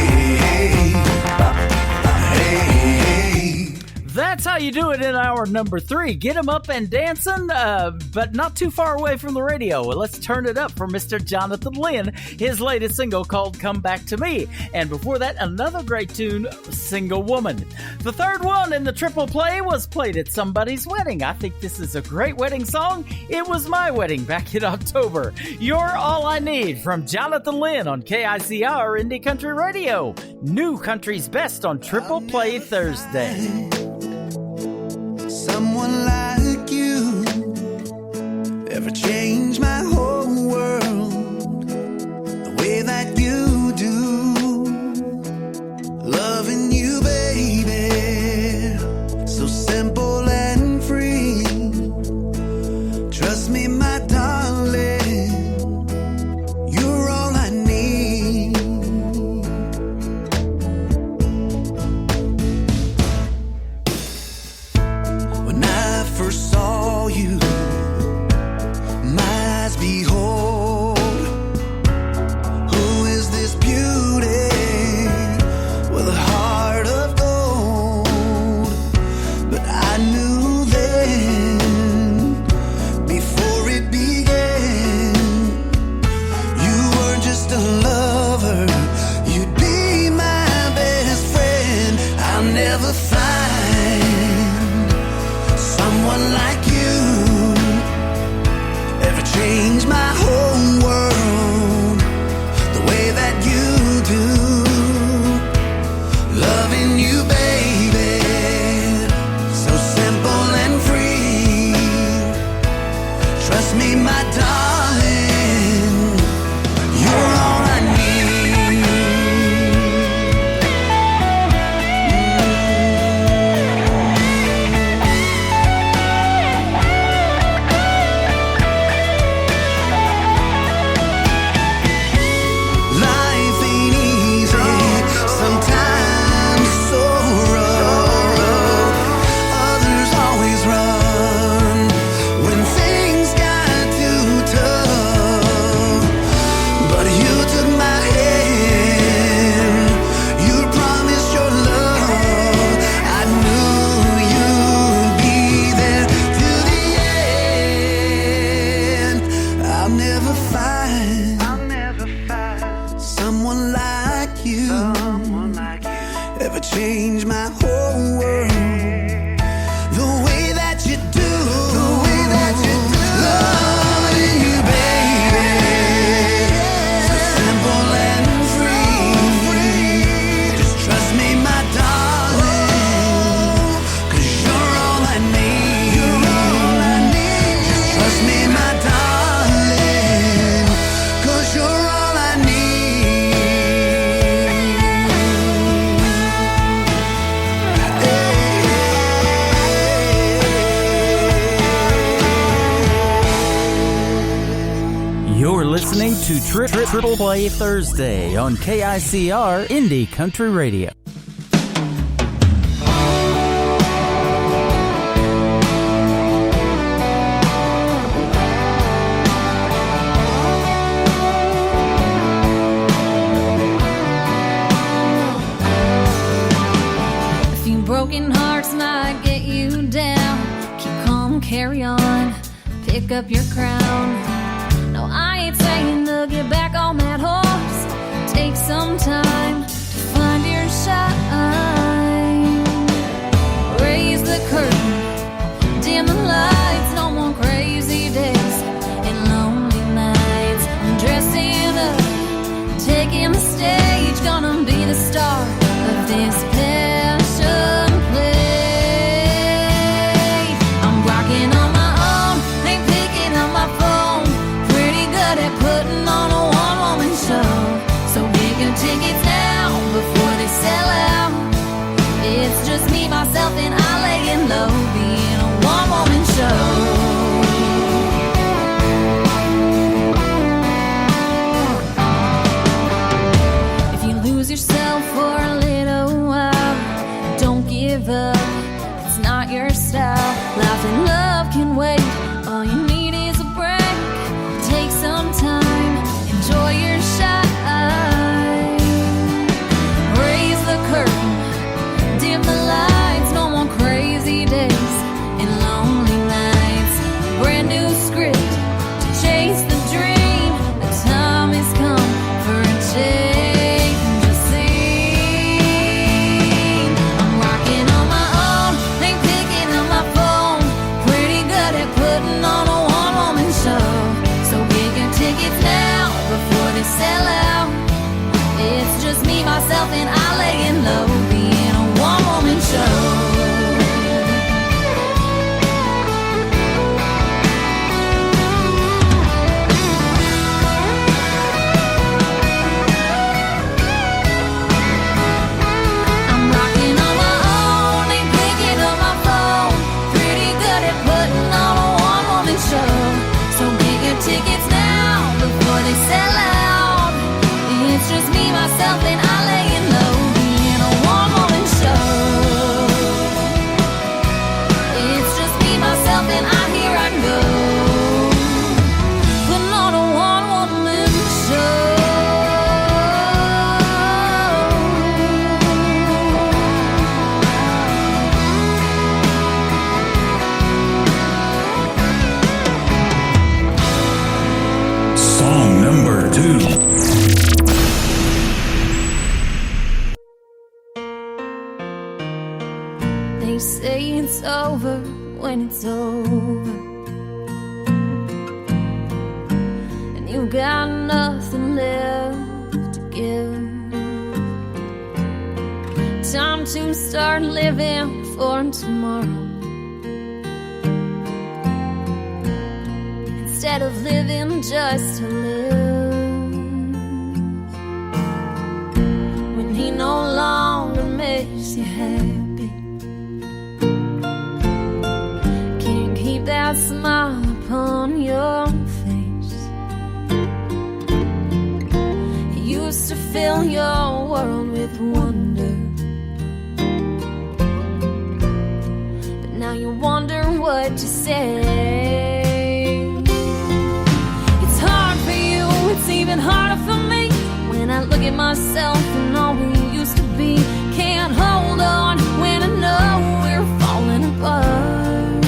hey. That's how you do it in hour number 3. Get them up and dancing, but not too far away from the radio. Well, let's turn it up for Mr. Jonathan Lynn, his latest single called Come Back to Me. And before that, another great tune, Single Woman. The third one in the triple play was played at somebody's wedding. I think this is a great wedding song. It was my wedding back in October. You're All I Need from Jonathan Lynn on KICR Indie Country Radio. New Country's Best on Triple Play Thursday. Someone like you ever change my whole world the way that you do. Loving you, baby, so simple and free. Trust me, my darling, you're all I need. When I first saw you, my eyes behold, who is this beauty with a heart of gold? But I knew then, before it began, you were just a lover, you'd be my best friend. I'll never find someone like you ever change my whole world the way that you do. Loving you, baby, so simple and free. Trust me, my darling, you're all I need. listening to Triple Play Thursday on KICR Indie Country Radio. Broken hearts might get you down. Keep calm, carry on, pick up your crown. No, I ain't saying to get back on that horse. Take some time to find your shine. Raise the curtain, dim the lights. No more crazy days and lonely nights. I'm dressing up, taking the stage. Gonna be the star of this passion. Tickets now before they sell out. It's just me, myself, and I laying low, being a one-woman show. If you lose yourself for a little while, don't give up, it's not your style. Life and love can wait, all you need is a break. Take some time, enjoy your shine. Curtain, dim the lights, no more crazy days and lonely nights. Brand new script to chase the dream. The time has come for a change of scene. I'm rocking on my own, ain't picking up my phone. Pretty good at putting on a one-woman show. So get your tickets now before they sell out. It's just me, myself, and I laying low, being a one-woman show. I'm rocking on my own, ain't picking up my phone. Pretty good at putting on a one-woman show. So get your tickets now before they sell out. It's just me, myself, and I laying low, being a one-woman show. It's just me, myself, and here I go, putting on a one-woman show. Song number 2. They say it's over when it's over, and you got nothing left to give. Time to start living for tomorrow instead of living just to live. When he no longer makes you happy, keep that smile upon your face. He used to fill your world with wonder, but now you wonder what you say. It's hard for you, it's even harder for me. When I look at myself and all we used to be, can't hold on when I know we're falling apart.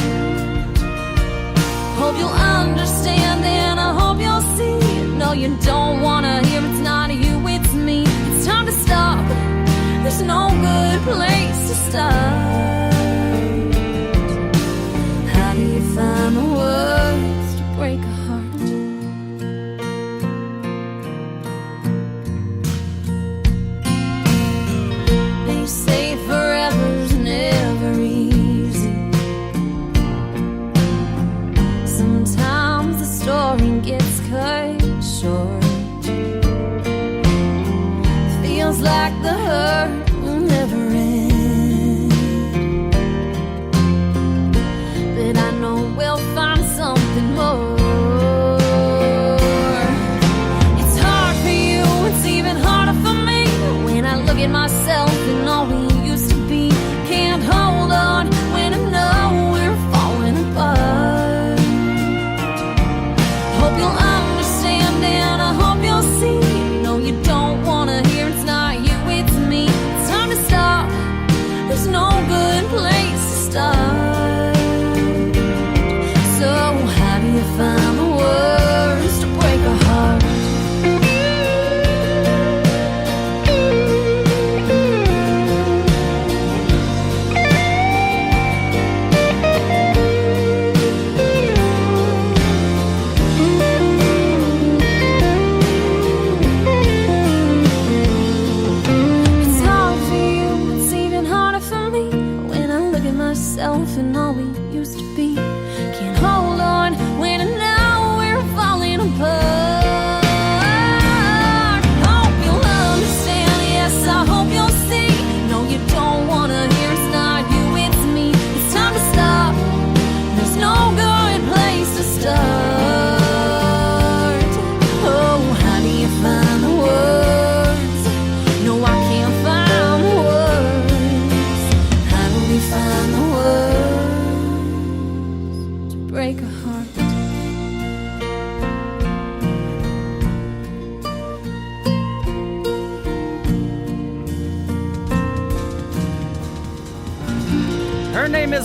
Hope you'll understand and I hope you'll see. No, you don't wanna hear, it's not you, it's me. It's time to stop, there's no good place to start. How do you find the words to break a heart? They say forever's never easy. Sometimes the story gets cut short. Feels like the hurt will never end.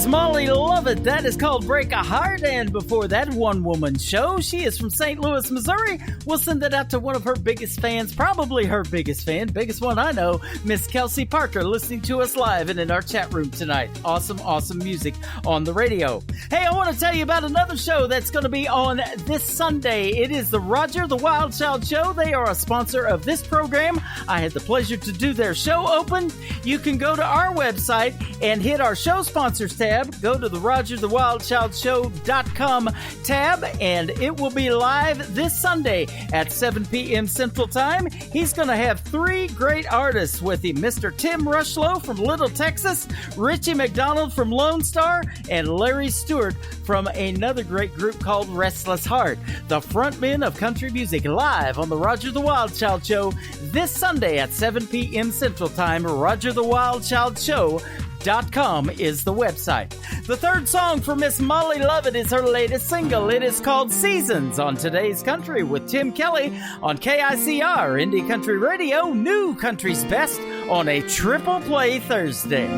was Molly Lovett. That is called Break a Heart. And before that, One Woman Show. She is from St. Louis, Missouri. We'll send that out to one of her biggest fans, probably her biggest fan, biggest one I know, Miss Kelsey Parker, listening to us live and in our chat room tonight. Awesome, awesome music on the radio. Hey, I want to tell you about another show that's going to be on this Sunday. It is the Roger the Wild Child Show. They are a sponsor of this program. I had the pleasure to do their show open. You can go to our website and hit our show sponsors tab. Go to the RogerTheWildChildShow.com tab, and it will be live this Sunday at 7 p.m. Central Time. He's going to have 3 great artists with him. Mr. Tim Rushlow from Little Texas, Richie McDonald from Lone Star, and Larry Stewart from another great group called Restless Heart. The frontmen of country music live on the Roger the Wild Child Show this Sunday at 7 p.m. Central Time. RogerTheWildChildShow.com is the website. The third song for Miss Molly Lovett is her latest single. It is called Seasons on Today's Country with Tim Kelly on KICR, Indie Country Radio, New Country's Best on a Triple Play Thursday.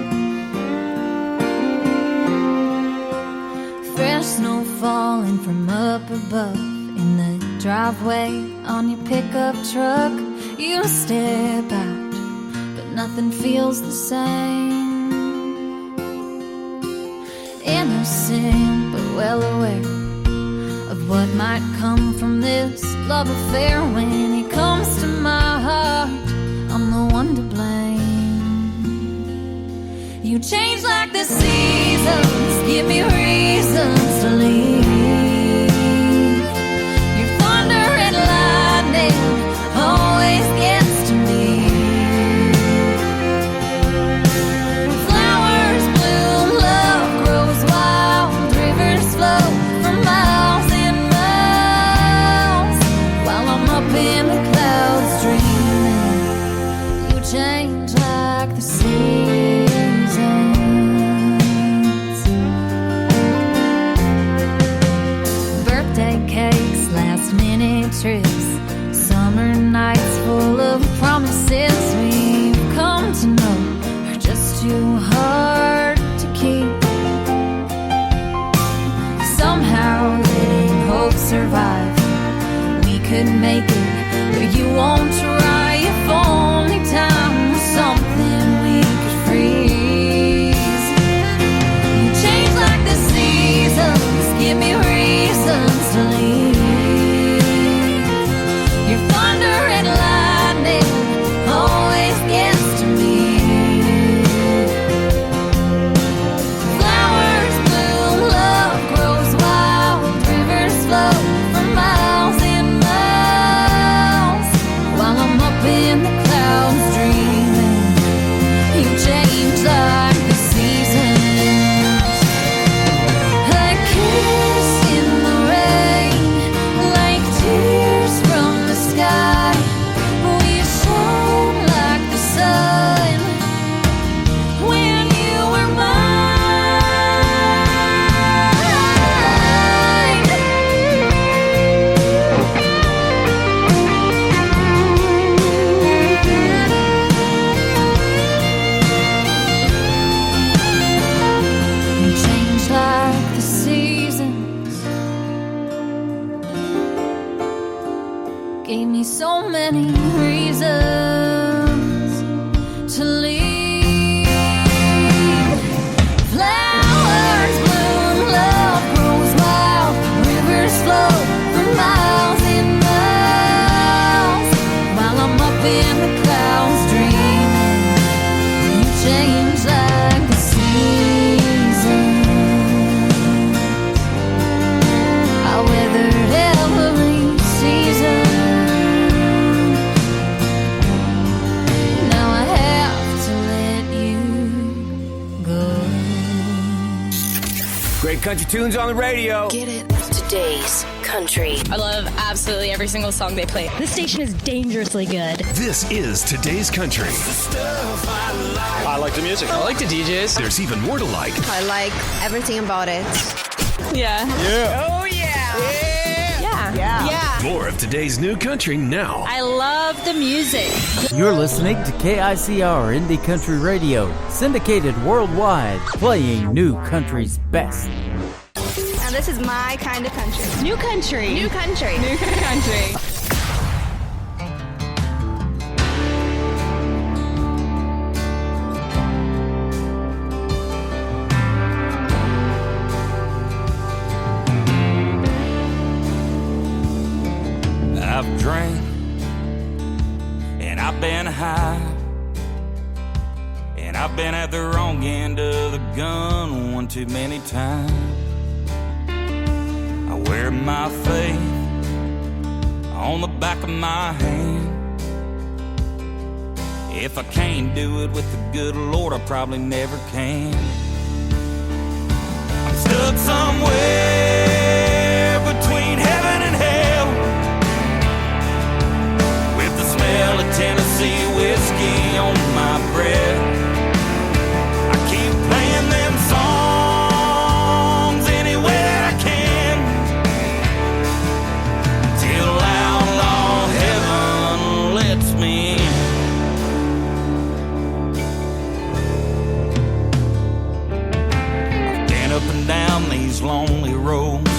Fresh snow falling from up above in the driveway on your pickup truck. You step out, but nothing feels the same. Innocent, but well aware of what might come from this love affair. When he comes to my heart, I'm the one to blame. You change like the seasons, give me reasons to leave. Your thunder and lightning always gets to me. Flowers bloom, love grows wild, rivers flow for miles and miles, while I'm up in the clouds dreaming. You change like the seasons. Birthday cakes, last minute trips, summer nights full of promises we've come to know are just too hard to keep. Somehow letting hope survive, we could make it, but you won't try. If only time was something we could freeze. You change like the seasons, give me reasons to leave. Your thunder and lightning always gets to me. Flowers bloom, love grows wild, rivers flow for miles and miles, while I'm up in the clouds dreaming. You change like the seasons. A kiss in the rain, like tears from the sky. We shone like the sun when you were You change like the seasons, gave me so many reasons to leave. Flowers bloom, love grows wild, rivers flow for miles and miles, while I'm up in the clouds dreaming. You change like the seasons. I weathered every season. Now I have to let you go. Great country tunes on the radio. Get it? Today's Country. I love absolutely every single song they play. This station is dangerously good. This is Today's Country. I like the music. I like the DJs. There's even more to like. I like everything about it. Yeah. Yeah. Oh, yeah. Yeah. Yeah. More of today's new country now. I love the music. You're listening to KICR Indie Country Radio, syndicated worldwide, playing new country's best. Now this is my kind of country. New country. New country. New country. I've drank and I've been high, and I've been at the wrong end of the gun one too many times. I wear my faith on the back of my hand. If I can't do it with the good Lord, I probably never can. I'm stuck somewhere between heaven and hell, with the smell of Tennessee whiskey on my breath. I keep playing them songs any way that I can, till outlaw heaven lets me in. I've been up and down these lonely roads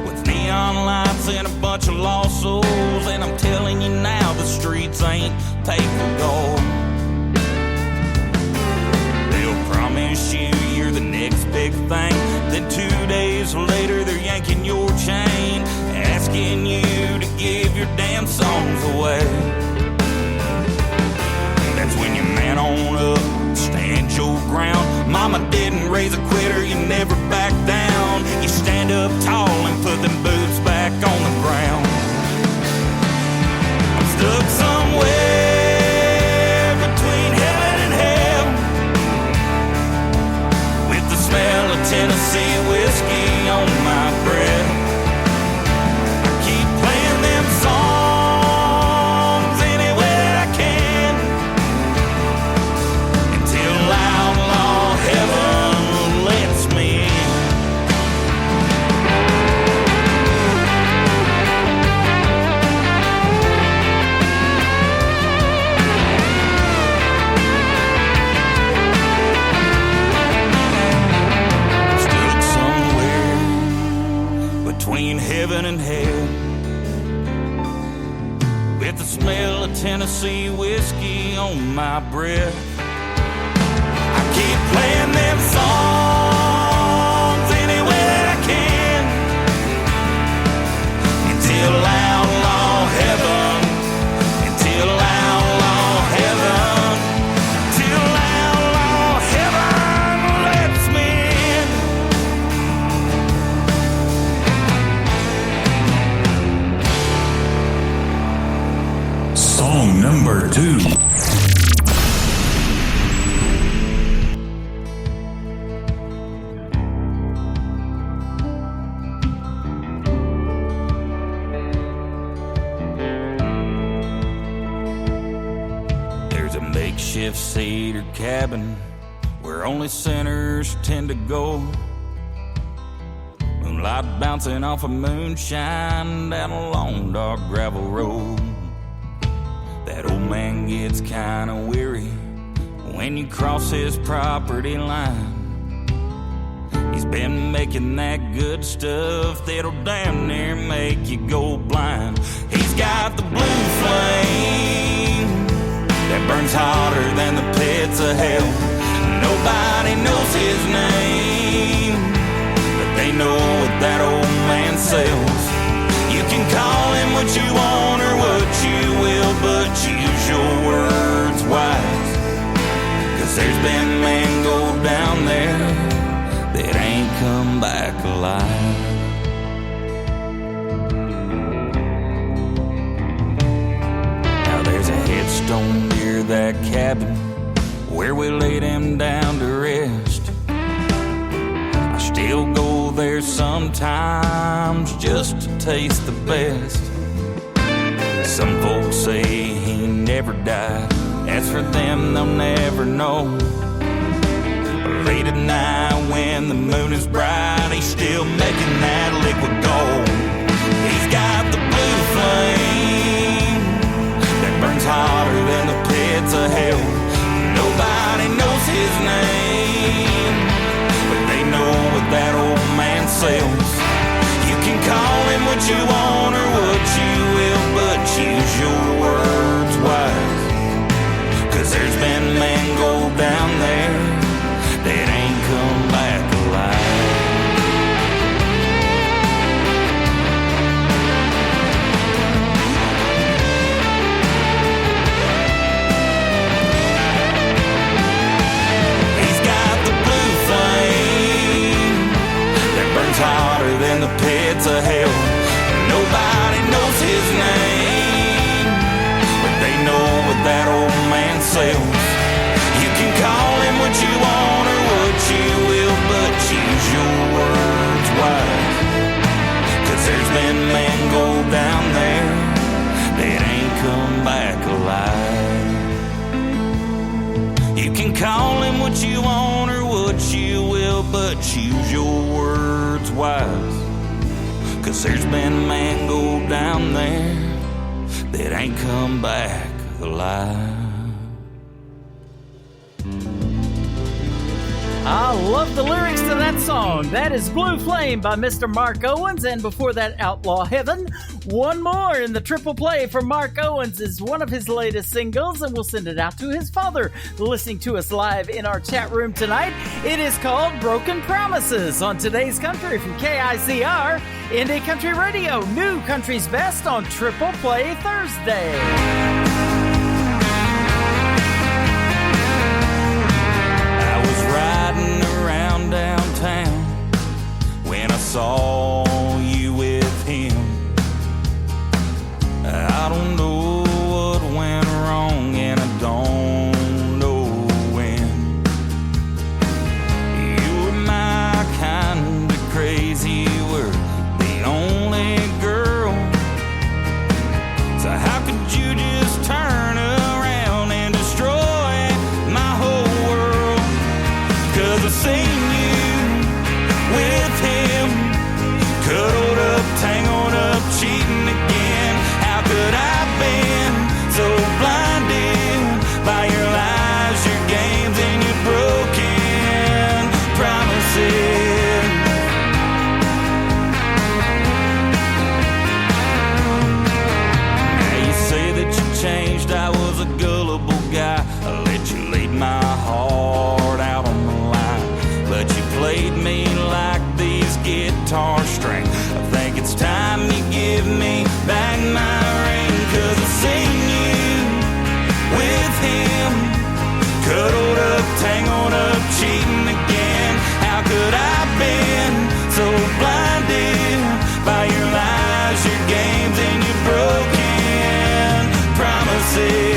with neon lights and a bunch of lost souls, and I'm telling you now, the streets ain't paper gold. They'll promise you you're the next big thing, then 2 days later they're yanking your chain, asking you to give your damn songs away. That's when you man on up, stand your ground. Mama didn't raise a quitter, you never back down. You stand up tall and put them boots back on the ground. I'm stuck somewhere between heaven and hell, with the smell of Tennessee whiskey on my breath. I keep playing them songs any way that I can, until outlaw heaven lets me in. Stuck somewhere between heaven and hell, with the smell of Tennessee whiskey on my breath. I keep playing them songs any way that I can, until outlaw heaven, until outlaw heaven, till outlaw heaven lets me in. Song number 2. There's a makeshift cedar cabin where only sinners tend to go. Moonlight bouncing off of moonshine down a long dark gravel road. That old man gets kinda weary when you cross his property line. He's been making that good stuff that'll damn near make you go blind. He's got the blue flame that burns hotter than the pits of hell. Nobody knows his name, but they know what that old man sells. You can call him what you want or what you will, but use your words wise, 'cause there's been men go down there that ain't come back alive. Now there's a headstone near that cabin where we laid him down to rest. I still go there sometimes just to taste the best. Some folks say he never died. As for them, they'll never know. Late at night when the moon is bright, he's still making that liquid gold. He's got the blue than the pits of hell. Nobody knows his name, but they know what that old man sells. You can call him what you want or what you will, but choose your words wise. 'Cause there's been men go down there that ain't come back alive. You can call him what you want or what you will, but choose your words wise. 'Cause there's been a man go down there that ain't come back alive. I love the lyrics to that song. That is Blue Flame by Mr. Mark Owens, and before that, Outlaw Heaven. One more in the triple play for Mark Owens is one of his latest singles, and we'll send it out to his father listening to us live in our chat room tonight. It is called Broken Promises on Today's Country from KICR, Indie Country Radio, New Country's Best on Triple Play Thursday. Riding around downtown when I saw you with him. I don't know what went wrong and I don't know when. You were my kind of crazy, you were the only girl. So how could you just turn around and destroy my whole world? 'Cause I've seen you with him, cuddled up, tangled up, cheating again. How could I have been so blinded by your lies, your games, and your broken promises? Now you say that you changed, I was a gullible guy. I let you lead my heart out on the line, but you played me like these guitar strings. I think it's time you give me back my ring. 'Cause I've seen you with him, cuddled up, tangled up, cheating again. How could I have been so blinded by your lies, your games, and your broken promises?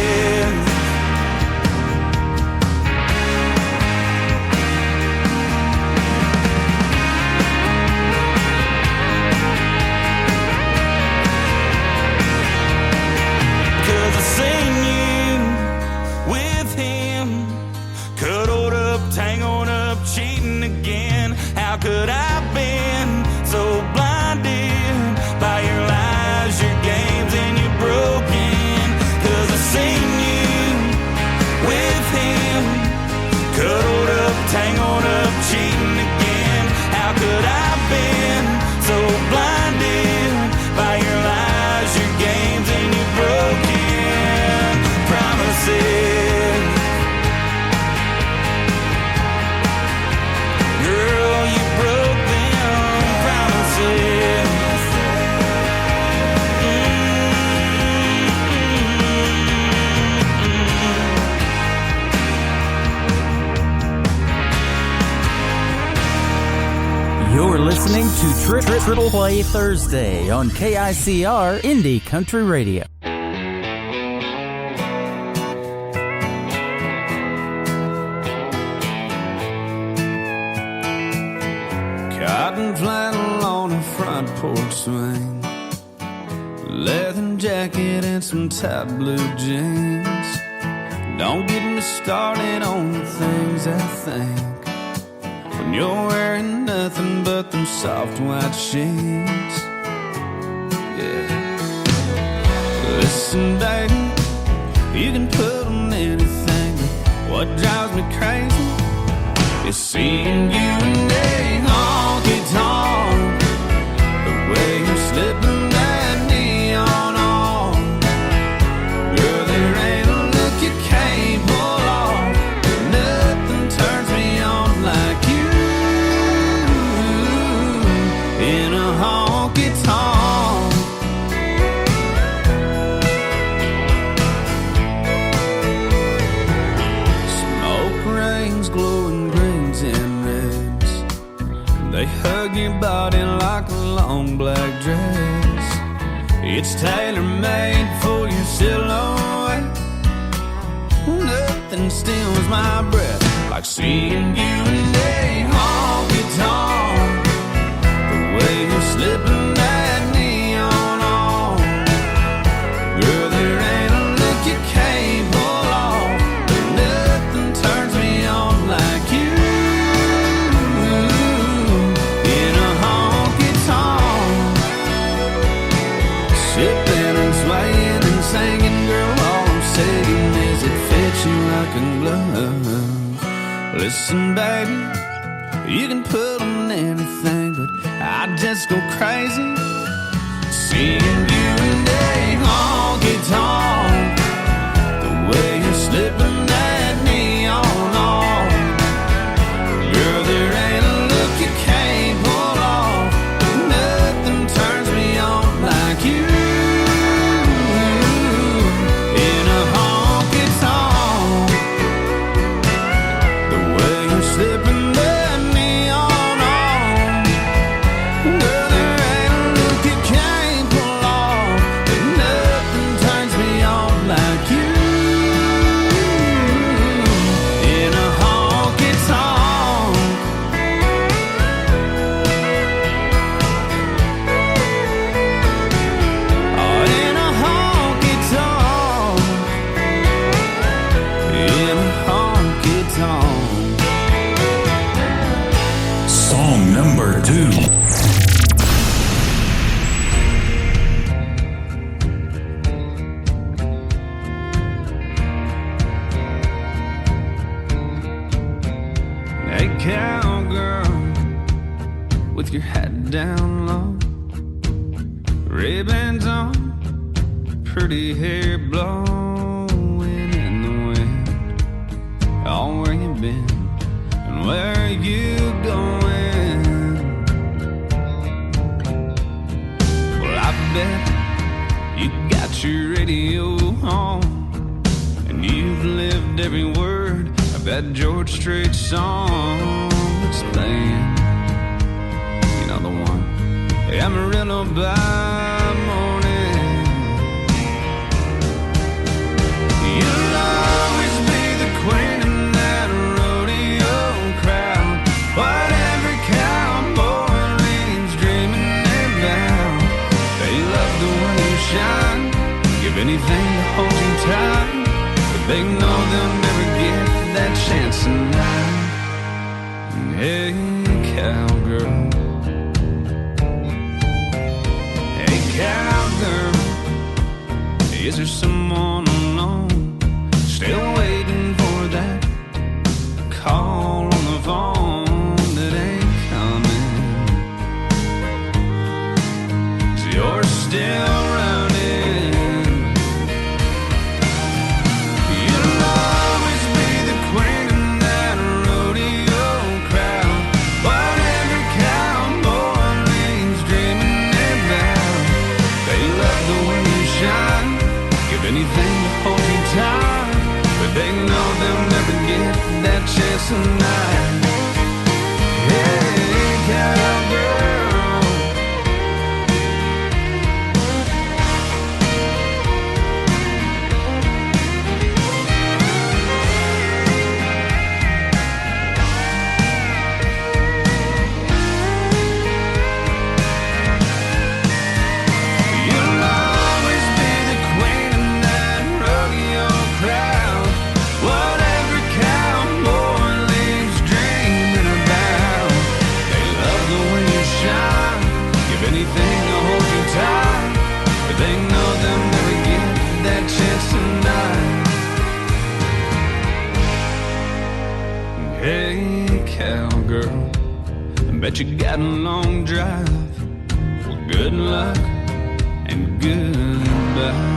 Seen you with him, cuddled up, tangled up, cheating again. How could I have been so blinded by your lies, your games, and your broken? 'Cause I've seen you with him, cuddled up, tangled up, cheating again. How could I have been so blinded by your lies, your games, and your broken promises? Girl, you broke them promises. You're listening to Triple Play Thursday on KICR Indie Country Radio. Cotton flannel on a front porch swing, leather jacket and some tight blue jeans. Don't get me started on the things I think when you're wearing nothing but them soft white sheets. Yeah. Listen, baby, you can put on anything. What drives me crazy is seeing you in a honky-tonk, the way you're slipping that neon on. Girl, there ain't a look you can't pull off. Nothing turns me on like you in a honky-tonk. Smoke rings, glowing greens and reds, they hug your body like like a long black dress. It's tailor-made for your silhouette. Nothing steals my breath like seeing you in a honky-tonk. The way you're slipping that neon on. Girl, there ain't a look you can't pull off. But nothing turns me on like you. In a honky-tonk, sipping and swaying and singing. Girl, all I'm saying is it fits you like a glove. Listen, baby, you can put on anything, but I just go crazy seeing you in a honky-tonk. The way you're slipping that neon on. Girl, there ain't a look you can't pull off. Nothing turns me on like you. In a honky-tonk, the way you're slipping that neon on. Girl, there ain't a look you can't pull off. But nothing turns me on like you. In a honky-tonk. Oh, in a honky-tonk. In a honky-tonk. Song number 2. Hey, cowgirl, with your hat down low, ribbons on, pretty hair blowing in the wind. Oh, where you been and where are you going? Well, I bet you got your radio on and you've lived every word of that George Strait song that's playing. You know the one, Amarillo by morning. You'll always be the queen in that rodeo crowd. What every cowboy leaves dreaming about. They love the way you shine, give anything to hold you tight. But they know they'll never get that chance tonight. Hey, cowgirl. Hey, cowgirl. Is there someone alone still waiting for that call on the phone that ain't coming? 'Cause you're still running. You'll always be the queen in that rodeo crowd. What every cowboy leaves dreaming about. They love the way you shine, give anything to hold you tight. But they know they'll never get that chance tonight. Hey, cowgirl. You'll always be the queen in that rodeo crowd. What every cowboy leaves dreaming about. They love the way you shine, give anything to hold you tight. But they know they'll never get that chance tonight. Hey, cowgirl, I bet you got a long drive. Well, good luck and goodbye.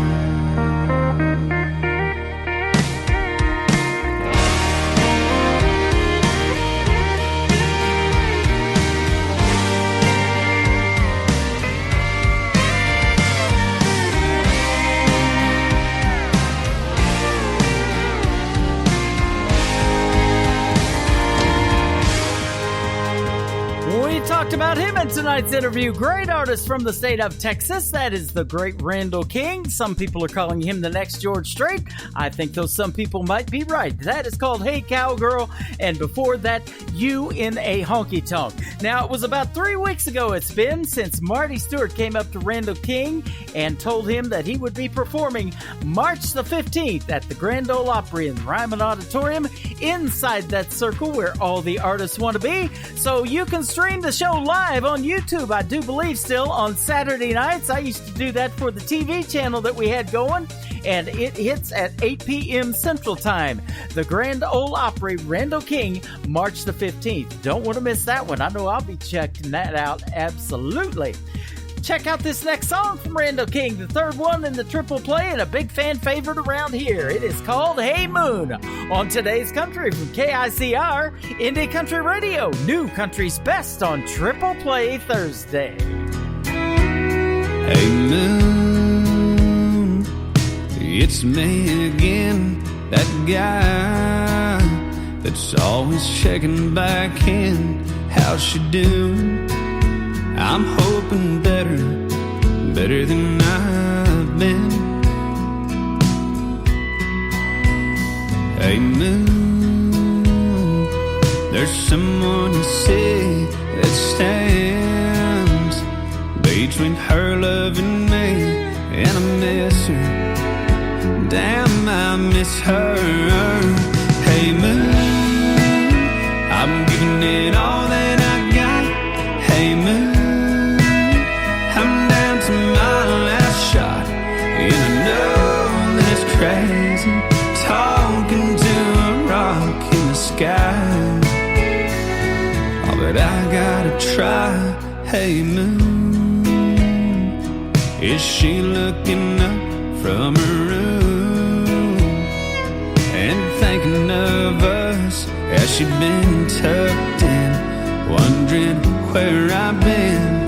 We talked about him in tonight's tonight's interview, great artist from the state of Texas. That is the great Randall King. Some people are calling him the next George Strait. I think those some people might be right. That is called Hey Cowgirl, and before that, You in a Honky Tonk. Now, it was about 3 weeks ago it's been since Marty Stewart came up to Randall King and told him that he would be performing March the 15th at the Grand Ole Opry in Ryman Auditorium, inside that circle where all the artists want to be. So you can stream the show live on YouTube, I do believe, still on Saturday nights. I used to do that for the TV channel that we had going, and it hits at 8 p.m. Central Time. The Grand Ole Opry, Randall King, March the 15th. Don't want to miss that one. I know I'll be checking that out absolutely. Check out this next song from Randall King, the third one in the triple play and a big fan favorite around here. It is called Hey Moon on Today's Country from KICR, Indie Country Radio, New Country's Best on Triple Play Thursday. Hey Moon, it's me again, that guy that's always checking back in. How's she doing? I'm hoping better than I've been. Hey Moon, there's someone you see that stands between her love and me, and I miss her. Damn, I miss her. Hey Moon, I'm giving it all that I got. Hey Moon, and I know that it's crazy talking to a rock in the sky. Oh, but I gotta try. Hey Moon, is she looking up from her room and thinking of us? Has she been tucked in, wondering where I've been,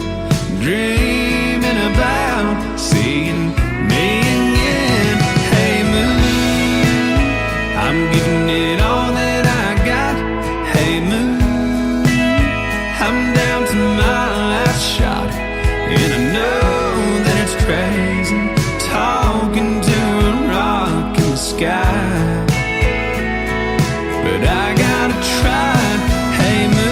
dreaming about seeing me again? Hey Moon, I'm giving it all that I got. Hey Moon, I'm down to my last shot, and I know that it's crazy talking to a rock in the sky, but I gotta try. Hey Moon,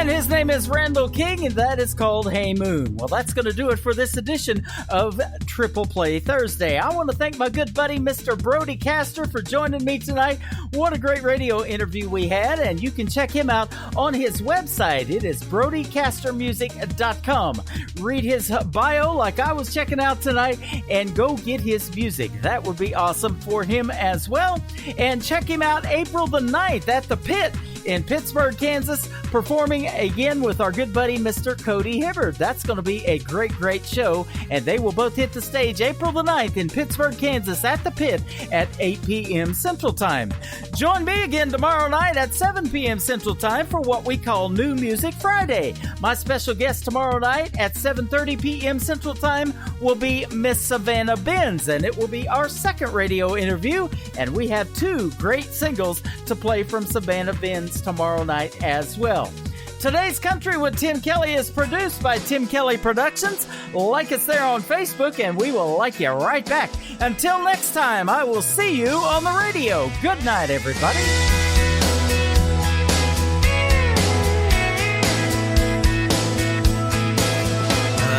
his name is Randall King, and that is called Hey Moon. Well, that's going to do it for this edition of Triple Play Thursday. I want to thank my good buddy, Mr. Brody Castor, for joining me tonight. What a great radio interview we had, and you can check him out on his website. It is BrodyCastorMusic.com. Read his bio like I was checking out tonight, and go get his music. That would be awesome for him as well. And check him out April the 9th at the Pit in Pittsburgh, Kansas, performing again with our good buddy, Mr. Cody Hibbard. That's going to be a great, great show, and they will both hit the stage April the 9th in Pittsburgh, Kansas at the Pit at 8 p.m. Central Time. Join me again tomorrow night at 7 p.m. Central Time for what we call New Music Friday. My special guest tomorrow night at 7:30 p.m. Central Time will be Miss Savannah Benz, and it will be our second radio interview, and we have two great singles to play from Savannah Benz tomorrow night as well. Today's Country with Tim Kelly is produced by Tim Kelly Productions. Like us there on Facebook, and we will like you right back. Until next time, I will see you on the radio. Good night, everybody.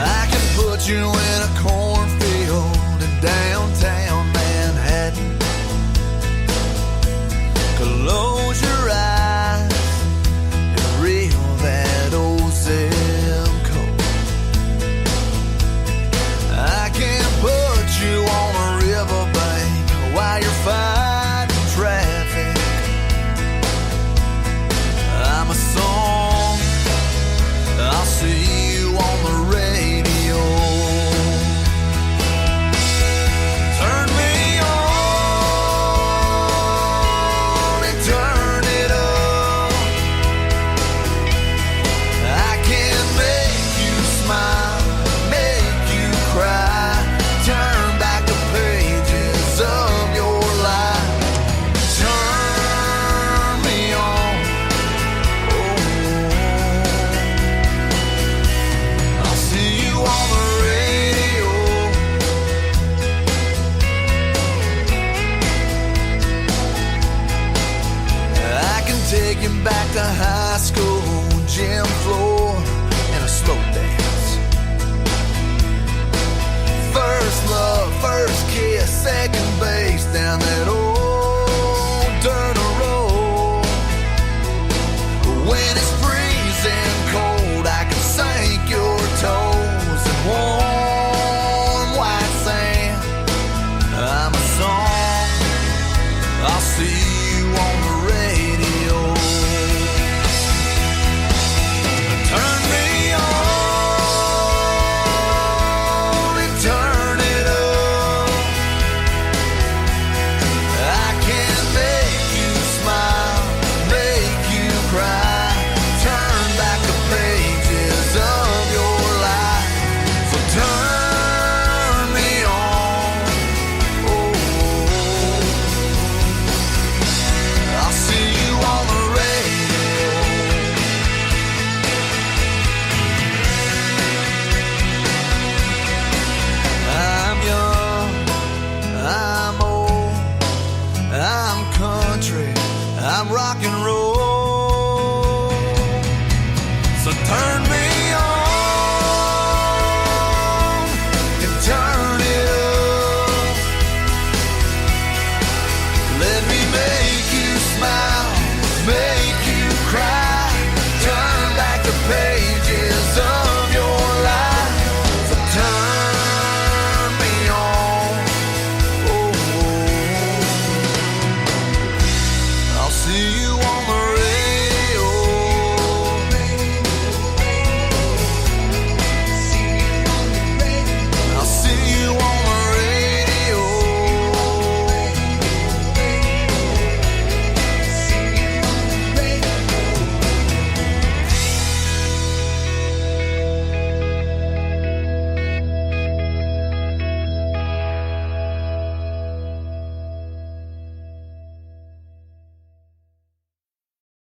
I can put you in a cornfield in downtown Manhattan. fighting traffic. I'm a song, I'll see you on the radio. Turn me on and turn it up. I can make you smile, make you cry, turn back the pages of your life. Turn me on, oh, I'll see you on the radio. I can take you back to high school, gym floor, and a slow dance. First love, first kiss, second base down that old dirt road. When it's freezing cold, I can sink your toes in warm white sand. I'm a song, I'll see you on the radio. Turn me on and turn it up. I can make you smile, make you cry, turn back the pages of your life. So turn me on, oh, I'll see you on the radio. I'm young, I'm old, I'm country, I'm rock and roll.